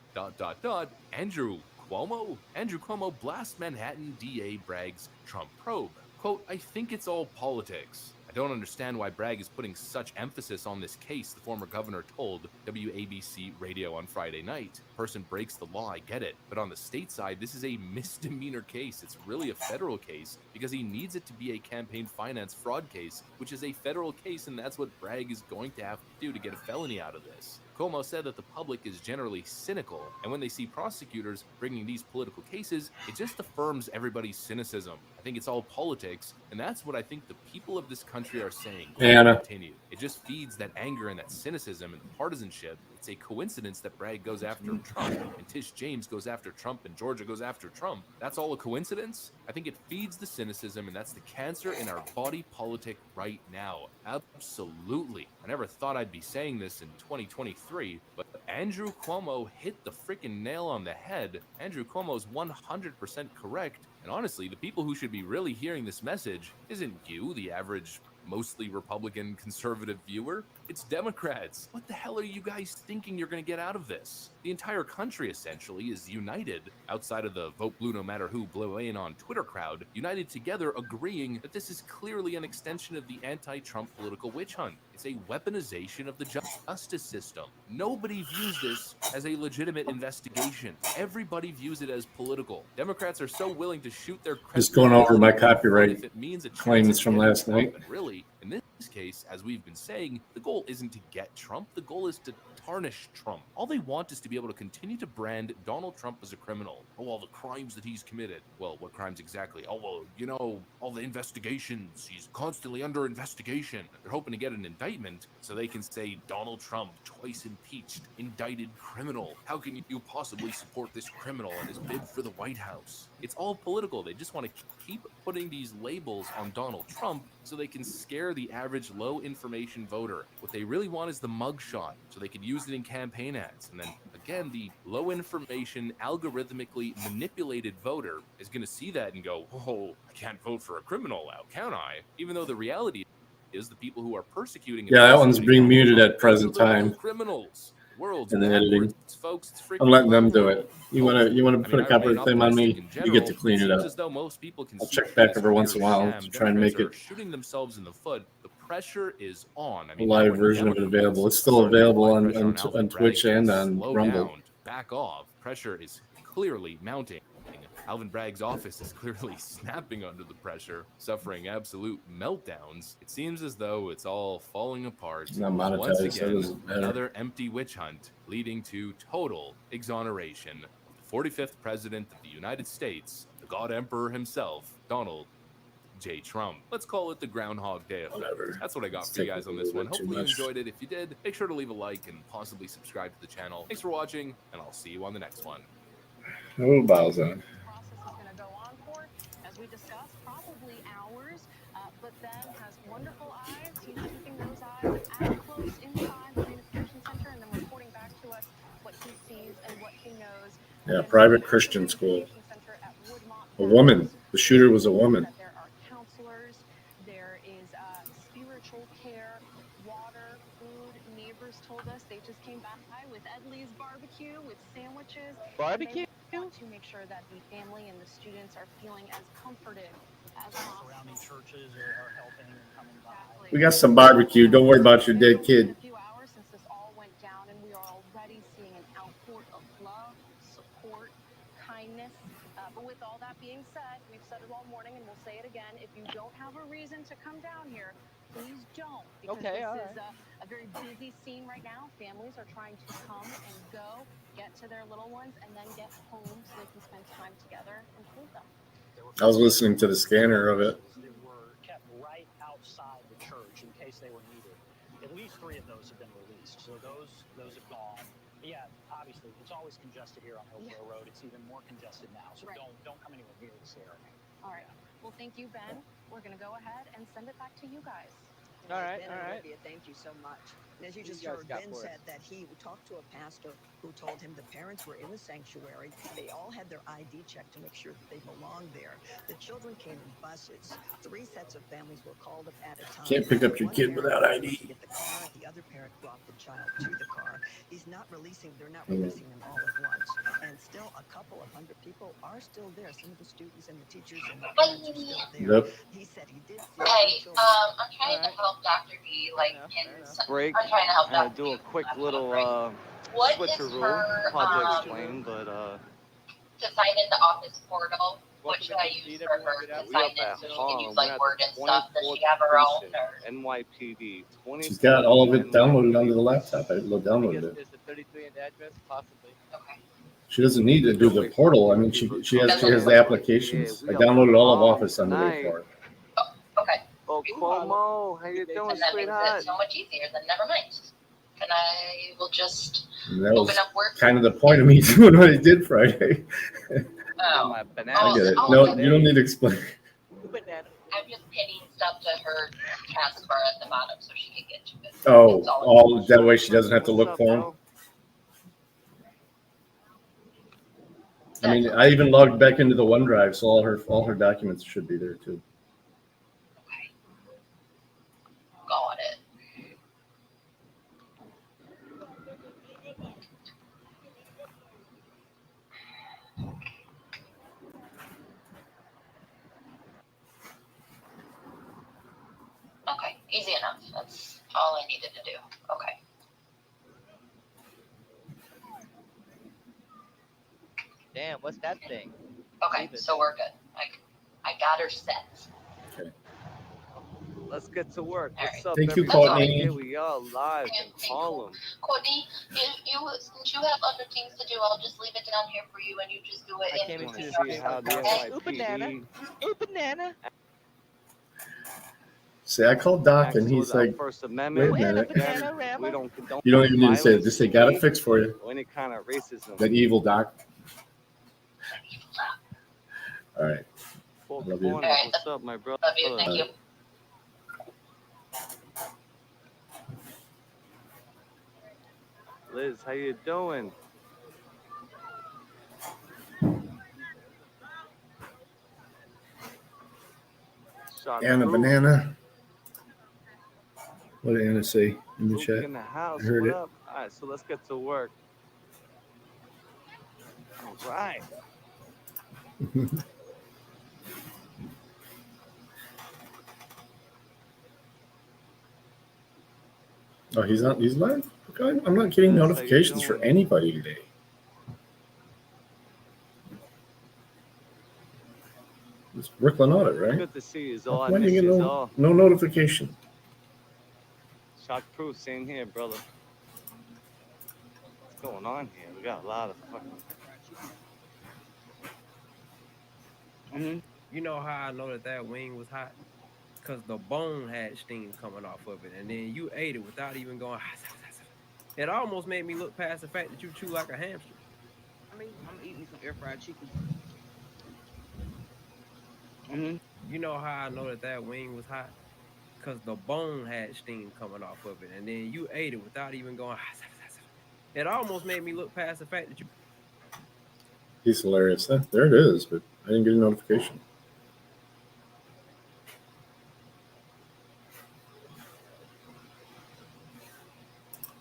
R: Andrew Cuomo? Andrew Cuomo blasts Manhattan DA Bragg's Trump probe. Quote, I think it's all politics. I don't understand why Bragg is putting such emphasis on this case, the former governor told WABC radio on Friday night. Person breaks the law, I get it. But on the state side, this is a misdemeanor case. It's really a federal case because he needs it to be a campaign finance fraud case, which is a federal case, and that's what Bragg is going to have to do to get a felony out of this. Cuomo said that the public is generally cynical, and when they see prosecutors bringing these political cases, it just affirms everybody's cynicism. I think it's all politics, and that's what I think the people of this country are saying.
A: Anna.
R: Continue. It just feeds that anger and that cynicism and the partisanship. It's a coincidence that Bragg goes after Trump and Tish James goes after Trump and Georgia goes after Trump. That's all a coincidence? I think it feeds the cynicism, and that's the cancer in our body politic right now. Absolutely. I never thought I'd be saying this in 2023, but Andrew Cuomo hit the freaking nail on the head. Andrew Cuomo's 100% correct. And honestly, the people who should be really hearing this message isn't you, the average mostly Republican conservative viewer. It's Democrats. What the hell are you guys thinking you're going to get out of this? The entire country essentially is united, outside of the vote blue no matter who blow in on Twitter crowd, united together agreeing that this is clearly an extension of the anti-Trump political witch hunt. It's a weaponization of the justice system. Nobody views this as a legitimate investigation. Everybody views it as political. Democrats are so willing to shoot their
A: Just going over my copyright
R: if it means a
A: claims from last night.
R: And really, in this case, as we've been saying, the goal isn't to get Trump. The goal is to tarnish Trump. All they want is to be able to continue to brand Donald Trump as a criminal. Oh, all the crimes that he's committed. Well, what crimes exactly? Oh, well, you know, all the investigations. He's constantly under investigation. They're hoping to get an indictment so they can say Donald Trump, twice impeached, indicted criminal. How can you possibly support this criminal and his bid for the White House? It's all political. They just want to keep putting these labels on Donald Trump so they can scare the average low information voter. What they really want is the mugshot so they can use it in campaign ads. And then again, the low information, algorithmically manipulated voter is going to see that and go, oh, I can't vote for a criminal now, can I? Even though the reality is the people who are persecuting.
A: Yeah, that one's being muted at present time.
R: Criminals. World's
A: And the editing.
R: backwards, folks. It's
A: I'm letting them do it. You
R: folks.
A: want to put a copyright claim on me? You get to clean it up.
R: As though most people can
A: I'll
R: see
A: check back
R: this
A: every once in a while
R: sham.
A: to try and make
R: Democrats
A: it
R: are shooting themselves in the foot. The pressure is on. I
A: a
R: mean,
A: live
R: when
A: version of it
R: Democrats
A: available. It's still available
R: apply pressure
A: on
R: Alvin
A: Twitch
R: Bragg
A: and
R: to
A: on
R: slow
A: Rumble.
R: down, back off. Pressure is clearly mounting. Alvin Bragg's office is clearly snapping under the pressure, suffering absolute meltdowns. It seems as though it's all falling apart.
A: It's not monetized,
R: Once
A: so it
R: again,
A: doesn't matter.
R: another empty witch hunt leading to total exoneration of the 45th president of the United States, the God Emperor himself, Donald J. Trump. Let's call it the Groundhog Day effect.
A: Whatever.
R: That's what I got
A: It's
R: for you guys on this one.
A: taking a little
R: Hopefully you
A: bit too
R: enjoyed it. If you did, make sure to leave a like and possibly subscribe to the channel. Thanks for watching, and I'll see you on the next one.
A: Oh, Balzan.
S: As we discussed, probably hours, but Ben has wonderful eyes. He's keeping those eyes at close inside the Reunification Center and then reporting back to us what he sees and what he knows.
A: Yeah, private Christian school. A woman. The shooter was a woman.
S: There are counselors, there is spiritual care, water, food. Neighbors told us they just came by with Edley's barbecue with sandwiches.
I: Barbecue?
S: They want to make sure that the family and the students are feeling as comforted as possible.
T: Surrounding churches are helping and coming by.
A: We got some barbecue. Don't worry about your dead kid.
S: A few hours since this all went down, and we are already seeing an outpour of love, support, kindness. But with all that being said, we've said it all morning, and we'll say it again. If you don't have a reason to come down here, please don't. Because
I: Okay,
S: this is a very busy scene right now. Families are trying to come and go, get to their little ones, and then get home so they can spend time together and hold them.
A: I was listening to the scanner of it.
T: That were kept right outside the church in case they were needed. At least 3 of those have been released, so those have gone. But yeah, obviously, it's always congested here on Hillsborough Road. It's even more congested now, so don't come anywhere near this area.
S: All right. Well, thank you, Ben. We're going to go ahead and send it back to you guys.
I: All right,
U: Ben
I: all
U: and
I: right.
U: Olivia, thank you so much. And as you just heard, Ben said that he talked to a pastor who told him the parents were in the sanctuary. They all had their ID checked to make sure that they belonged there. The children came in buses. 3 sets of families were called up at a time.
A: Can't pick up your
U: One
A: kid
U: parent
A: without
U: was supposed to
A: ID.
U: get the car. The other parent brought the child to the car. They're not releasing them all at once. And still a couple of hundred people are still there. Some of the students and the teachers and the parents are still there.
A: Yep.
U: He said he did see
V: Hey,
U: children.
V: I'm trying to help Dr. D, like, in some,
W: break.
V: I'm trying to help
W: I'm gonna
V: Dr.
W: do
V: D
W: a quick
V: with
W: little
V: what is
W: switcheroo.
V: her,
W: Hard to explain, but
V: to sign in the office portal, what should I use for her to
W: we
V: sign
W: up
V: in
W: at
V: so she can
W: Harlem.
V: use
W: We're
V: like
W: at
V: Word
W: the
V: and stuff? Does
W: 24th
V: she have her own
W: precinct,
V: or?
W: NYPD.
A: She's got all of it downloaded
W: NYPD.
A: onto the laptop. I downloaded it.
W: Is the 33 in the address? Possibly.
V: Okay.
A: She doesn't need to do the portal. I mean, she has the applications. I downloaded all of Office onto there for her.
V: Okay.
W: Oh, Cuomo, how you doing,
V: And that makes
W: sweetheart?
V: it so much easier. Then never mind. And I will just
A: And that was
V: open up Word.
A: kind of the point of me doing what I did Friday.
V: Oh.
A: I get it. No, you don't need to explain.
V: I'm just pinning stuff to her taskbar at the bottom so she can get to it.
A: Oh,
V: It's all
A: that way she doesn't have to look for them. I mean, I even logged back into the OneDrive, so all her documents should be there too.
V: got it. Okay, easy enough. That's all I needed to do. Okay.
W: Damn, what's that thing?
V: Okay, so we're good. I got her set.
A: Okay.
W: Let's get to work. What's up,
A: Thank you,
W: everybody?
A: Courtney.
W: Here we are live in Harlem.
V: Courtney, since you have other things to do, I'll just leave it down here for you and you just do it.
W: I came in to see how the NYPD.
V: Ooh, banana.
A: See, I called Doc, and
W: acts
A: he's
W: with our
A: like,
W: First
A: "Wait a
W: Amendment.
A: minute.
W: Again, we don't condone
A: You don't even need to say it.
W: violence,
A: Just say, got it
W: hate,
A: fixed for you."
W: or any kind of racism.
A: That evil Doc. All right.
W: Four
A: Love you.
W: corners. What's up, my brother?
V: Love you. Thank you.
W: Liz, how you doing? Shot
A: Anna
W: through.
A: Banana. What did Anna say in the
W: Luke
A: chat?
W: in the house.
A: I heard
W: what
A: it.
W: up? All right, so let's get to work. All right.
A: Oh, he's not. He's live. Okay, I'm not getting
W: Yes, how you
A: notifications for
W: doing?
A: anybody today. It's Brooklyn Audit, right?
W: Good to see you,
A: How
W: all. I
A: come I
W: miss
A: didn't
W: you,
A: get
W: all.
A: no notification?
W: Shock proof, same here, brother. What's going on here? We got a lot of fucking.
X: You know how I know that wing was hot? Because the bone had steam coming off of it, and then you ate it without even going. It almost made me look past the fact that you chew like a hamster.
Y: I mean, I'm eating some air fried chicken.
X: You know how I know that wing was hot? Because the bone had steam coming off of it, and then you ate it without even going. It almost made me look past the fact that you.
A: He's hilarious. There it is, but I didn't get a notification.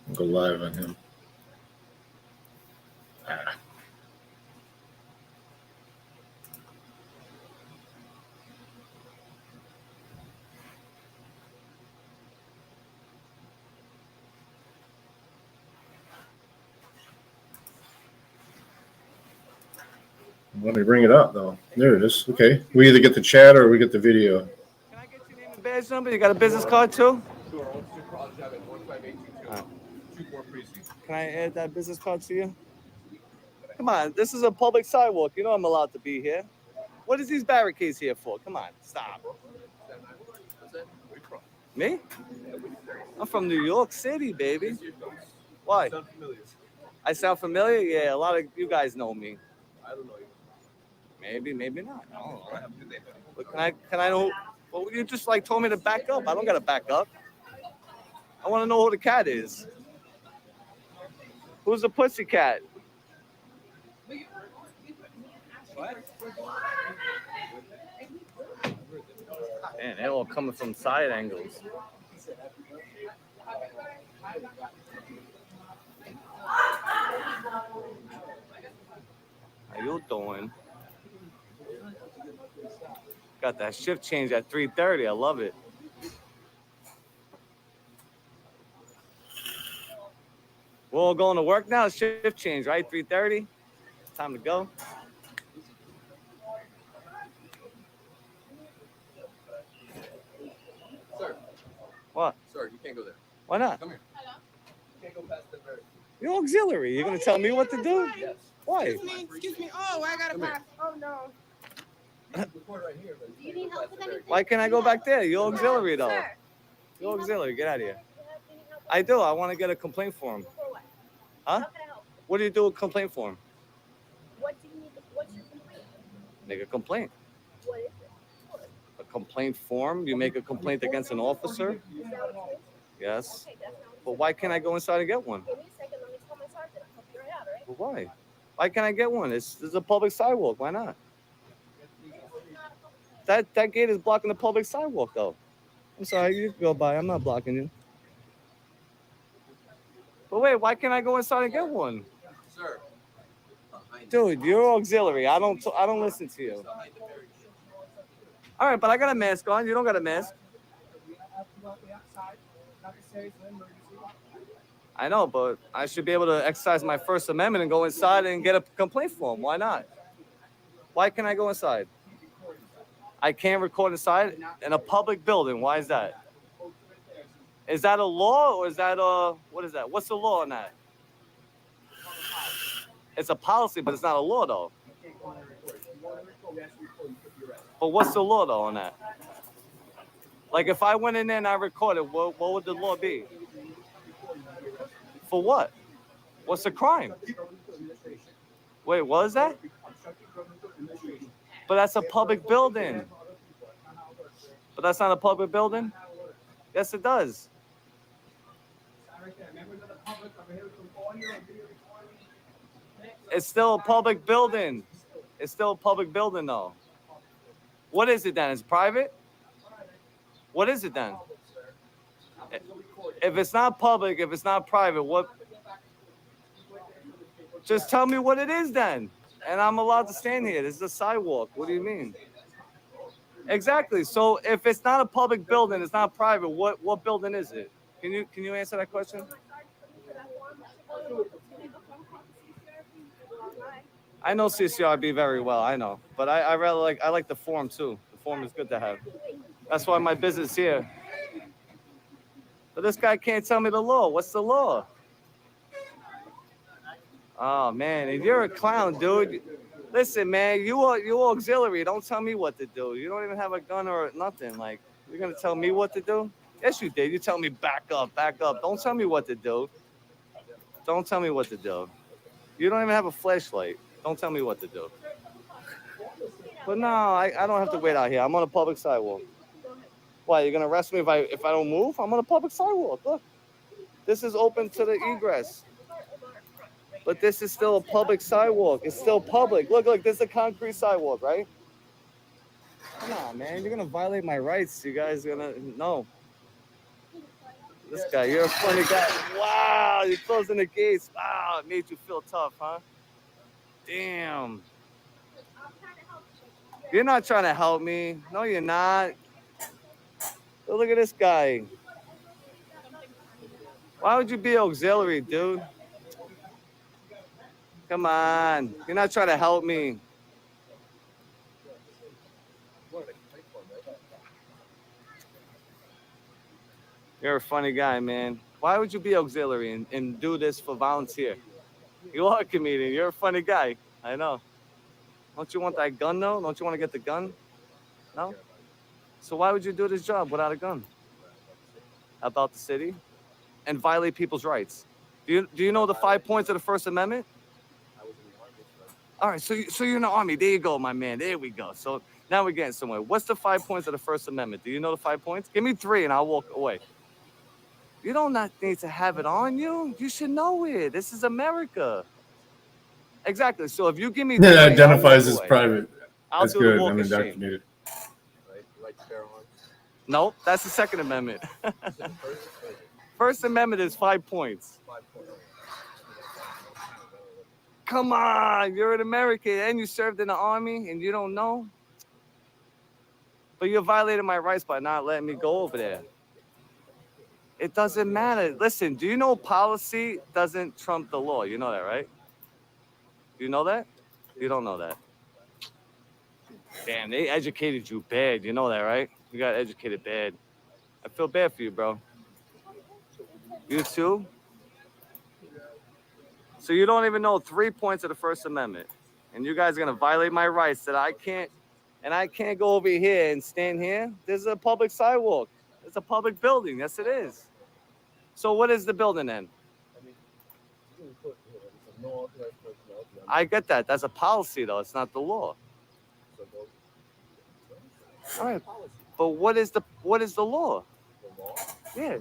A: I'll go live on him. Let me bring it up though. There it is. Okay. We either get the chat or we get the video.
W: Badge number? You got a business card too? Can I add that business card to you? Come on, this is a public sidewalk. You know I'm allowed to be here. What is these barricades here for? Come on, stop. Me? I'm from New York City, baby. Why? I sound familiar? Yeah, a lot of you guys know me.
Z: I don't know you.
W: Maybe, maybe not. I don't know. But can I know? Well, you just like told me to back up. I don't gotta back up. I want to know who the cat is. Who's the pussy cat? Man, they're all coming from side angles. How you doing? Got that shift change at 3:30. I love it. We're all going to work now. Shift change, right? 3:30. Time to go.
D: Sir.
W: What?
D: Sir, you can't go there.
W: Why not?
D: Come here. You can't go past the very.
W: You're auxiliary. You're gonna tell me what to do?
D: Yes.
W: Why?
D: Excuse me. Oh, I gotta pass. Oh no. Record right here.
H: Do you need help with anything?
W: Why can't I go back there? You're auxiliary though.
H: Sir.
W: You're auxiliary. Get out of here. I do. I want to get a complaint form.
H: For what?
W: Huh?
H: How can I help?
W: What do you do with complaint form?
H: What do you need? What's your complaint?
W: Make a complaint.
H: What is it?
W: A complaint form? You make a complaint against an officer?
H: Is that what it is?
W: Yes.
H: Okay, that's not
W: But why can't I go inside and get one?
H: Give me a second. Let me tell my sergeant. I'll help you right out, all right?
W: But why? Why can't I get one? It's a public sidewalk. Why not? That gate is blocking the public sidewalk, though. I'm sorry, you can go by. I'm not blocking you. But wait, why can't I go inside and get one?
D: Sir.
W: Dude, you're auxiliary. I don't listen to you. All right, but I got a mask on. You don't got a mask. I know, but I should be able to exercise my First Amendment and go inside and get a complaint form. Why not? Why can't I go inside? I can't record inside in a public building. Why is that? Is that a law or is that what is that? What's the law on that? It's a policy, but it's not a law though. But what's the law though on that? Like if I went in there and I recorded, what would the law be? For what? What's the crime? Wait, what is that? But that's a public building. But that's not a public building? Yes, it does. It's still a public building. It's still a public building, though. What is it then? It's private? What is it then? If it's not public, if it's not private, what? Just tell me what it is then. And I'm allowed to stand here. This is a sidewalk. What do you mean? Exactly. So if it's not a public building, it's not private, what building is it? Can you answer that question? I know CCRB very well, I know. But I like the form too. The form is good to have. That's why my business here. But this guy can't tell me the law. What's the law? Oh man, and you're a clown, dude. Listen, man, you auxiliary. Don't tell me what to do. You don't even have a gun or nothing. Like, you're gonna tell me what to do? Yes, you did. You tell me back up, back up. Don't tell me what to do. Don't tell me what to do. You don't even have a flashlight. Don't tell me what to do. But no, I don't have to wait out here. I'm on a public sidewalk. Why, you're gonna arrest me if I don't move? I'm on a public sidewalk. Look, this is open to the egress. But this is still a public sidewalk. It's still public. Look, this is a concrete sidewalk, right? Come on, man. You're gonna violate my rights. You guys gonna no. This guy, you're a funny guy. Wow, you're closing the gates. Wow, it made you feel tough, huh? Damn. You're not trying to help me. No, you're not. But look at this guy. Why would you be auxiliary, dude? Come on. You're not trying to help me. You're a funny guy, man. Why would you be auxiliary and do this for volunteer? You are a comedian. You're a funny guy. I know. Don't you want that gun, though? Don't you want to get the gun? No? So why would you do this job without a gun? About the city? And violate people's rights? Do you know the 5 points of the First Amendment? All right, so you're in the Army. There you go, my man. There we go. So now we're getting somewhere. What's the 5 points of the First Amendment? Do you know the 5 points? Give me 3 and I'll walk away. You don't not need to have it on you. You should know it. This is America. Exactly. So if you give me
A: It
W: the ring,
A: identifies
W: I'll
A: as
W: walk away.
A: private.
W: I'll
A: That's
W: do the
A: good.
W: walk
A: I'm
W: of shame.
A: indoctrinated.
W: Nope, that's the Second Amendment. First Amendment is 5 points. Come on, you're an American and you served in the army and you don't know? But you violated my rights by not letting me go over there. It doesn't matter. Listen, do you know policy doesn't trump the law? You know that, right? Do you know that? You don't know that. Damn, they educated you bad. You know that, right? You got educated bad. I feel bad for you, bro. You too? So you don't even know 3 points of the First Amendment. And you guys are going to violate my rights that I can't go over here and stand here. There's a public sidewalk. It's a public building. Yes, it is. So what is the building then? I get that. That's a policy, though. It's not the law. All right. But what is the law? Yeah.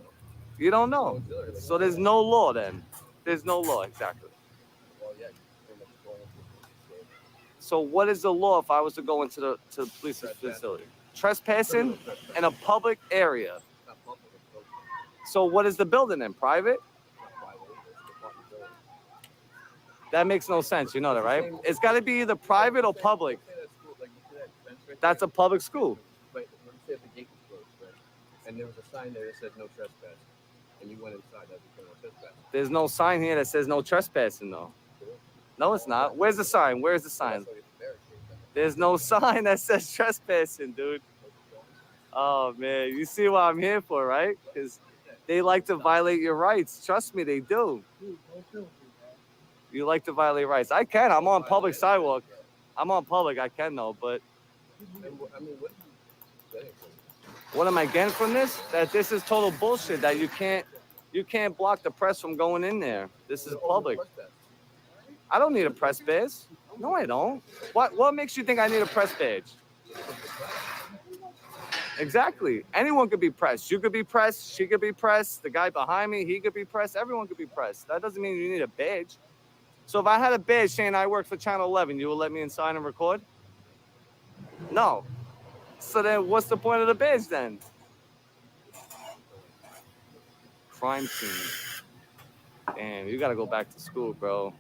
W: You don't know. So there's no law then. There's no law, exactly. So what is the law if I was to go into the police facility? Trespassing in a public area. So what is the building then? Private? That makes no sense. You know that, right? It's got to be either private or public. That's a public school.
E: Right. Let's say if the gate was closed, right? And there was a sign there that said no trespass. And you went inside, that was no trespass.
W: There's no sign here that says no trespassing, though. No, it's not. Where's the sign? Where's the sign? There's no sign that says trespassing, dude. Oh, man. You see what I'm here for, right? Because they like to violate your rights. Trust me, they do. You like to violate rights. I can. I'm on public sidewalk. I'm on public. I can, though, but... What am I getting from this? That this is total bullshit. That you can't block the press from going in there. This is public. I don't need a press badge. No, I don't. What makes you think I need a press badge? Exactly. Anyone could be pressed. You could be pressed. She could be pressed. The guy behind me, he could be pressed. Everyone could be pressed. That doesn't mean you need a badge. So if I had a badge saying I work for Channel 11, you would let me inside and record? No. So then what's the point of the badge then? Crime scene. Damn, you gotta go back to school, bro.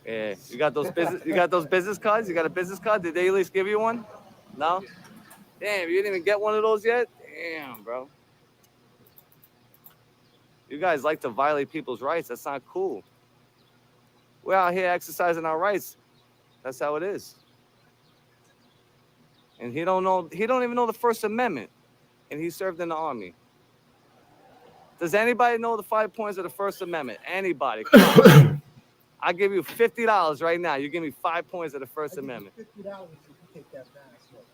W: Yeah, you got those business cards? You got a business card? Did they at least give you one? No? Damn, you didn't even get one of those yet? Damn, bro. You guys like to violate people's rights. That's not cool. We're out here exercising our rights. That's how it is. And he don't even know the First Amendment. And he served in the army. Does anybody know the 5 points of the First Amendment? Anybody? Come on. I'll give you $50 right now. You give me 5 points of the First Amendment.
F: $50 if you take that mask off.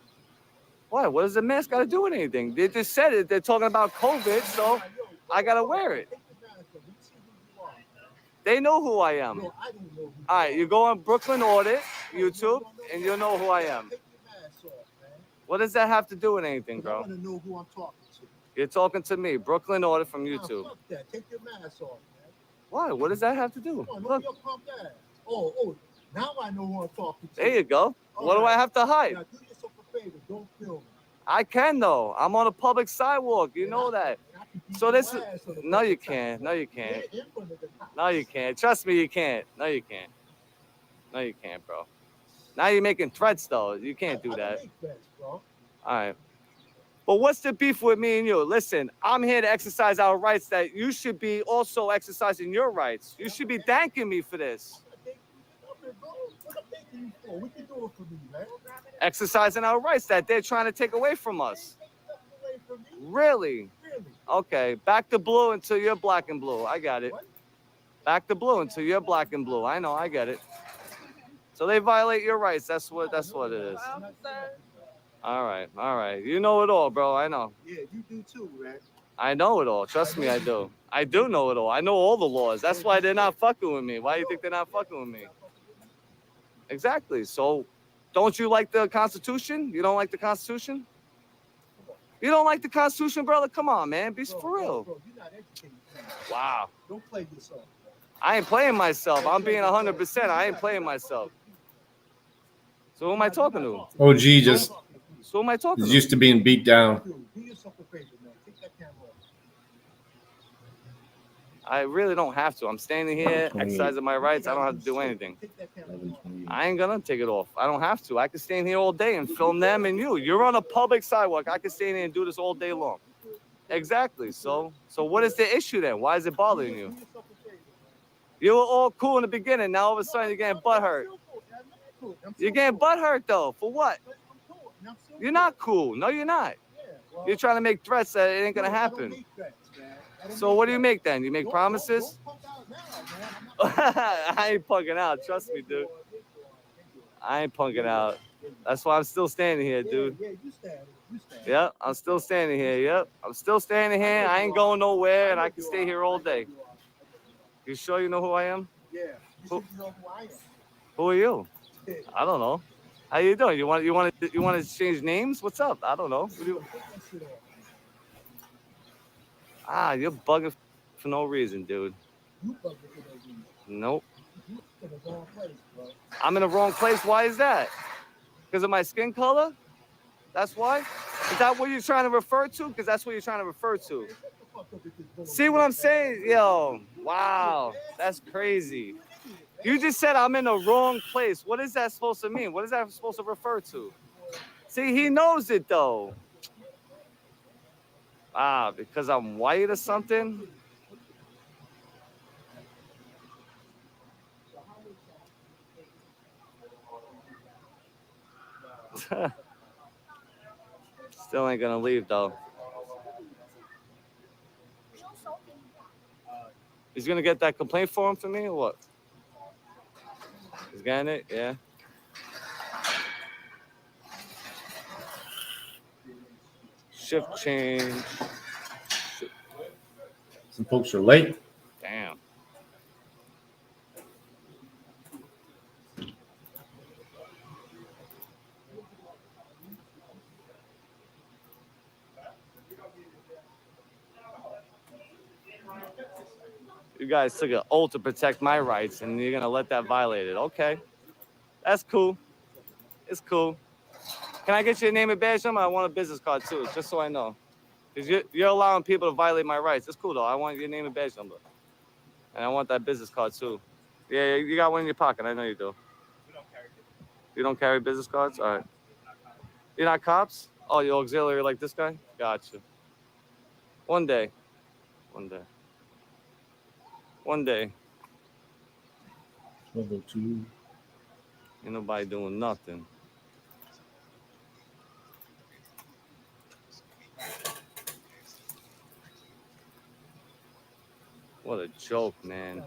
W: What? What does the mask got to do with anything? They just said it. They're talking about COVID, so I got to wear it. They know who I am. All right, you go on Brooklyn Audit, YouTube, and you'll know who I am. What does that have to do with anything, bro?
F: I want to know who I'm talking to.
W: You're talking to me, Brooklyn Audit from YouTube.
F: Fuck that. Take your mask off, man.
W: Why? What does that have to do?
F: Come on, look. Your pump ass. Oh, now I know who I'm talking to.
W: There you go. What do I have to hide?
F: Now, do yourself a favor. Don't film me.
W: I can, though. I'm on a public sidewalk. You know that. So this is... No, you can't. No, you can't. No, you can't. Trust me, you can't. No, you can't. No, you can't, bro. Now you're making threats, though. You can't do that. All right. But what's the beef with me and you? Listen, I'm here to exercise our rights that you should be also exercising your rights. You should be thanking me for this.
F: What you doing for me, man?
W: Exercising our rights that they're trying to take away from us. Really? Okay. Back to blue until you're black and blue. I got it. Back to blue until you're black and blue. I know. I get it. So they violate your rights. That's what it is. All right. You know it all, bro. I know.
F: Yeah, you do too, man.
W: I know it all. Trust me, I do. I do know it all. I know all the laws. That's why they're not fucking with me. Why do you think they're not fucking with me? Exactly. So don't you like the Constitution? You don't like the Constitution? You don't like the Constitution, brother? Come on, man. Be for real.
F: Bro, you're not educated.
W: Wow.
F: Don't play yourself.
W: I ain't playing myself. I'm being 100%. I ain't playing myself. So who am I talking to?
A: OG just
W: So who am I talking
A: is
W: to?
A: used to being beat down.
F: Do yourself a favor, man. Take that camera off.
W: I really don't have to. I'm standing here, exercising my rights. I don't have to do anything. I ain't gonna take it off. I don't have to. I can stand here all day and film them and you. You're on a public sidewalk. I can stand here and do this all day long. Exactly. So what is the issue then? Why is it bothering you? You were all cool in the beginning. Now all of a sudden you're getting butthurt. You're getting butthurt though. For what? You're not cool. No, you're not. You're trying to make threats that it ain't gonna happen. So what do you make then? You make promises? I ain't punking out. Trust me, dude. I ain't punking out. That's why I'm still standing here, dude. Yep, I'm still standing here. Yep, I'm still standing here. I ain't going nowhere, and I can stay here all day. You sure you know who I am?
F: Yeah. You know who I am.
W: Who are you? I don't know. How you doing? You want to change names? What's up? I don't know. What do you... You're bugging for no reason, dude.
F: You bugging for no reason.
W: Nope.
F: You in the wrong place, bro.
W: I'm in the wrong place. Why is that? Because of my skin color? That's why? Is that what you're trying to refer to? Because that's what you're trying to refer to. See what I'm saying? Yo, wow. That's crazy. You just said I'm in the wrong place. What is that supposed to mean? What is that supposed to refer to? See, he knows it, though. Because I'm white or something? Still ain't gonna leave, though. He's gonna get that complaint form for me or what? He's getting it? Yeah. Shift change.
A: Some folks are late.
W: Damn. You guys took an oath to protect my rights, and you're gonna let that violate it. Okay. That's cool. It's cool. Can I get your name and badge number? I want a business card too, just so I know. Because you're allowing people to violate my rights. It's cool though. I want your name and badge number. And I want that business card too. Yeah, you got one in your pocket. I know you do. You don't carry business cards? All right. You're not cops? Oh, you're auxiliary like this guy? Gotcha. One day. One day. One day.
A: 1202.
W: Ain't nobody doing nothing. What a joke, man.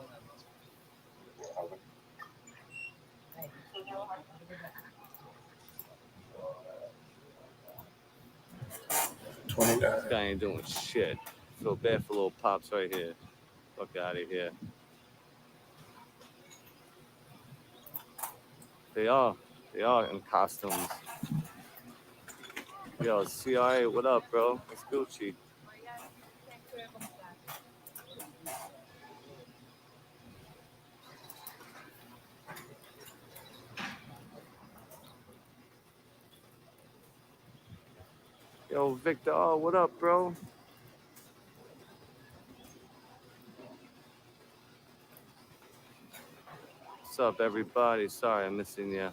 W: This guy ain't doing shit. Feel bad for little pops right here. Fuck out of here. They are in costumes. Yo, CIA, what up, bro? It's Gucci. Yo, Victor, oh, what up, bro? What's up, everybody? Sorry, I'm missing you.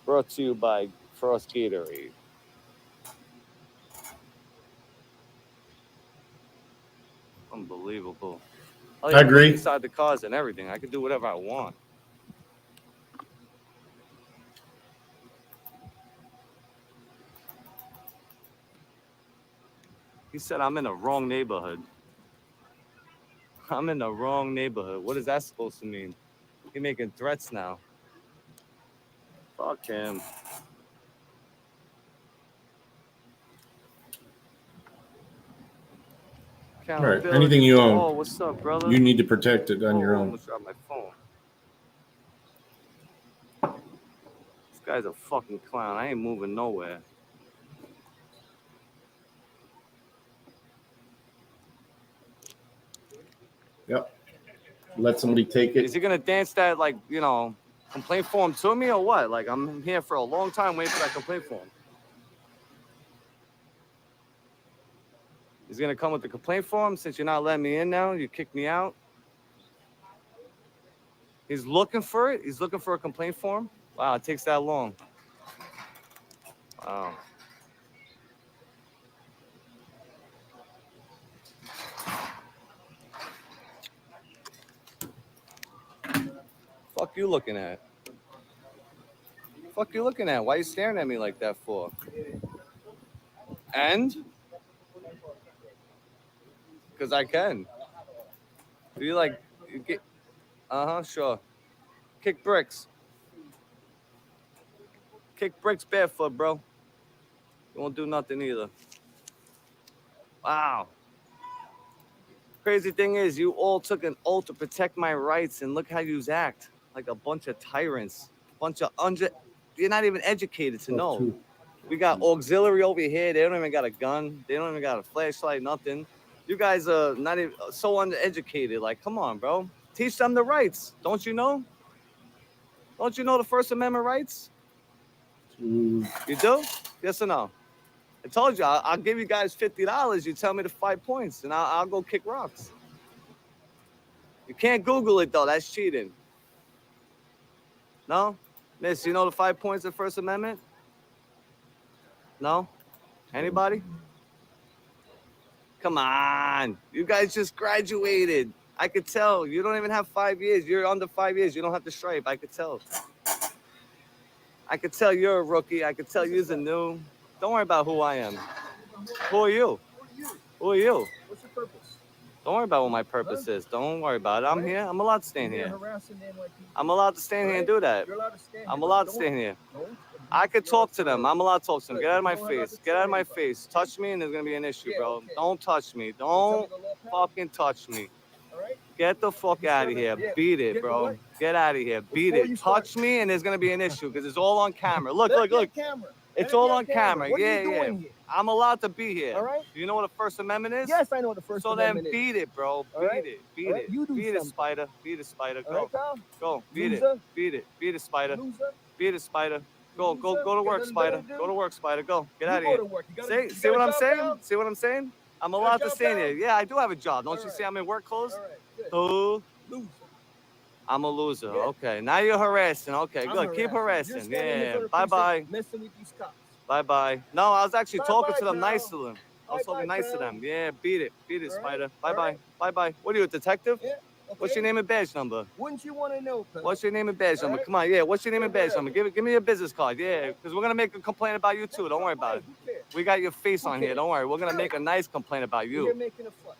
W: Brought to you by Frost Gatorade. Unbelievable.
A: I agree.
W: Inside the cars and everything. I can do whatever I want. He said I'm in the wrong neighborhood. I'm in the wrong neighborhood. What is that supposed to mean? He's making threats now. Fuck him.
A: All right. Anything you own,
W: Oh, what's up, brother?
A: you need to protect it on your
W: I
A: own.
W: almost dropped my phone. guy's a fucking clown. I ain't moving nowhere.
A: Yep. Let somebody take it.
W: Is he gonna dance that, like, you know, complaint form to me or what? Like, I'm here for a long time waiting for that complaint form. He's gonna come with the complaint form since you're not letting me in now. You kicked me out. He's looking for it. He's looking for a complaint form. Wow, it takes that long. Wow. Fuck you looking at? Fuck you looking at? Why are you staring at me like that for? And? Because I can. Do you like, you get, sure. Kick bricks. Kick bricks barefoot, bro. You won't do nothing either. Wow. Crazy thing is, you all took an oath to protect my rights, and look how you act. Like a bunch of tyrants. Bunch of you're not even educated to know. We got auxiliary over here. They don't even got a gun. They don't even got a flashlight, nothing. You guys are not even so undereducated. Like, come on, bro. Teach them the rights. Don't you know? Don't you know the First Amendment rights? You do? Yes or no? I told you, I'll give you guys $50. You tell me the 5 points, and I'll go kick rocks. You can't Google it, though. That's cheating. No? Miss, you know the 5 points of First Amendment? No? Anybody? Come on. You guys just graduated. I could tell. You don't even have 5 years. You're under 5 years. You don't have to stripe. I could tell. I could tell you're a rookie. I could tell you're new. Don't worry about who I am. Who are you? Who are you?
F: What's your purpose?
W: Don't worry about what my purpose is. Don't worry about it. I'm here. I'm allowed to stand here. I'm allowed to stand here and do that. I'm allowed to stand here. I could talk to them. I'm allowed to talk to them. Get out of my face. Get out of my face. Touch me and there's going to be an issue, bro. Don't touch me. Don't fucking touch me. Get the fuck out of here. Beat it, bro. Get out of here. Beat it. Touch me and there's going to be an issue because it's all on camera. Look. It's all on camera. Yeah. I'm allowed to be here. All right. Do you know what the First Amendment is?
F: Yes, I know what the First Amendment is.
W: So then beat it, bro. Beat it. Beat it. Beat it, Spider. Beat it, Spider. Go. Go. Beat it. Beat it. Beat it, Spider. Beat it, Spider. Go to work, Spider. Go to work, Spider. Go. Get out of here. See what I'm saying? See what I'm saying? I'm allowed to stand here. Yeah, I do have a job. Don't you see I'm in work clothes? Oh. I'm a loser. Okay. Now you're harassing. Okay, good. Keep harassing. Yeah. Bye-bye.
F: Messing with these cops.
W: Bye-bye. No, I was actually talking to them nice to them. I was talking nice to them. Yeah, beat it. Beat it, Spider. Bye-bye. Bye-bye. What are you, a detective?
F: Yeah.
W: What's your name and badge number?
F: Wouldn't you want to know?
W: What's your name and badge number? Come on, yeah. What's your name and badge number? Give me your business card, yeah. Because we're gonna make a complaint about you too. Don't worry about it. We got your face on here. Don't worry. We're gonna make a nice complaint about you.
F: You're making a fuss.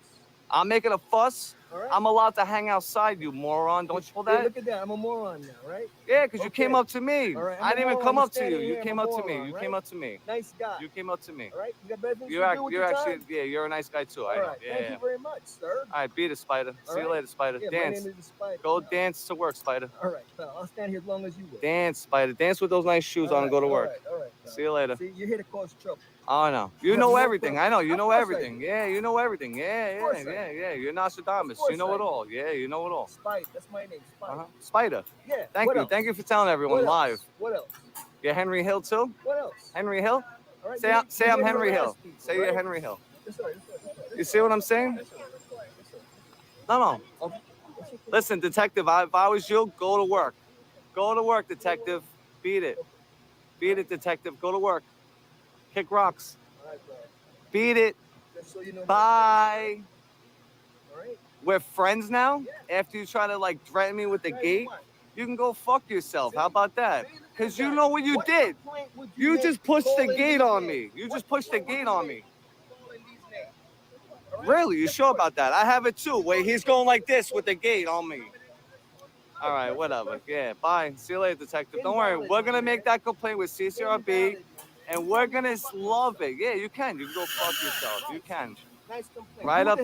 W: I'm making a fuss. I'm allowed to hang outside, you moron. Don't you know that?
F: Hey, look at that. I'm a moron now, right?
W: Yeah, because you came up to me.
F: Right,
W: I didn't even come up to you. You came up to me. You came up to me.
F: Nice guy.
W: You came up to me.
F: All right. You got better things
W: you're
F: to do with
W: you're
F: your
W: actually,
F: time?
W: yeah, you're a nice guy too.
F: All right.
W: Yeah.
F: Thank you very much, sir.
W: All right, beat it, Spider. See you later, Spider.
F: Yeah,
W: dance.
F: my name is Spider.
W: Go dance to work, Spider.
F: All right, pal. I'll stand here as long as you will.
W: Dance, Spider. Dance with those nice shoes on and go to work.
F: All right.
W: See you later.
F: See, you're here to cause trouble.
W: Oh, no. You know everything. I know. You know everything. Yeah, you know everything. Yeah. You're Nostradamus. You know it all. Yeah, you know it all.
F: Spider. That's my name, Spider.
W: Spider.
F: Yeah.
W: Thank you. Thank you for telling everyone live.
F: What else?
W: You're Henry Hill too?
F: What else?
W: Henry Hill?
F: All right,
W: say I'm Henry Hill. Say you're Henry Hill. You see what I'm saying? No. Listen, detective, if I was you, go to work. Go to work, detective. Beat it. Beat it, detective. Go to work. Kick rocks. Beat it. Bye. We're friends now? After you try to like threaten me with the gate? You can go fuck yourself. How about that? Because you know what you did. You just pushed the gate on me. You just pushed the gate on me. Really? You sure about that? I have it too. Wait, he's going like this with the gate on me. All right, whatever. Yeah, bye. See you later, detective. Don't worry. We're going to make that complaint with CCRB, and we're going to love it. Yeah, you can. You can go fuck yourself. You can. Right up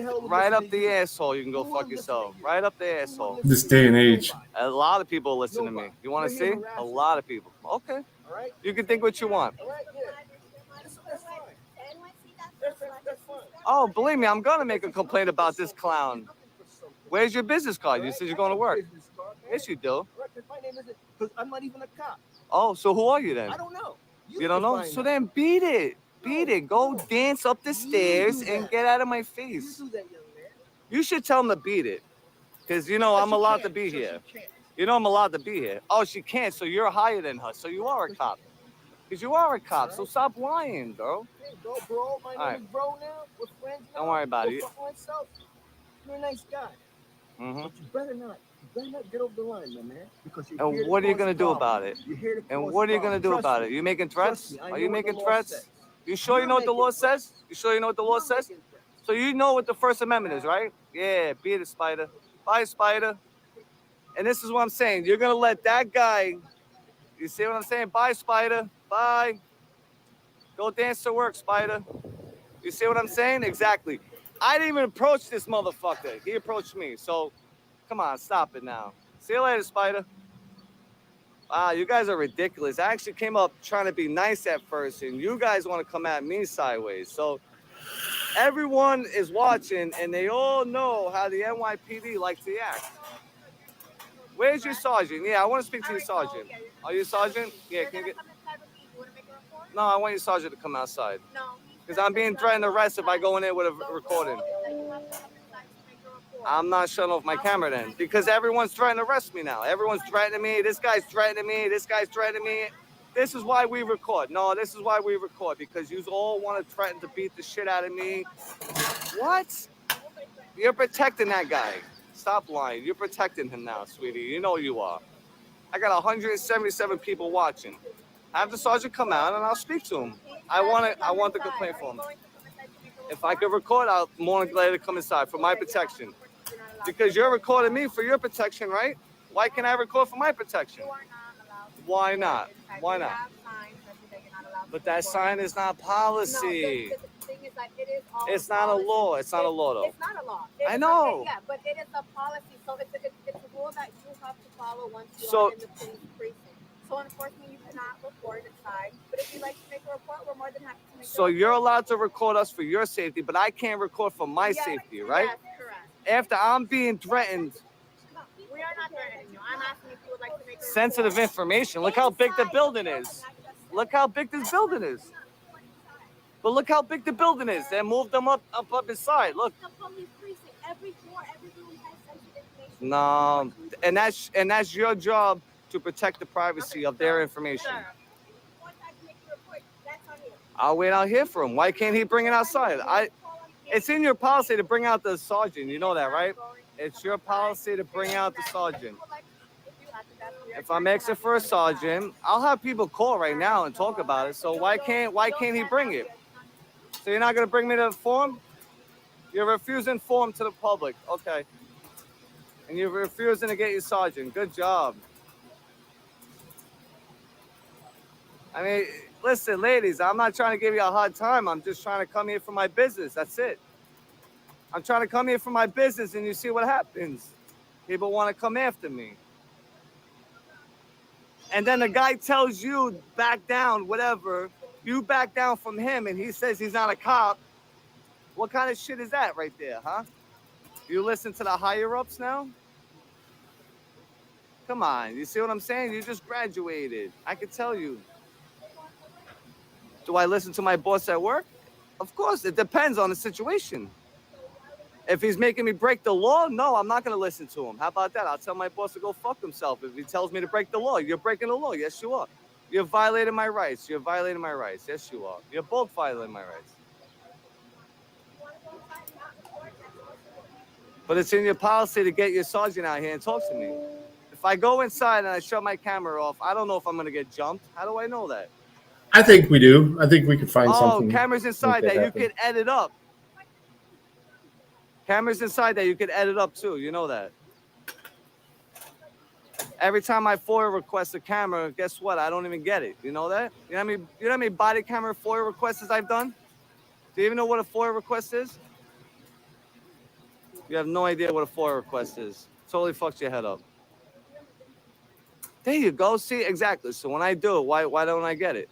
W: the asshole. You can go fuck yourself. Right up the asshole.
A: This day and age.
W: A lot of people listen to me. You want to see? A lot of people. Okay. All right. You can think what you want.
D: All right, yeah. That's fine. That's fine.
W: Oh, believe me, I'm gonna make a complaint about this clown. Where's your business card? You said you're going to work. Yes, you do.
D: Right, 'cause my name isn't, because I'm not even a cop.
W: Oh, so who are you then?
D: I don't know.
W: You don't know? So then beat it. Beat it. Go dance up the stairs and get out of my face.
D: You do that, young man.
W: You should tell him to beat it. Because, you know, I'm allowed to be here. You know I'm allowed to be here. Oh, she can't, so you're higher than her. So you are a cop. Because you are a cop, so stop lying, bro.
D: Hey, go, bro. My name is Bro now. We're friends now.
W: Don't worry about it.
D: Go fuck myself. You're a nice guy.
W: Mm-hmm.
D: But you better not get over the line, my man. Because you're
W: And what are you going to do about it? And what are you going to do about it? You making threats? Are you making threats? You sure you know what the law says? You sure you know what the law says? So you know what the First Amendment is, right? Yeah, beat it, Spider. Bye, Spider. And this is what I'm saying. You're going to let that guy, you see what I'm saying? Bye, Spider. Bye. Go dance to work, Spider. You see what I'm saying? Exactly. I didn't even approach this motherfucker. He approached me. So, come on, stop it now. See you later, Spider. Wow, you guys are ridiculous. I actually came up trying to be nice at first, and you guys want to come at me sideways. So, everyone is watching, and they all know how the NYPD likes to act. Where's your sergeant? Yeah, I want to speak to your sergeant. Are you a sergeant? Yeah, can you get... No, I want your sergeant to come outside.
H: No.
W: Because I'm being threatened to arrest if I go in there with a recording. I'm not shutting off my camera then. Because everyone's trying to arrest me now. Everyone's threatening me. This guy's threatening me. This guy's threatening me. This is why we record. No, this is why we record. Because you all want to threaten to beat the shit out of me. What? You're protecting that guy. Stop lying. You're protecting him now, sweetie. You know you are. I got 177 people watching. Have the sergeant come out and I'll speak to him. I want the complaint for him. If I could record, I'll more than glad to come inside for my protection. Because you're recording me for your protection, right? Why can't I record for my protection? Why not? Why not? But that sign is not policy. It's not a law. It's not a law, though.
H: It's not a law.
W: I know.
H: Yeah, but it is a policy. So it's a rule that you have to follow once you
W: So-
H: are in the police precinct. So unfortunately, you cannot record inside. But if you'd like to make a report, we're more than happy to make a
W: So
H: report.
W: you're allowed to record us for your safety, but I can't record for my safety, right?
H: Yes, correct.
W: After I'm being threatened,
H: We are not threatening you. I'm asking if you would like to make a report.
W: sensitive information. Look how big the building is. Look how big this building is. But look how big the building is. They moved them up inside. Look.
H: The police precinct. Every floor, every room has sensitive information.
W: No, and that's your job to protect the privacy of their information. I'll wait out here for him. Why can't he bring it outside? It's in your policy to bring out the sergeant. You know that, right? It's your policy to bring out the sergeant. If I'm asking for a sergeant, I'll have people call right now and talk about it. So why can't he bring it? So you're not gonna bring me to the form? You're refusing form to the public. Okay. And you're refusing to get your sergeant. Good job. I mean, listen, ladies, I'm not trying to give you a hard time. I'm just trying to come here for my business. That's it. I'm trying to come here for my business, and you see what happens. People want to come after me. And then the guy tells you, back down, whatever. You back down from him, and he says he's not a cop. What kind of shit is that right there, huh? You listen to the higher-ups now? Come on, you see what I'm saying? You just graduated. I can tell you. Do I listen to my boss at work? Of course, it depends on the situation. If he's making me break the law, no, I'm not going to listen to him. How about that? I'll tell my boss to go fuck himself. If he tells me to break the law, you're breaking the law. Yes, you are. You're violating my rights. You're violating my rights. Yes, you are. You're both violating my rights. But it's in your policy to get your sergeant out here and talk to me. If I go inside and I shut my camera off, I don't know if I'm going to get jumped. How do I know that?
A: I think we do. I think we could find something.
W: Oh, cameras inside that you
A: happen.
W: could edit up. Cameras inside that you could edit up too. You know that. Every time I FOIA request a camera, guess what? I don't even get it. You know that? You know how many body camera FOIA requests I've done? Do you even know what a FOIA request is? You have no idea what a FOIA request is. Totally fucks your head up. There you go. See, exactly. So when I do it, why don't I get it?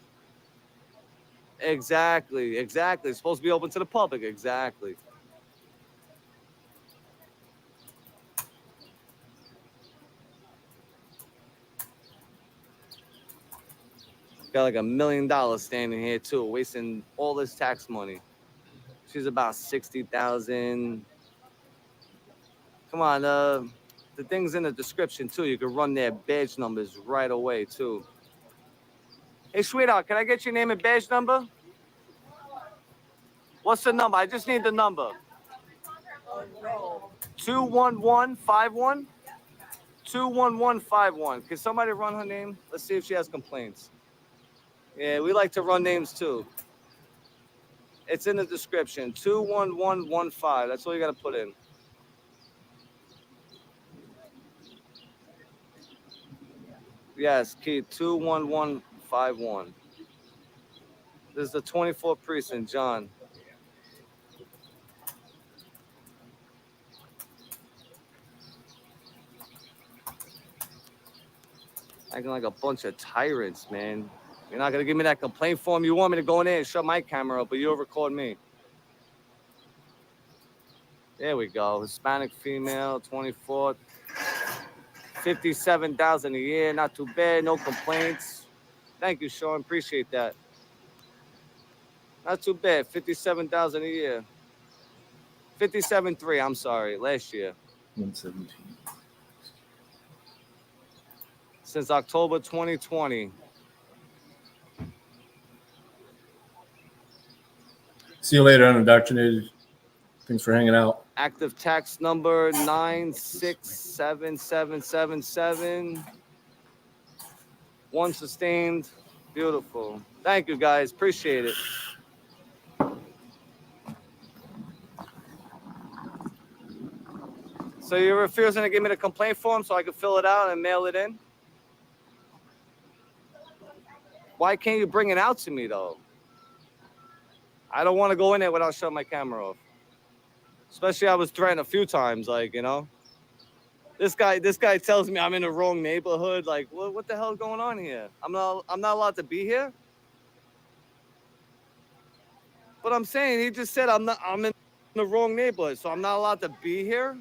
W: Exactly. It's supposed to be open to the public. Exactly. Got like $1 million standing here too, wasting all this tax money. She's about 60,000. Come on, the thing's in the description too. You can run their badge numbers right away too. Hey, sweetheart, can I get your name and badge number? What's the number? I just need the number. 21151. 21151. Can somebody run her name? Let's see if she has complaints. Yeah, we like to run names too. It's in the description. 21115. That's all you got to put in. Yes, Keith, 21151. This is the 24th precinct, John. Acting like a bunch of tyrants, man. You're not gonna give me that complaint form. You want me to go in there and shut my camera up, but you'll record me. There we go. Hispanic female, 24, 57,000 a year. Not too bad. No complaints. Thank you, Sean. Appreciate that. Not too bad. 57,000 a year. 57.3. I'm sorry. Last year.
A: 117.
W: Since October 2020.
A: See you later, Unindoctrinated. Thanks for hanging out.
W: Active tax number 967777. One sustained. Beautiful. Thank you, guys. Appreciate it. So you're refusing to give me the complaint form so I can fill it out and mail it in? Why can't you bring it out to me, though? I don't want to go in there without shutting my camera off. Especially I was threatened a few times, like, you know. This guy tells me I'm in the wrong neighborhood. Like, what the hell is going on here? I'm not allowed to be here? But I'm saying he just said I'm in the wrong neighborhood, so I'm not allowed to be here?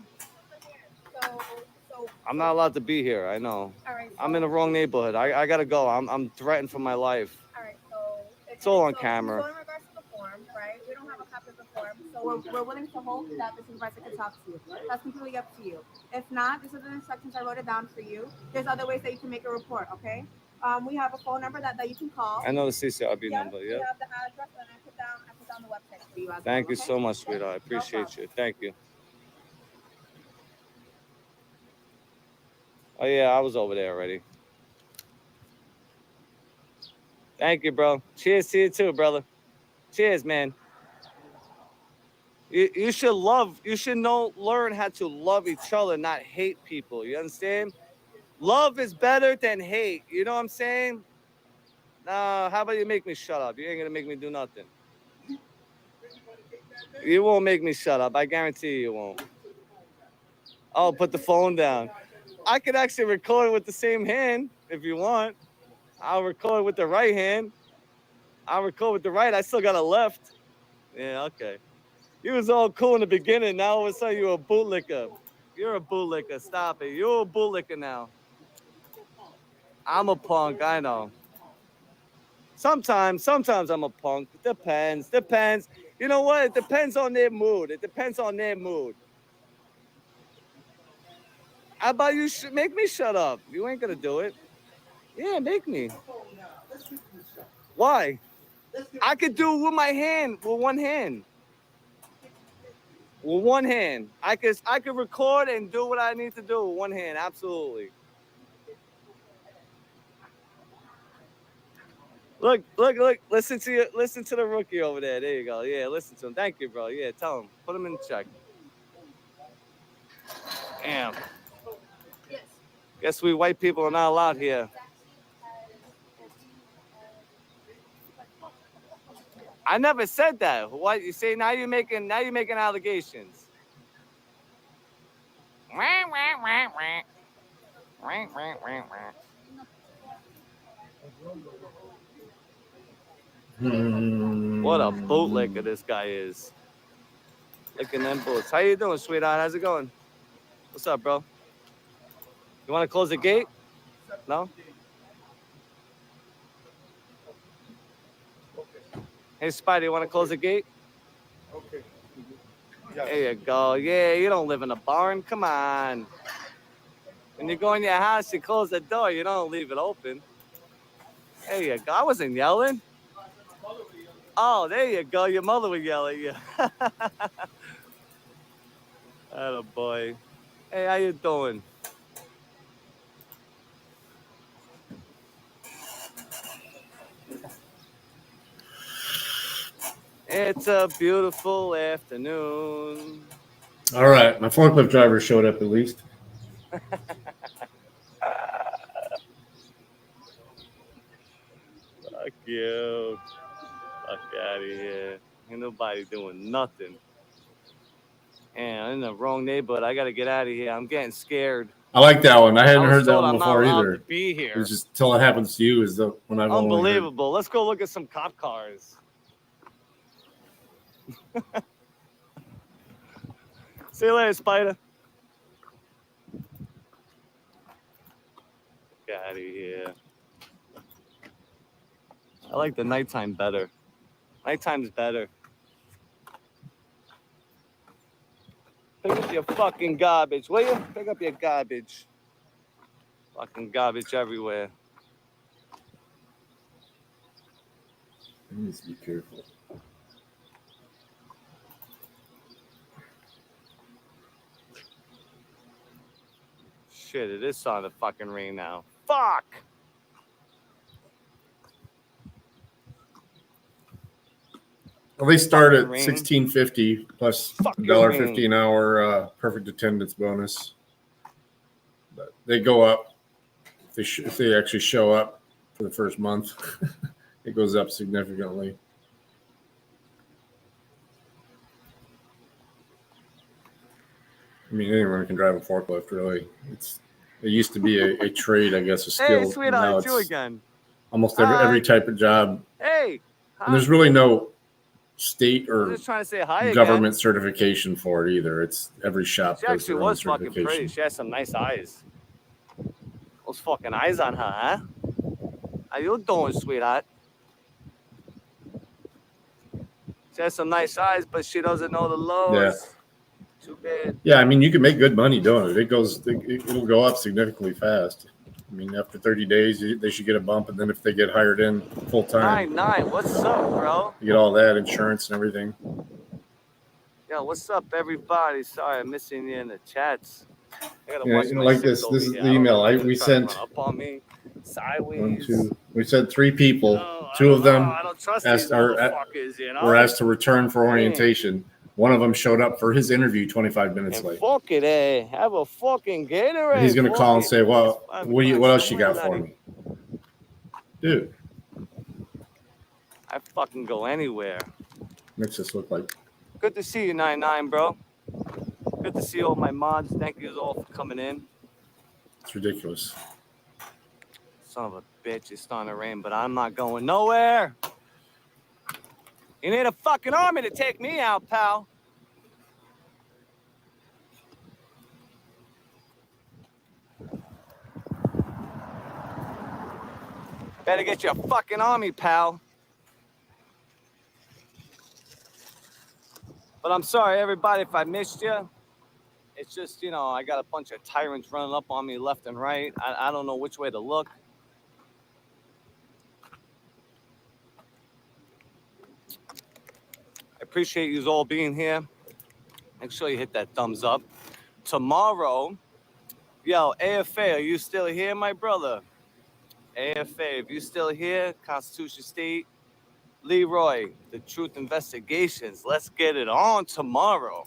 W: I'm not allowed to be here, I know.
H: All right,
W: I'm in the wrong neighborhood. I gotta go. I'm threatened for my life.
H: All right, so
W: It's all on camera.
H: So in regards to the form, right? We don't have a copy of the form, so we're willing to hold that the supervisor can talk to you. That's completely up to you. If not, these are the instructions. I wrote it down for you. There's other ways that you can make a report, okay? We have a phone number that you can call.
W: I know the CCRB number, yeah.
H: We have the address, and I put down the website for you as
W: Thank
H: well,
W: you
H: okay?
W: so much, sweetheart. I appreciate you. Thank you. Oh, yeah, I was over there already. Thank you, bro. Cheers to you too, brother. Cheers, man. You should learn how to love each other, not hate people. You understand? Love is better than hate. You know what I'm saying? Nah, how about you make me shut up? You ain't gonna make me do nothing. You won't make me shut up. I guarantee you won't. Oh, put the phone down. I could actually record with the same hand if you want. I'll record with the right hand. I'll record with the right. I still got a left. Yeah, okay. You was all cool in the beginning. Now all of a sudden you're a bootlicker. You're a bootlicker. Stop it. You're a bootlicker now. I'm a punk. I know. Sometimes I'm a punk. Depends. You know what? It depends on their mood. How about you make me shut up? You ain't gonna do it. Yeah, make me. Why? I could do it with my hand, with one hand. With one hand. I could record and do what I need to do with one hand, absolutely. Look. Listen to the rookie over there. There you go. Yeah, listen to him. Thank you, bro. Yeah, tell him. Put him in check. Damn. Guess we white people are not allowed here. I never said that. What you say now? You're making allegations. What a bootlegger this guy is. Licking them boots. How you doing, sweetheart? How's it going? What's up, bro? You want to close the gate? No? Hey, Spider, you want to close the gate?
A: Okay.
W: There you go. Yeah, you don't live in a barn. Come on. When you go in your house, you close the door. You don't leave it open. There you go. I wasn't yelling. Oh, there you go. Your mother would yell at you. Oh, boy. Hey, how you doing? It's a beautiful afternoon.
A: All right, my forklift driver showed up at least.
W: Fuck you. Fuck out of here. Ain't nobody doing nothing. And I'm in the wrong neighborhood. I got to get out of here. I'm getting scared.
A: I like that one. I hadn't heard that
W: told
A: one
W: I'm not
A: before
W: allowed
A: either.
W: to be here.
A: It's just till it happens to you is the when I've only heard.
W: Unbelievable. Let's go look at some cop cars. See you later, Spider. Get out of here. I like the nighttime better. Nighttime's better. Pick up your fucking garbage, will you? Pick up your garbage. Fucking garbage everywhere.
A: You need to be careful.
W: Shit, it is starting to fucking rain now. Fuck!
A: Well, they start at
W: Fucking rain.
A: $16.50 plus
W: Fucking
A: $1.50 an hour perfect attendance bonus. But they go up if they actually show up for the first month. It goes up significantly. I mean, anyone can drive a forklift, really. It used to be a trade, I guess, a skill.
W: Hey, sweetheart,
A: Now
W: it's you again.
A: almost every type of job.
W: Hey!
A: And there's really no state
W: I'm
A: or
W: just trying to say hi
A: government certification for it either. It's every shop
W: She
A: does
W: actually
A: their own
W: was fucking pretty.
A: certification.
W: She has some nice eyes. Those fucking eyes on her, huh? How you doing, sweetheart? She has some nice eyes, but she doesn't know the lows.
A: Yeah.
W: Too bad.
A: Yeah, I mean, you can make good money doing it. It'll go up significantly fast. I mean, after 30 days, they should get a bump, and then if they get hired in full time,
W: 9-9, what's up, bro?
A: you get all that insurance and everything.
W: Yo, what's up, everybody? Sorry, I'm missing you in the chats. I gotta
A: Yeah,
W: watch
A: you know,
W: my
A: like
W: six
A: this.
W: over
A: This is
W: here.
A: the
W: I don't
A: email.
W: know if they're
A: We
W: trying to
A: sent
W: run up on me sideways.
A: 1, 2. We said 3 people. 2 of them
W: I don't trust these motherfuckers, you know?
A: were asked to return for orientation. One of them showed up for his interview 25 minutes late.
W: Fuck it, eh? Have a fucking Gatorade.
A: And he's going to
W: fuck
A: call and
W: it.
A: say, "Well,
W: Fine,
A: what
W: fine,
A: else you
W: someone
A: got for
W: let
A: me, dude?"
W: I fucking go anywhere.
A: Makes us look like
W: Good to see you, 9-9, bro. Good to see all my mods. Thank you all for coming in.
A: it's ridiculous.
W: Son of a bitch, it's starting to rain, but I'm not going nowhere. You need a fucking army to take me out, pal. Better get your fucking army, pal. But I'm sorry, everybody, if I missed you. It's just, you know, I got a bunch of tyrants running up on me left and right. I don't know which way to look. I appreciate you all being here. Make sure you hit that thumbs up. Tomorrow, yo, AFA, are you still here, my brother? AFA, if you still here, Constitution State, Leroy, the Truth Investigations. Let's get it on tomorrow.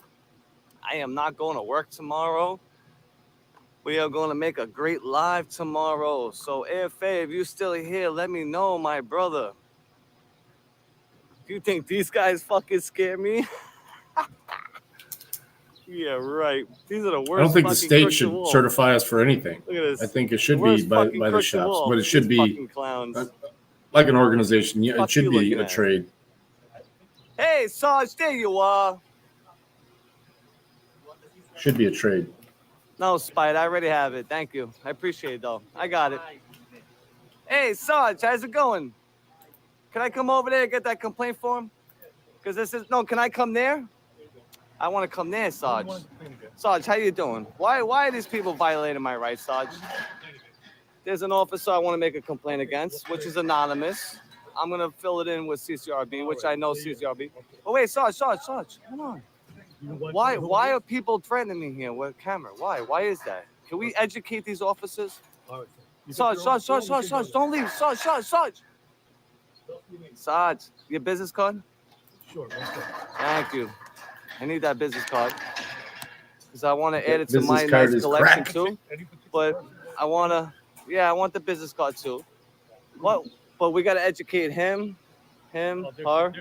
W: I am not going to work tomorrow. We are going to make a great live tomorrow. So AFA, if you're still here, let me know, my brother. Do you think these guys fucking scare me? Yeah, right. These are the worst.
A: I don't think the
W: fucking
A: state
W: crooks of
A: should
W: all.
A: certify us for anything.
W: Look at this.
A: I think it should
W: The
A: be
W: worst
A: by
W: fucking
A: the
W: crooks of
A: shops,
W: all.
A: but it should
W: These
A: be
W: fucking clowns.
A: like an organization. Yeah,
W: Fuck
A: it should
W: you
A: be
W: looking
A: a
W: at?
A: trade.
W: Hey, Sarge, there you are.
A: Should be a trade.
W: No, Spite, I already have it. Thank you. I appreciate it, though. I got it. Hey, Sarge, how's it going? Can I come over there and get that complaint form? Because this is, no, can I come there? I want to come there, Sarge. Sarge, how you doing? Why are these people violating my rights, Sarge? There's an officer I want to make a complaint against, which is anonymous. I'm going to fill it in with CCRB, which I know CCRB. Oh, wait, Sarge, come on. Why are people threatening me here with a camera? Why is that? Can we educate these officers? Sarge, don't leave. Sarge. Sarge, your business card?
F: Sure.
W: Thank you. I need that business card because I want to add it to
A: Business
W: my
A: card
W: nice
A: is
W: collection
A: crack.
W: too. But I want the business card too. What? But we got to educate him, her.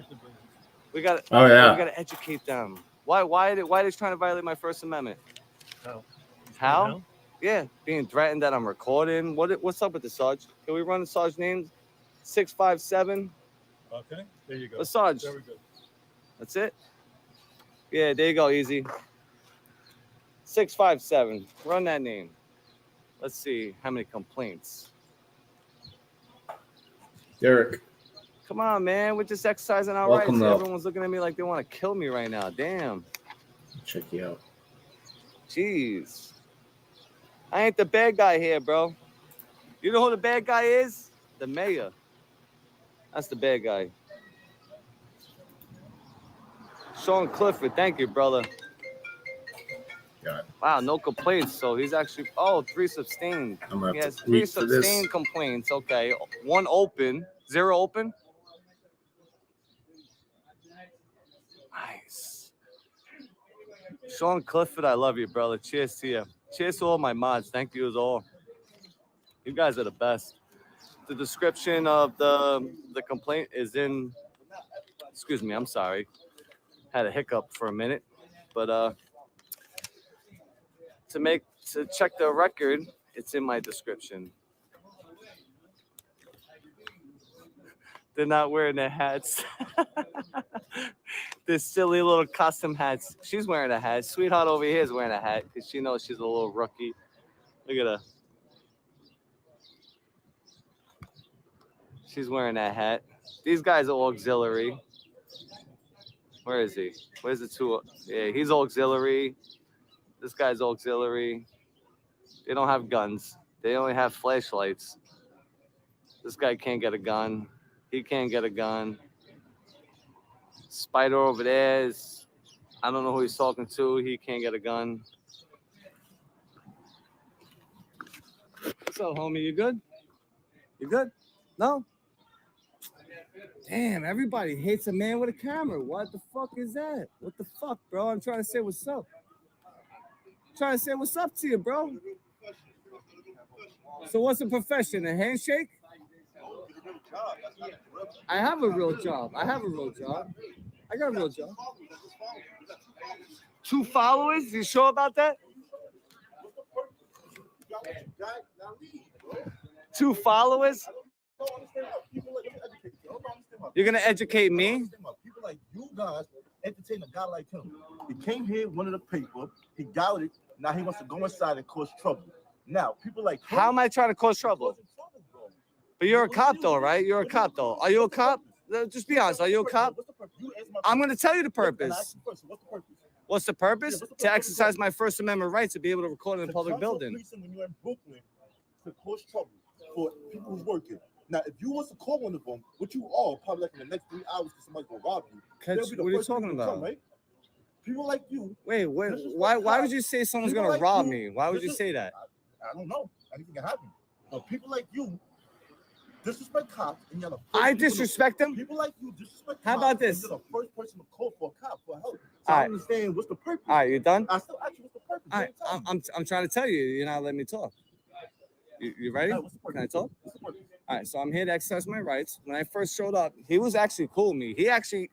W: We got.
A: Oh, yeah.
W: We got to educate them. Why are they trying to violate my First Amendment? How? Yeah, being threatened that I'm recording. What's up with the Sarge? Can we run the Sarge names? 657.
F: Okay, there you go.
W: What's Sarge?
F: Very good.
W: That's it? Yeah, there you go, easy. 657. Run that name. Let's see how many complaints.
A: Derek.
W: Come on, man. We're just exercising our
A: Welcome
W: rights.
A: up.
W: Everyone's looking at me like they want to kill me right now. Damn.
A: Check you out.
W: Jeez. I ain't the bad guy here, bro. You know who the bad guy is? The mayor. That's the bad guy. Sean Clifford, thank you, brother.
A: Got it.
W: Wow, no complaints. So he's actually, 3 sustained.
A: I'm gonna
W: He
A: have
W: has
A: to
W: 3
A: tweet for this.
W: sustained complaints. Okay, 1 open, 0 open. Nice. Sean Clifford, I love you, brother. Cheers to you. Cheers to all my mods. Thank you as all. You guys are the best. The description of the complaint is in, excuse me, I'm sorry. Had a hiccup for a minute, but to check the record, it's in my description. They're not wearing their hats. They're silly little custom hats. She's wearing a hat. Sweetheart over here is wearing a hat because she knows she's a little rookie. Look at her. She's wearing that hat. These guys are auxiliary. Where is he? Where's the 2? Yeah, he's auxiliary. This guy's auxiliary. They don't have guns. They only have flashlights. This guy can't get a gun. He can't get a gun. Spider over there is, I don't know who he's talking to. He can't get a gun. What's up, homie? You good? You good? No? Damn, everybody hates a man with a camera. What the fuck is that? What the fuck, bro? I'm trying to say what's up. Trying to say what's up to you, bro. So what's a profession? A handshake? I have a real job. I got a real job. 2 followers? You sure about that? 2 followers? You're gonna educate me?
F: People like you guys entertain a guy like him. He came here, wanted a paper, he got it. Now he wants to go inside and cause trouble. Now, people like him,
W: How am I trying to cause trouble? But you're a cop, though, right? You're a cop, though. Are you a cop? Just be honest. Are you a cop? I'm going to tell you the purpose. What's the purpose? To exercise my First Amendment right to be able to record in a public building.
F: when you're in Brooklyn to cause trouble for people who's working. Now, if you was to call one of them, which you are, probably like in the next 3 hours, because somebody's gonna rob you. they'll be the
W: What are you
F: first people
W: talking
F: to come,
W: about?
F: right? People like you.
W: Wait, why would you say someone's
F: People
W: going to
F: like
W: rob
F: you-
W: me? Why would you
F: Listen,
W: say that?
F: I don't know. Anything can happen. But people like you disrespect cops, and you're the first
W: I
F: people to-
W: disrespect them?
F: People like you disrespect
W: How
F: cops,
W: about
F: and
W: this?
F: you're the first person to call for a cop for help. So
W: All
F: I
W: right.
F: understand what's the purpose.
W: All right, you done?
F: I still ask you what's the purpose.
W: All right, I'm trying to tell you. You're not letting me talk. You ready?
F: All right, what's the purpose?
W: Can I talk?
F: What's the purpose?
W: All right, so I'm here to exercise my rights. When I first showed up, he was actually cool with me. He actually,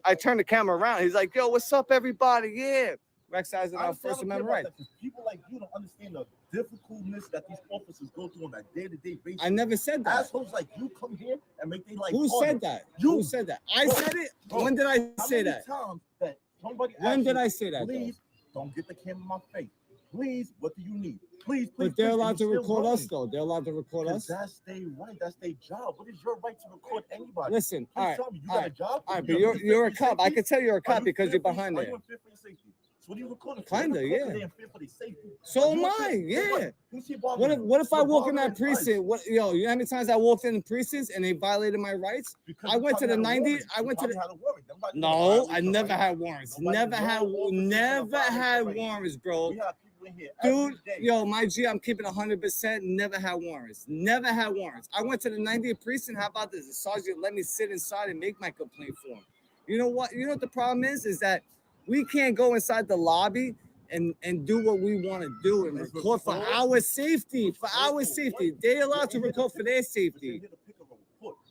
W: I turned the camera around. He's like, yo, what's up, everybody? Yeah. exercising
F: I
W: our
F: understand,
W: First
F: I don't care
W: Amendment
F: about
W: rights.
F: that, 'cause people like you don't understand the difficultness that these officers go through on a day-to-day basis.
W: I never said that.
F: Assholes like you come here and make they life
W: Who
F: harder.
W: said that?
F: You.
W: Who said that? I
F: Bro,
W: said it.
F: bro,
W: When did I
F: how
W: say
F: many
W: that?
F: times that somebody
W: When
F: asked
W: did
F: you,
W: I say that, though?
F: Please don't get the camera in my face. Please, what do you need? Please, please,
W: But they're
F: please.
W: allowed
F: And
W: to
F: you're
W: record
F: still
W: us, though. They're allowed to record
F: going.
W: us.
F: That's their right. That's their job. What is your right to record anybody?
W: Listen,
F: Please
W: all right,
F: tell me, you
W: all
F: got a
W: right,
F: job?
W: all right, but
F: You
W: you're
F: fit
W: a
F: for your
W: cop. I
F: safety?
W: can tell you're a
F: Are
W: cop
F: you
W: because
F: fit
W: you're
F: for your-
W: behind
F: Are
W: there.
F: you fit for your safety? So what are you recording for?
W: Kinda,
F: They're
W: yeah.
F: recording, they're fit for their safety.
W: So
F: Are
W: am
F: you
W: I,
F: fit-
W: yeah.
F: What? Who's here
W: What
F: bothering?
W: if I
F: You're
W: walk in that
F: bothering us.
W: precinct? What, yo, you know how many times I walked in the precinct and they violated my rights?
F: Because
W: I
F: you
W: went to the
F: probably had a
W: 90.
F: warrant.
W: I
F: You
W: went to
F: probably
W: the.
F: had a warrant. Nobody
W: No,
F: violates
W: I
F: your
W: never
F: rights.
W: had warrants.
F: Nobody-
W: Never
F: no
W: had,
F: officer is gonna
W: never
F: violate
W: had
F: your rights.
W: warrants, bro.
F: We have people in here every
W: Dude,
F: day.
W: yo, my G, I'm keeping 100%. Never had warrants. Never had warrants. I went to the 90th precinct. How about this? The sergeant let me sit inside and make my complaint form. You know what? You know what the problem is that we can't go inside the lobby and do what we want to do and record for our safety. For our safety. They allowed to record for their safety.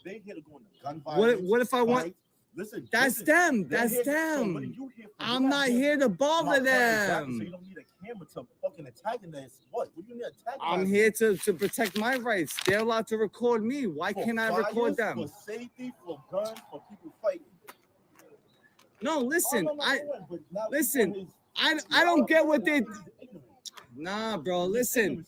F: They here to go into gun violence.
W: What if I want?
F: fights. Listen,
W: That's
F: listen,
W: them.
F: they're
W: That's
F: here- so
W: them.
F: what are you here for?
W: I'm
F: You're
W: not here to bother
F: not cutting back,
W: them.
F: So you don't need a camera to fucking antagonize. What? What do you need antagonize?
W: I'm here to protect my rights. They're allowed to record me. Why
F: For
W: can't I
F: fires,
W: record them?
F: For safety, for guns, for people fighting.
W: No, listen,
F: Oh, no, but now
W: listen.
F: people is-
W: I don't get what they. Nah, bro. Listen.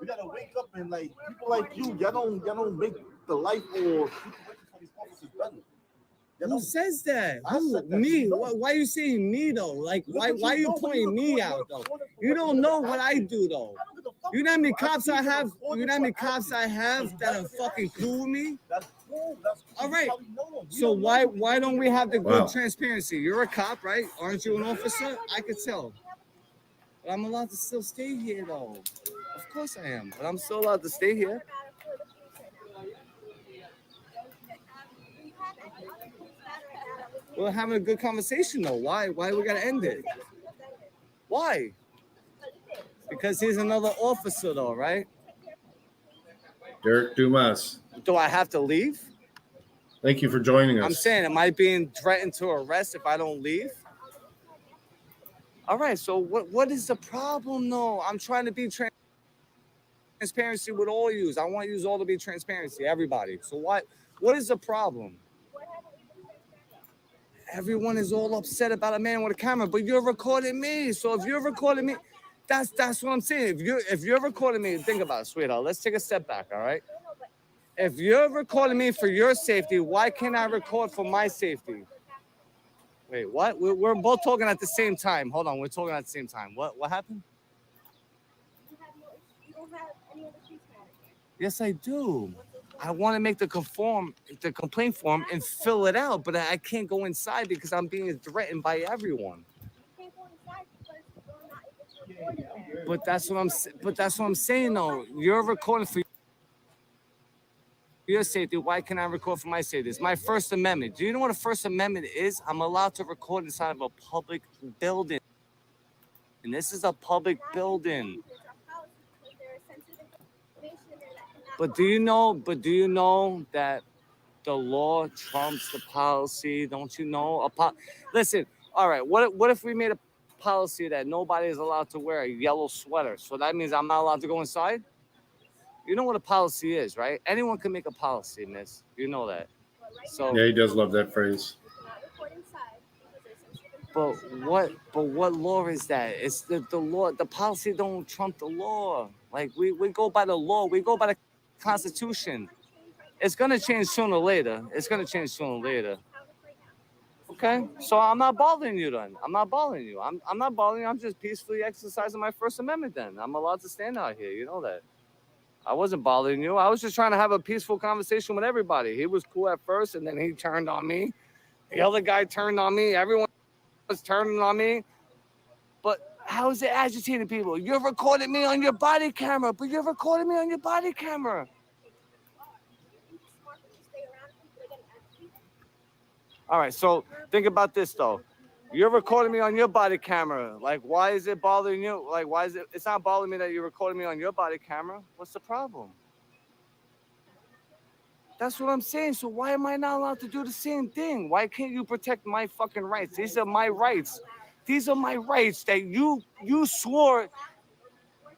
F: We gotta wake up and like people like you. Y'all don't make the life or people working for these officers better.
W: Who says that?
F: I
W: Who?
F: said that.
W: Me?
F: You know.
W: Why are you saying me though? Like,
F: Look
W: why
F: what
W: are you
F: know when
W: pointing me
F: record,
W: out
F: you're
W: though?
F: recording for
W: You
F: what
W: don't
F: you're
W: know what I
F: acting.
W: do though.
F: I don't give a fuck
W: You know how many
F: what you do.
W: cops I
F: I've
W: have?
F: seen you
W: You know how many
F: recording
W: cops
F: for
W: I
F: acting.
W: have
F: So
W: that are
F: that's
W: fucking cool with me?
F: That's cool. That's cool.
W: All
F: You
W: right.
F: probably know them. We
W: So
F: don't know
W: why
F: you.
W: don't we have the good
A: Wow.
W: transparency? You're a cop, right? Aren't you an officer? I could tell. But I'm allowed to still stay here though. Of course I am. But I'm still allowed to stay here. We're having a good conversation though. Why we gotta end it? Why? Because he's another officer though, right?
A: Derek Dumas,
W: Do I have to leave?
A: thank you for joining us.
W: I'm saying, am I being threatened to arrest if I don't leave? All right, so what is the problem though? I'm trying to be transparency with all yous. I want yous all to be transparency, everybody. So what is the problem? Everyone is all upset about a man with a camera, but you're recording me. So if you're recording me, that's what I'm saying. If you're recording me, think about it, sweetheart. Let's take a step back, all right? If you're recording me for your safety, why can't I record for my safety? Wait, what? We're both talking at the same time. Hold on, we're talking at the same time. What happened? Yes, I do. I want to make the complaint form and fill it out, but I can't go inside because I'm being threatened by everyone. But that's what I'm saying though. You're recording for your safety. Why can't I record for my safety? It's my First Amendment. Do you know what a First Amendment is? I'm allowed to record inside of a public building. And this is a public building. But do you know that the law trumps the policy? Don't you know? Listen, all right, what if we made a policy that nobody is allowed to wear a yellow sweater? So that means I'm not allowed to go inside? You know what a policy is, right? Anyone can make a policy, miss. You know that. So
A: Yeah, he does love that phrase.
W: But what law is that? It's the law. The policy don't trump the law. Like we go by the law. We go by the Constitution. It's gonna change sooner or later. Okay, so I'm not bothering you then. I'm not bothering you. I'm just peacefully exercising my First Amendment then. I'm allowed to stand out here. You know that. I wasn't bothering you. I was just trying to have a peaceful conversation with everybody. He was cool at first, and then he turned on me. The other guy turned on me. Everyone was turning on me. But how is it agitating people? You're recording me on your body camera, but you're recording me on your body camera. All right, so think about this though. You're recording me on your body camera. Like, why is it bothering you? Like, why is it? It's not bothering me that you're recording me on your body camera. What's the problem? That's what I'm saying. So why am I not allowed to do the same thing? Why can't you protect my fucking rights? These are my rights. These are my rights that you swore.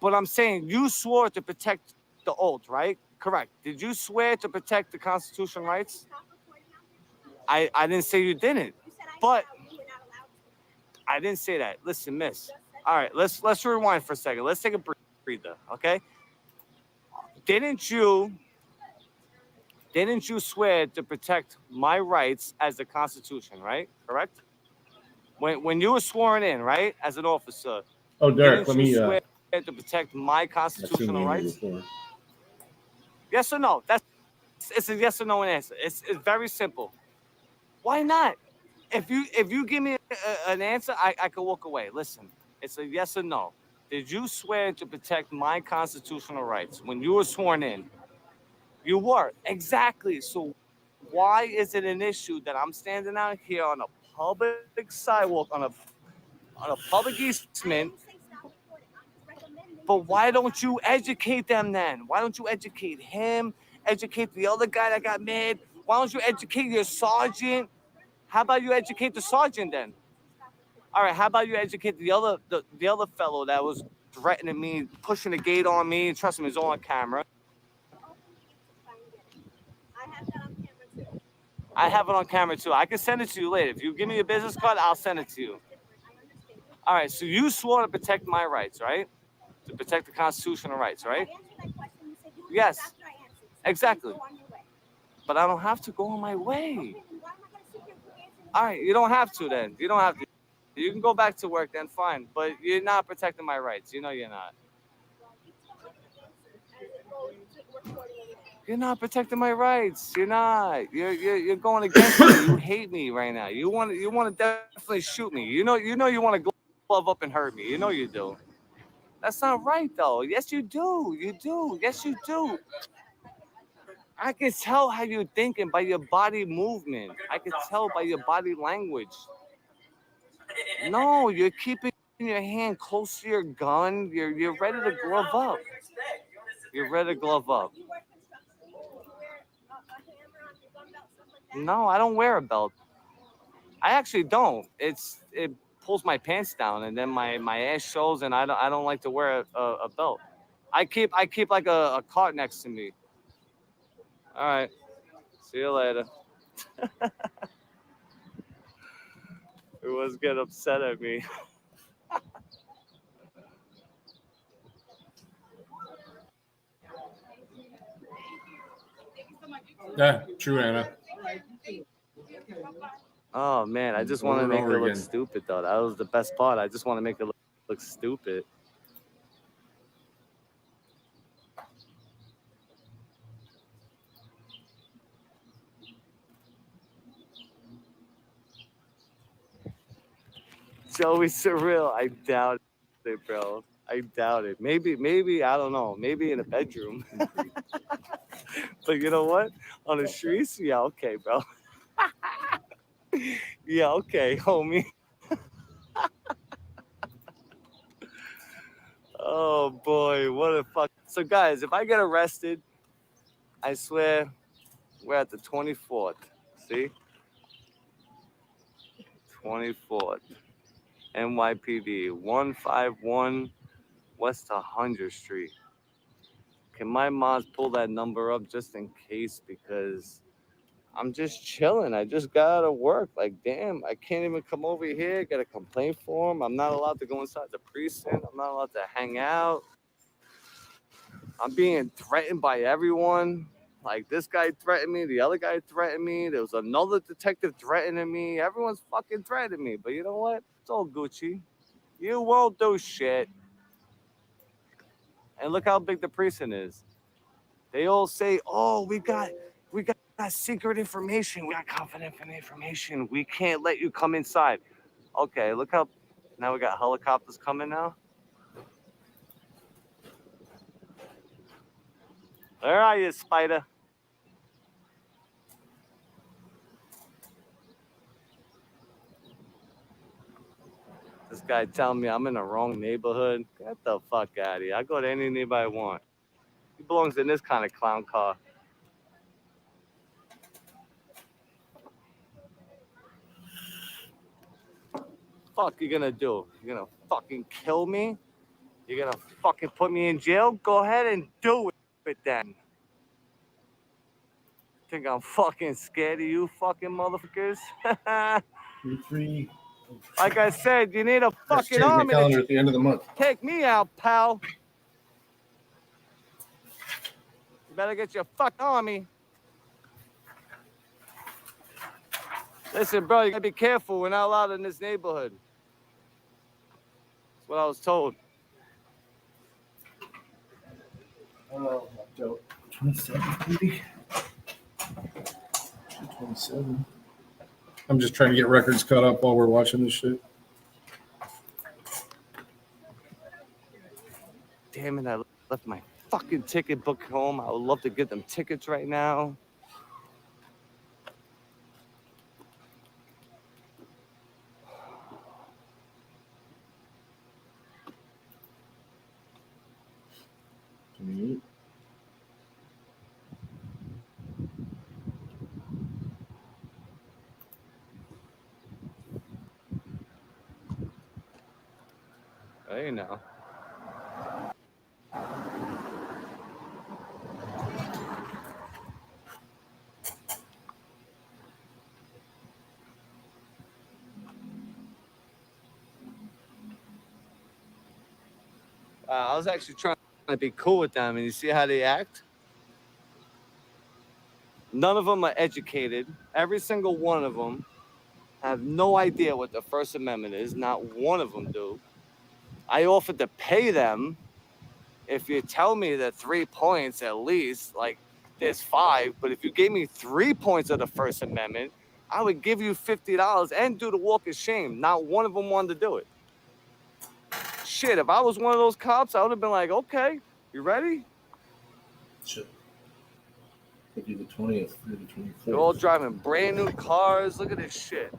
W: But I'm saying you swore to protect the oath, right? Correct. Did you swear to protect the Constitution rights? I didn't say you didn't, but I didn't say that. Listen, miss. All right, let's rewind for a second. Let's take a breather, okay? Didn't you swear to protect my rights as the Constitution, right? Correct? When you were sworn in, right, as an officer,
A: Oh, Derek,
W: didn't you swear to protect my constitutional rights? Yes or no? It's a yes or no answer. It's very simple. Why not? If you give me an answer, I can walk away. Listen, it's a yes or no. Did you swear to protect my constitutional rights when you were sworn in? You were. Exactly. So why is it an issue that I'm standing out here on a public sidewalk, on a public easement? But why don't you educate them then? Why don't you educate him? Educate the other guy that got mad? Why don't you educate your sergeant? How about you educate the sergeant then? All right, how about you educate the other fellow that was threatening me, pushing the gate on me? Trust me, it's all on camera. I have it on camera too. I can send it to you later. If you give me a business card, I'll send it to you. All right, so you swore to protect my rights, right? To protect the constitutional rights, right? Yes, exactly. But I don't have to go on my way. All right, you don't have to then. You don't have to. You can go back to work then, fine. But you're not protecting my rights. You know you're not. You're not protecting my rights. You're not. You're going against me. You hate me right now. You want to definitely shoot me. You know you want to glove up and hurt me. You know you do. That's not right though. Yes you do. You do. Yes you do. I can tell how you're thinking by your body movement. I can tell by your body language. No, you're keeping your hand close to your gun. You're ready to glove up. You're ready to glove up. No, I don't wear a belt. I actually don't. It pulls my pants down and then my ass shows, and I don't like to wear a belt. I keep like a cart next to me. All right. See you later. Everyone's getting upset at me.
A: Yeah, true, Anna.
W: Oh man, I just want to
A: Over and
W: make
A: over
W: her look
A: again.
W: stupid though. That was the best part. I just want to make her look stupid. Joey Surreal, I doubt it, bro. I doubt it. Maybe I don't know. Maybe in a bedroom. But you know what? On the streets, yeah, okay, bro. Yeah, okay, homie. Oh boy, what a fuck. So guys, if I get arrested, I swear we're at the 24th. See? 24th. NYPD 151 West 100th Street. Can my moms pull that number up just in case? Because I'm just chilling. I just got out of work. Like, damn, I can't even come over here, get a complaint form. I'm not allowed to go inside the precinct. I'm not allowed to hang out. I'm being threatened by everyone. Like, this guy threatened me. The other guy threatened me. There was another detective threatening me. Everyone's fucking threatening me. But you know what? It's all Gucci. You won't do shit. And look how big the precinct is. They all say, oh, we got secret information. We got confidential information. We can't let you come inside. Okay, look how now we got helicopters coming now. Where are you, Spider? This guy telling me I'm in the wrong neighborhood. Get the fuck out of here. I go to any neighborhood I want. He belongs in this kind of clown car. fuck you gonna do? You gonna fucking kill me? You gonna fucking put me in jail? Go ahead and do it then. Think I'm fucking scared of you fucking motherfuckers? Like I said, you need a fucking
A: Change my
W: army
A: calendar
W: to
A: at the end of the month.
W: take me out, pal. You better get your fucking army. Listen, bro, you gotta be careful. We're not allowed in this neighborhood. That's what I was told.
A: Oh, 27, maybe. 27. I'm just trying to get records caught up while we're watching this shit.
W: Damn it, I left my fucking ticket book home. I would love to get them tickets right now. Hey, now. I was actually trying to be cool with them, and you see how they act? None of them are educated. Every single one of them have no idea what the First Amendment is. Not one of them do. I offered to pay them if you tell me that 3 points at least, like there's 5, but if you gave me 3 points of the First Amendment, I would give you $50 and do the walk of shame. Not one of them wanted to do it. Shit, if I was one of those cops, I would have been like, okay, you ready?
A: Shit. Could be the 20th, maybe 24th.
W: They're all driving brand new cars. Look at this shit.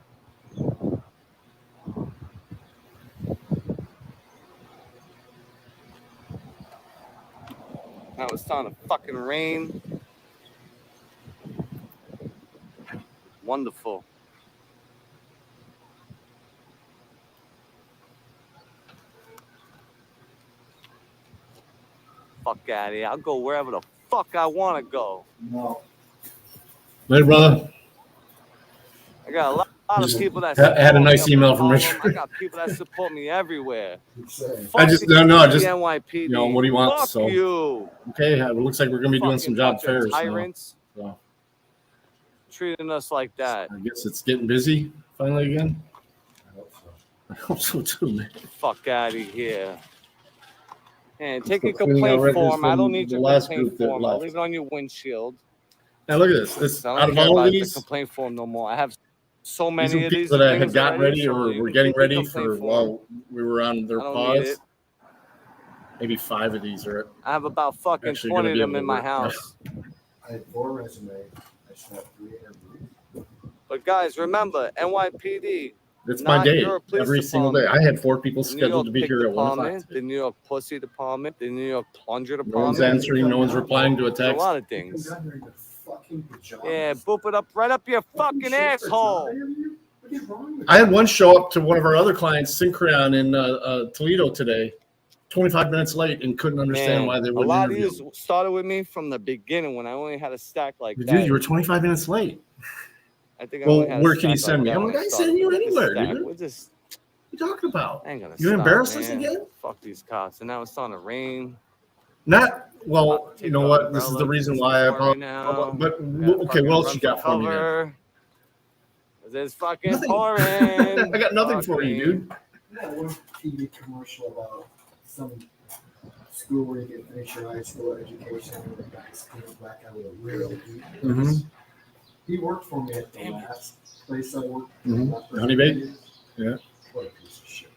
W: Now it's starting to fucking rain. Wonderful. Fuck out of here. I'll go wherever the fuck I want to go.
A: No. Later, brother.
W: I got a lot of people that
A: I had a nice
W: support me
A: email
W: up
A: from
W: in
A: Richard.
W: Harlem. I got people that support me everywhere.
A: I just
W: Fuck
A: no,
W: the
A: just
W: NYPD.
A: you know what he wants.
W: Fuck
A: So
W: you.
A: okay, it looks like we're gonna be doing some job
W: Fucking bunch of
A: fairs now.
W: tyrants.
A: So
W: Treating us like that.
A: I guess it's getting busy finally again. I hope so too, man.
W: Fuck out of here. And take
A: Still
W: a
A: cleaning out
W: complaint
A: records
W: form. I
A: from
W: don't need
A: the
W: your
A: last
W: complaint
A: group that
W: form. I'll
A: left.
W: leave it on your windshield.
A: Now look at this. This
W: I
A: out
W: don't
A: of
W: care
A: all
W: about
A: of
W: the
A: these,
W: complaint form no more. I have so
A: these
W: many
A: are
W: of these
A: people that I had
W: things
A: gotten
W: already,
A: ready
W: so
A: or
W: you
A: were
W: can
A: getting
W: keep the
A: ready
W: complaint
A: for
W: form.
A: while we were on their
W: I don't need
A: pause.
W: it.
A: Maybe 5 of these are
W: I have about fucking
A: actually
W: 20
A: going
W: of
A: to be
W: them
A: able
W: in
A: to
W: my
A: work.
W: house.
B: I had 4 resumes. I just have 3 interviews.
W: But guys, remember, NYPD,
A: It's my
W: not
A: day
W: your police
A: every single day.
W: department.
A: I had 4 people
W: The New
A: scheduled
W: York
A: to be
W: Pig
A: here at 1 o'clock
W: Department,
A: today.
W: the New York Pussy Department, the New York Plunger
A: No one's
W: Department.
A: answering. No one's replying to a
W: There's a
A: text.
W: lot of things. Yeah, boop it up right up your fucking asshole.
A: I had one show up to one of our other clients, Synchron, in Toledo today, 25 minutes late, and couldn't understand
W: Man,
A: why they
W: a
A: wouldn't
W: lot of
A: interview.
W: you started with me from the beginning when I only had a stack like
A: Dude,
W: that.
A: you were 25 minutes late.
W: I think I
A: Well,
W: only had a
A: where can you
W: stack
A: send
W: like
A: me?
W: that
A: I'm
W: when
A: like, I
W: started.
A: send you
W: Look at this
A: anywhere,
W: stack.
A: dude.
W: We're just,
A: What are you talking about?
W: I ain't gonna
A: You
W: stop,
A: embarrass us
W: man.
A: again?
W: Fuck these cops. And now it's starting to rain.
A: Not well. You know
W: the
A: what? This is the
W: umbrella,
A: reason
W: 'cause
A: why I
W: it's pouring
A: apologize.
W: now.
A: But
W: Gotta
A: okay,
W: fucking
A: what else
W: run
A: you
W: for
A: got for me then?
W: cover. 'Cause it's fucking
A: Nothing.
W: pouring.
A: I got nothing
W: Fuck
A: for you,
W: me.
A: dude.
B: Yeah, one TV commercial about some school where you can finish your high school education and the guys came back out with a really deep voice. He worked for me at the last place I worked.
A: Honey Bake? Yeah.
B: What a piece of shit.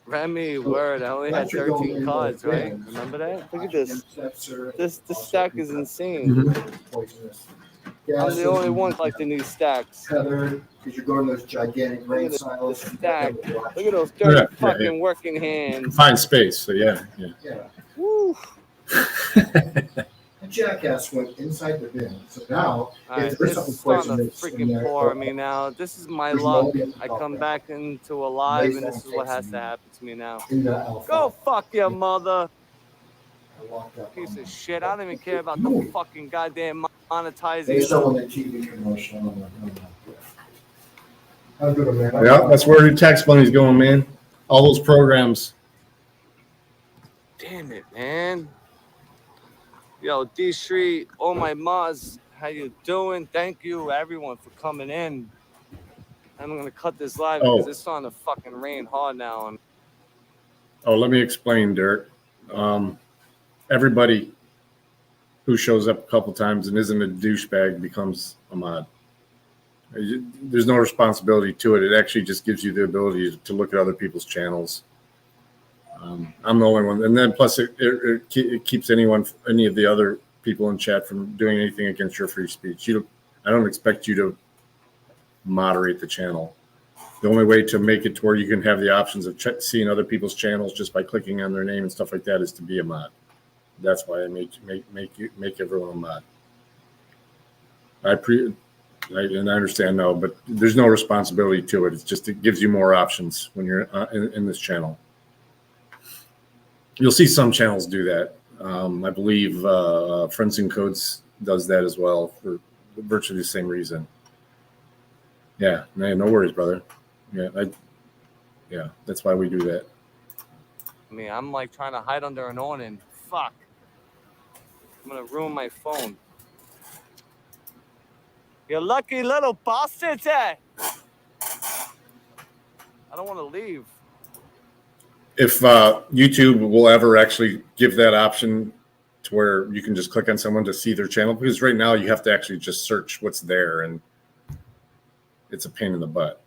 W: Remy, word. I only had
B: Electric going
W: 13
B: in
W: cards,
B: both
W: right?
B: ways.
W: Remember that? Look at this.
B: Sensor,
W: This stack is insane.
B: poisonous.
W: I'm the only one collecting these stacks.
B: Tethered, because you're going to those gigantic grain
W: Look at
B: silos.
W: the stack. Look at those
A: Yeah,
W: dirty
A: yeah,
W: fucking
A: yeah.
W: working hands.
A: Find space. So yeah, yeah.
B: Yeah.
W: Woo.
B: And jackass went inside the bin. So now,
I: All right,
B: if there's
I: this
B: something
I: is starting to
B: poisonous in
I: freaking
B: there,
I: pour on me now. This is my
B: there's
I: luck.
B: nobody at the
I: I
B: top
I: come
B: there.
I: back into a live, and this is what has to happen to me now. Go fuck your mother. Piece of shit. I don't even care about the fucking goddamn monetizing.
B: They show on the TV commercial. Have a good one, man.
A: Yeah, that's where your tax money's going, man. All those programs.
I: Damn it, man. Yo, D Street, oh my Maz, how you doing? Thank you, everyone, for coming in. I'm gonna cut this live because it's starting to fucking rain hard now. And
A: Oh, let me explain, Dirk. Everybody who shows up a couple times and isn't a douchebag becomes a mod. There's no responsibility to it. It actually just gives you the ability to look at other people's channels. I'm the only one, and then plus it keeps any of the other people in chat from doing anything against your free speech. I don't expect you to moderate the channel. The only way to make it to where you can have the options of seeing other people's channels just by clicking on their name and stuff like that is to be a mod. That's why I make everyone a mod. And I understand now, but there's no responsibility to it. It's just it gives you more options when you're in this channel. You'll see some channels do that. I believe Friends and Codes does that as well for virtually the same reason. Yeah, no worries, brother. Yeah, that's why we do that.
I: I mean, I'm like trying to hide under an awning. Fuck. I'm gonna ruin my phone. You lucky little bastard! I don't want to leave.
A: If YouTube will ever actually give that option to where you can just click on someone to see their channel, because right now you have to actually just search what's there, and it's a pain in the butt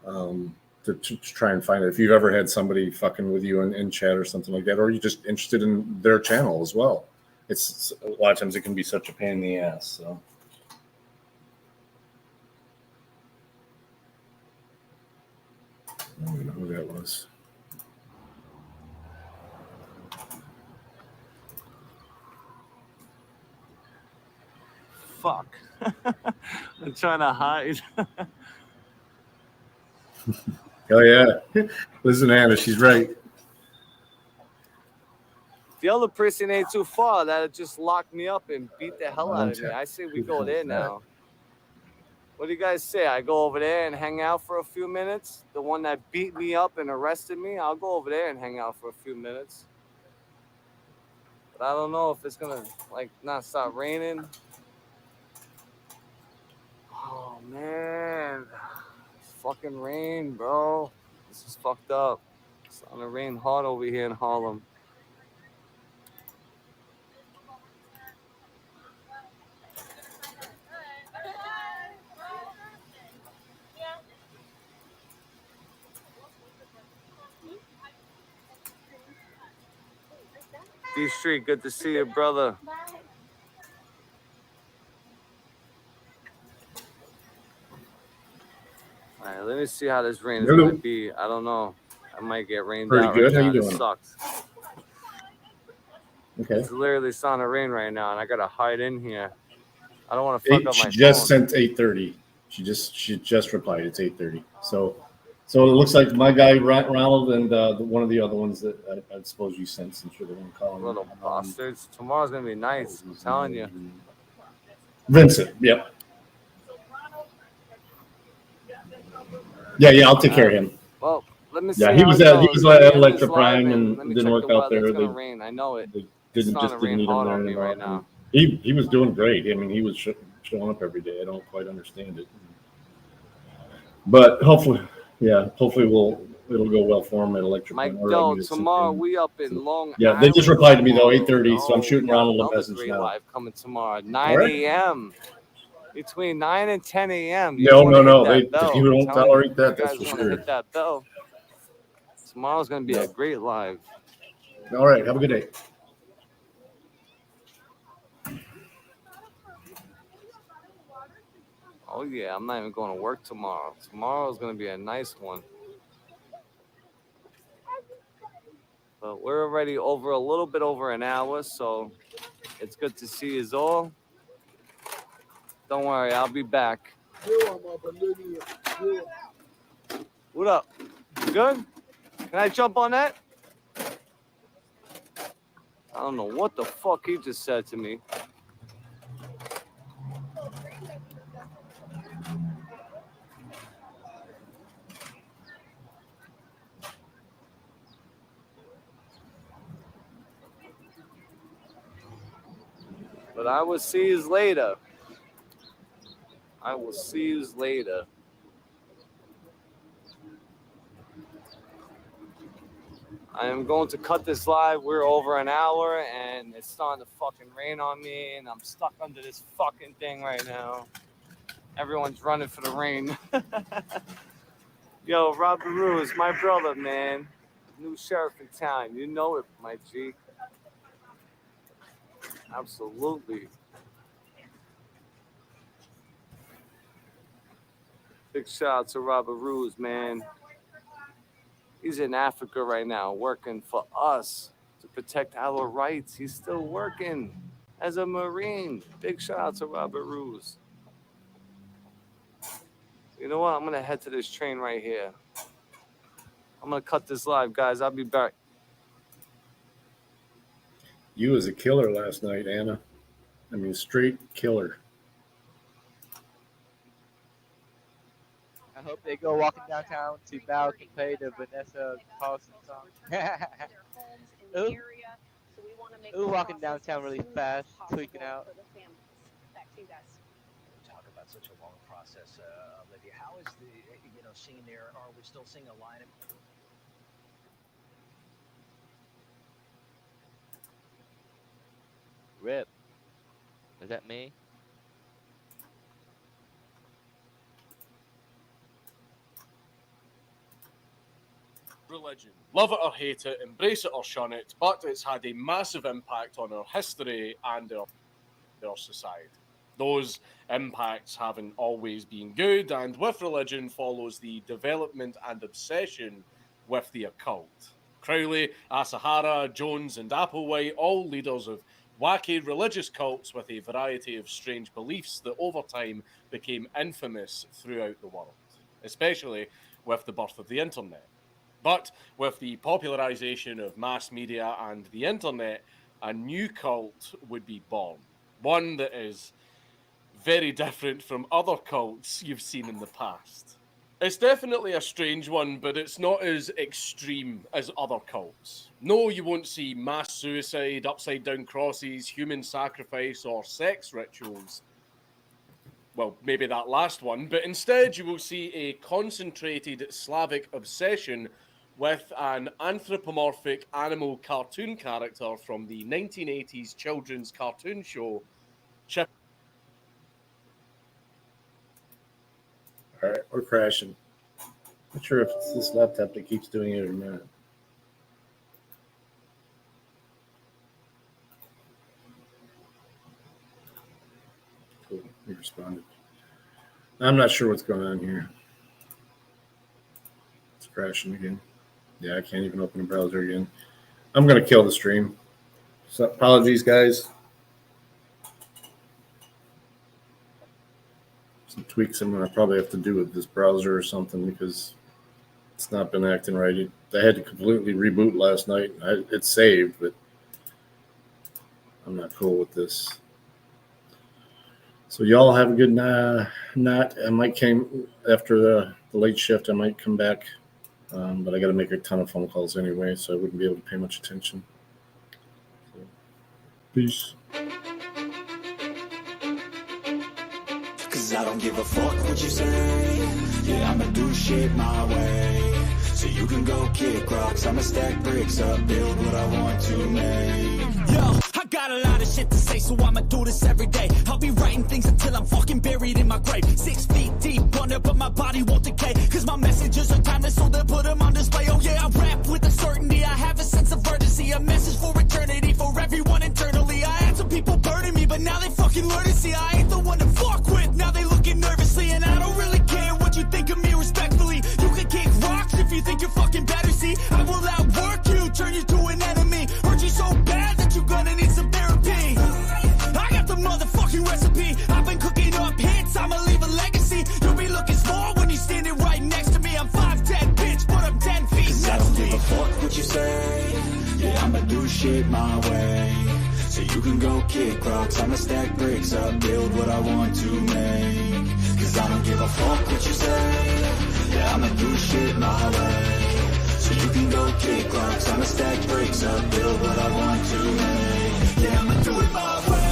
A: to try and find it. If you've ever had somebody fucking with you in chat or something like that, or you're just interested in their channel as well, it's a lot of times it can be such a pain in the ass. So. I don't know who that was.
I: Fuck. I'm trying to hide.
A: Oh yeah. Listen, Anna, she's right.
I: The other person ain't too far. That just locked me up and beat the hell out of me. I say we go there now. What do you guys say? I go over there and hang out for a few minutes? The one that beat me up and arrested me, I'll go over there and hang out for a few minutes. But I don't know if it's gonna like not start raining. Oh man, it's fucking rain, bro. This is fucked up. It's gonna rain hard over here in Harlem. D Street, good to see you, brother. All right, let me see how this rain is going to be. I don't know. I might get rained
A: Pretty
I: out
A: good.
I: right
A: How
I: now.
A: you doing?
I: It sucks.
A: Okay.
I: It's literally starting to rain right now, and I got to hide in here. I don't want to fuck up my phone.
A: She just sent 8:30. She just replied. It's 8:30. So it looks like my guy Ronald and one of the other ones that I suppose you sent since you're the one calling.
I: Little bastards. Tomorrow's going to be nice. I'm telling you.
A: Vincent. Yep. Yeah. I'll take care of him.
I: Well, let me see.
A: Yeah, he was at Electra Prime and didn't work out there.
I: It's going to rain. I know it.
A: Just didn't need him there anymore. Right now. He was doing great. I mean, he was showing up every day. I don't quite understand it, but hopefully it'll go well for him at Electra.
I: Mike, yo, tomorrow we up in Long Island.
A: Yeah, they just replied to me though, 8:30. So I'm shooting Ronald a message now.
I: Live coming tomorrow, 9 a.m. Between 9 and 10 a.m.
A: No. You don't tolerate that. That's for sure.
I: Hit that bell. Tomorrow's gonna be a great live.
A: All right, have a good day.
I: Oh yeah, I'm not even going to work tomorrow. Tomorrow's gonna be a nice one. But we're already over a little bit over an hour, so
W: It's good to see you all. Don't worry, I'll be back. What up? You good? Can I jump on that? I don't know what the fuck he just said to me. But I will see you later. I will see you later. I am going to cut this live. We're over an hour and it's starting to fucking rain on me and I'm stuck under this fucking thing right now. Everyone's running for the rain. Yo, Robert Ruse, my brother, man. New sheriff in town. You know it, my G. Absolutely. Big shout out to Robert Ruse, man. He's in Africa right now working for us to protect our rights. He's still working as a Marine. Big shout out to Robert Ruse. You know what? I'm going to head to this train right here. I'm going to cut this live, guys. I'll be back.
A: You was a killer last night, Anna. I mean, straight killer.
C: I hope they go walking downtown to bow can play the Vanessa Carlson song. Ooh, walking downtown really fast, tweaking out.
T: Talk about such a long process, Olivia. How is the scene there? Are we still seeing a line of?
C: Rip. Is that me?
G: Religion. Love it or hate it, embrace it or shun it, but it's had a massive impact on our history and our society. Those impacts haven't always been good, and with religion follows the development and obsession with the occult. Crowley, Asahara, Jones, and Applewhite, all leaders of wacky religious cults with a variety of strange beliefs that over time became infamous throughout the world, especially with the birth of the internet. But with the popularization of mass media and the internet, a new cult would be born. One that is very different from other cults you've seen in the past. It's definitely a strange one, but it's not as extreme as other cults. No, you won't see mass suicide, upside-down crosses, human sacrifice, or sex rituals. Well, maybe that last one, but instead you will see a concentrated Slavic obsession with an anthropomorphic animal cartoon character from the 1980s children's cartoon show Chip.
A: All right, we're crashing. Not sure if it's this laptop that keeps doing it or not. Cool, he responded. I'm not sure what's going on here. It's crashing again. Yeah, I can't even open the browser again. I'm going to kill the stream. So apologies, guys. Some tweaks I'm going to probably have to do with this browser or something because it's not been acting right. I had to completely reboot last night. It saved, but I'm not cool with this. So y'all have a good night. I might came after the late shift. I might come back. But I got to make a ton of phone calls anyway, so I wouldn't be able to pay much attention. So, peace.
L: Cause I don't give a fuck what you say. Yeah, I'ma do shit my way. So you can go kick rocks, I'ma stack bricks up, build what I want to make. Yo, I got a lot of shit to say, so I'ma do this every day. I'll be writing things until I'm fucking buried in my grave. 6 feet deep under, but my body won't decay. Cause my messages are timeless, so they'll put them on display. Oh yeah, I rap with a certainty, I have a sense of urgency. A message for eternity, for everyone internally. I had some people burning me, but now they fucking learn to see I ain't the one to fuck with. Now they looking nervously, and I don't really care what you think of me respectfully. You can kick rocks if you think you're fucking better, see. I will outwork you, turn you to an enemy. Hurt you so bad that you're gonna need some therapy.
J: shit my way. So you can go kick rocks, I'ma stack bricks up, build what I want to make. Cause I don't give a fuck what you say. Yeah, I'ma do shit my way. So you can go kick rocks, I'ma stack bricks up, build what I want to make. Yeah, I'ma do it my way.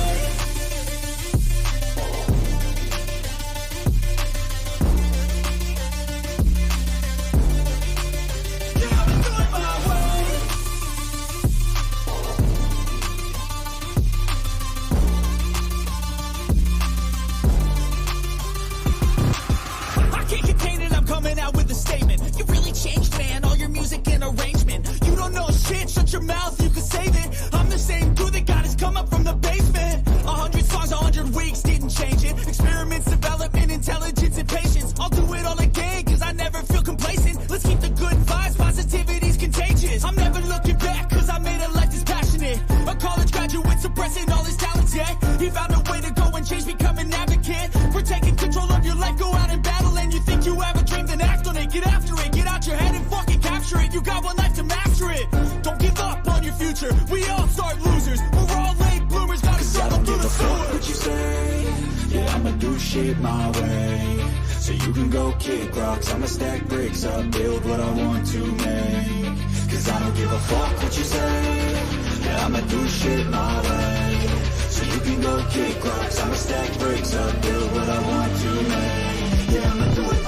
L: Shut your mouth, you can save it. I'm the same dude that got his come up from the basement. 100 songs, 100 weeks, didn't change it. Experiments, development, intelligence, and patience. I'll do it all again, cause I never feel complacent. Let's keep the good vibes, positivity's contagious. I'm never looking back, cause I made a life that's passionate. A college graduate suppressing all his talents, yeah. He found a way to go and change, become an advocate. For taking control of your life, go out and battle. And you think you have a dream, then act on it. Get after it, get out your head and fucking capture it. You got one life to master it. Don't give up on your future. We all start losers. We're all late bloomers. Gotta struggle through the sewer.
J: What you say? Yeah, I'ma do shit my way. So you can go kick rocks, I'ma stack bricks up, build what I want to make. Cause I don't give a fuck what you say. Yeah, I'ma do shit my way. So you can go kick rocks, I'ma stack bricks up, build what I want to make. Yeah, I'ma do it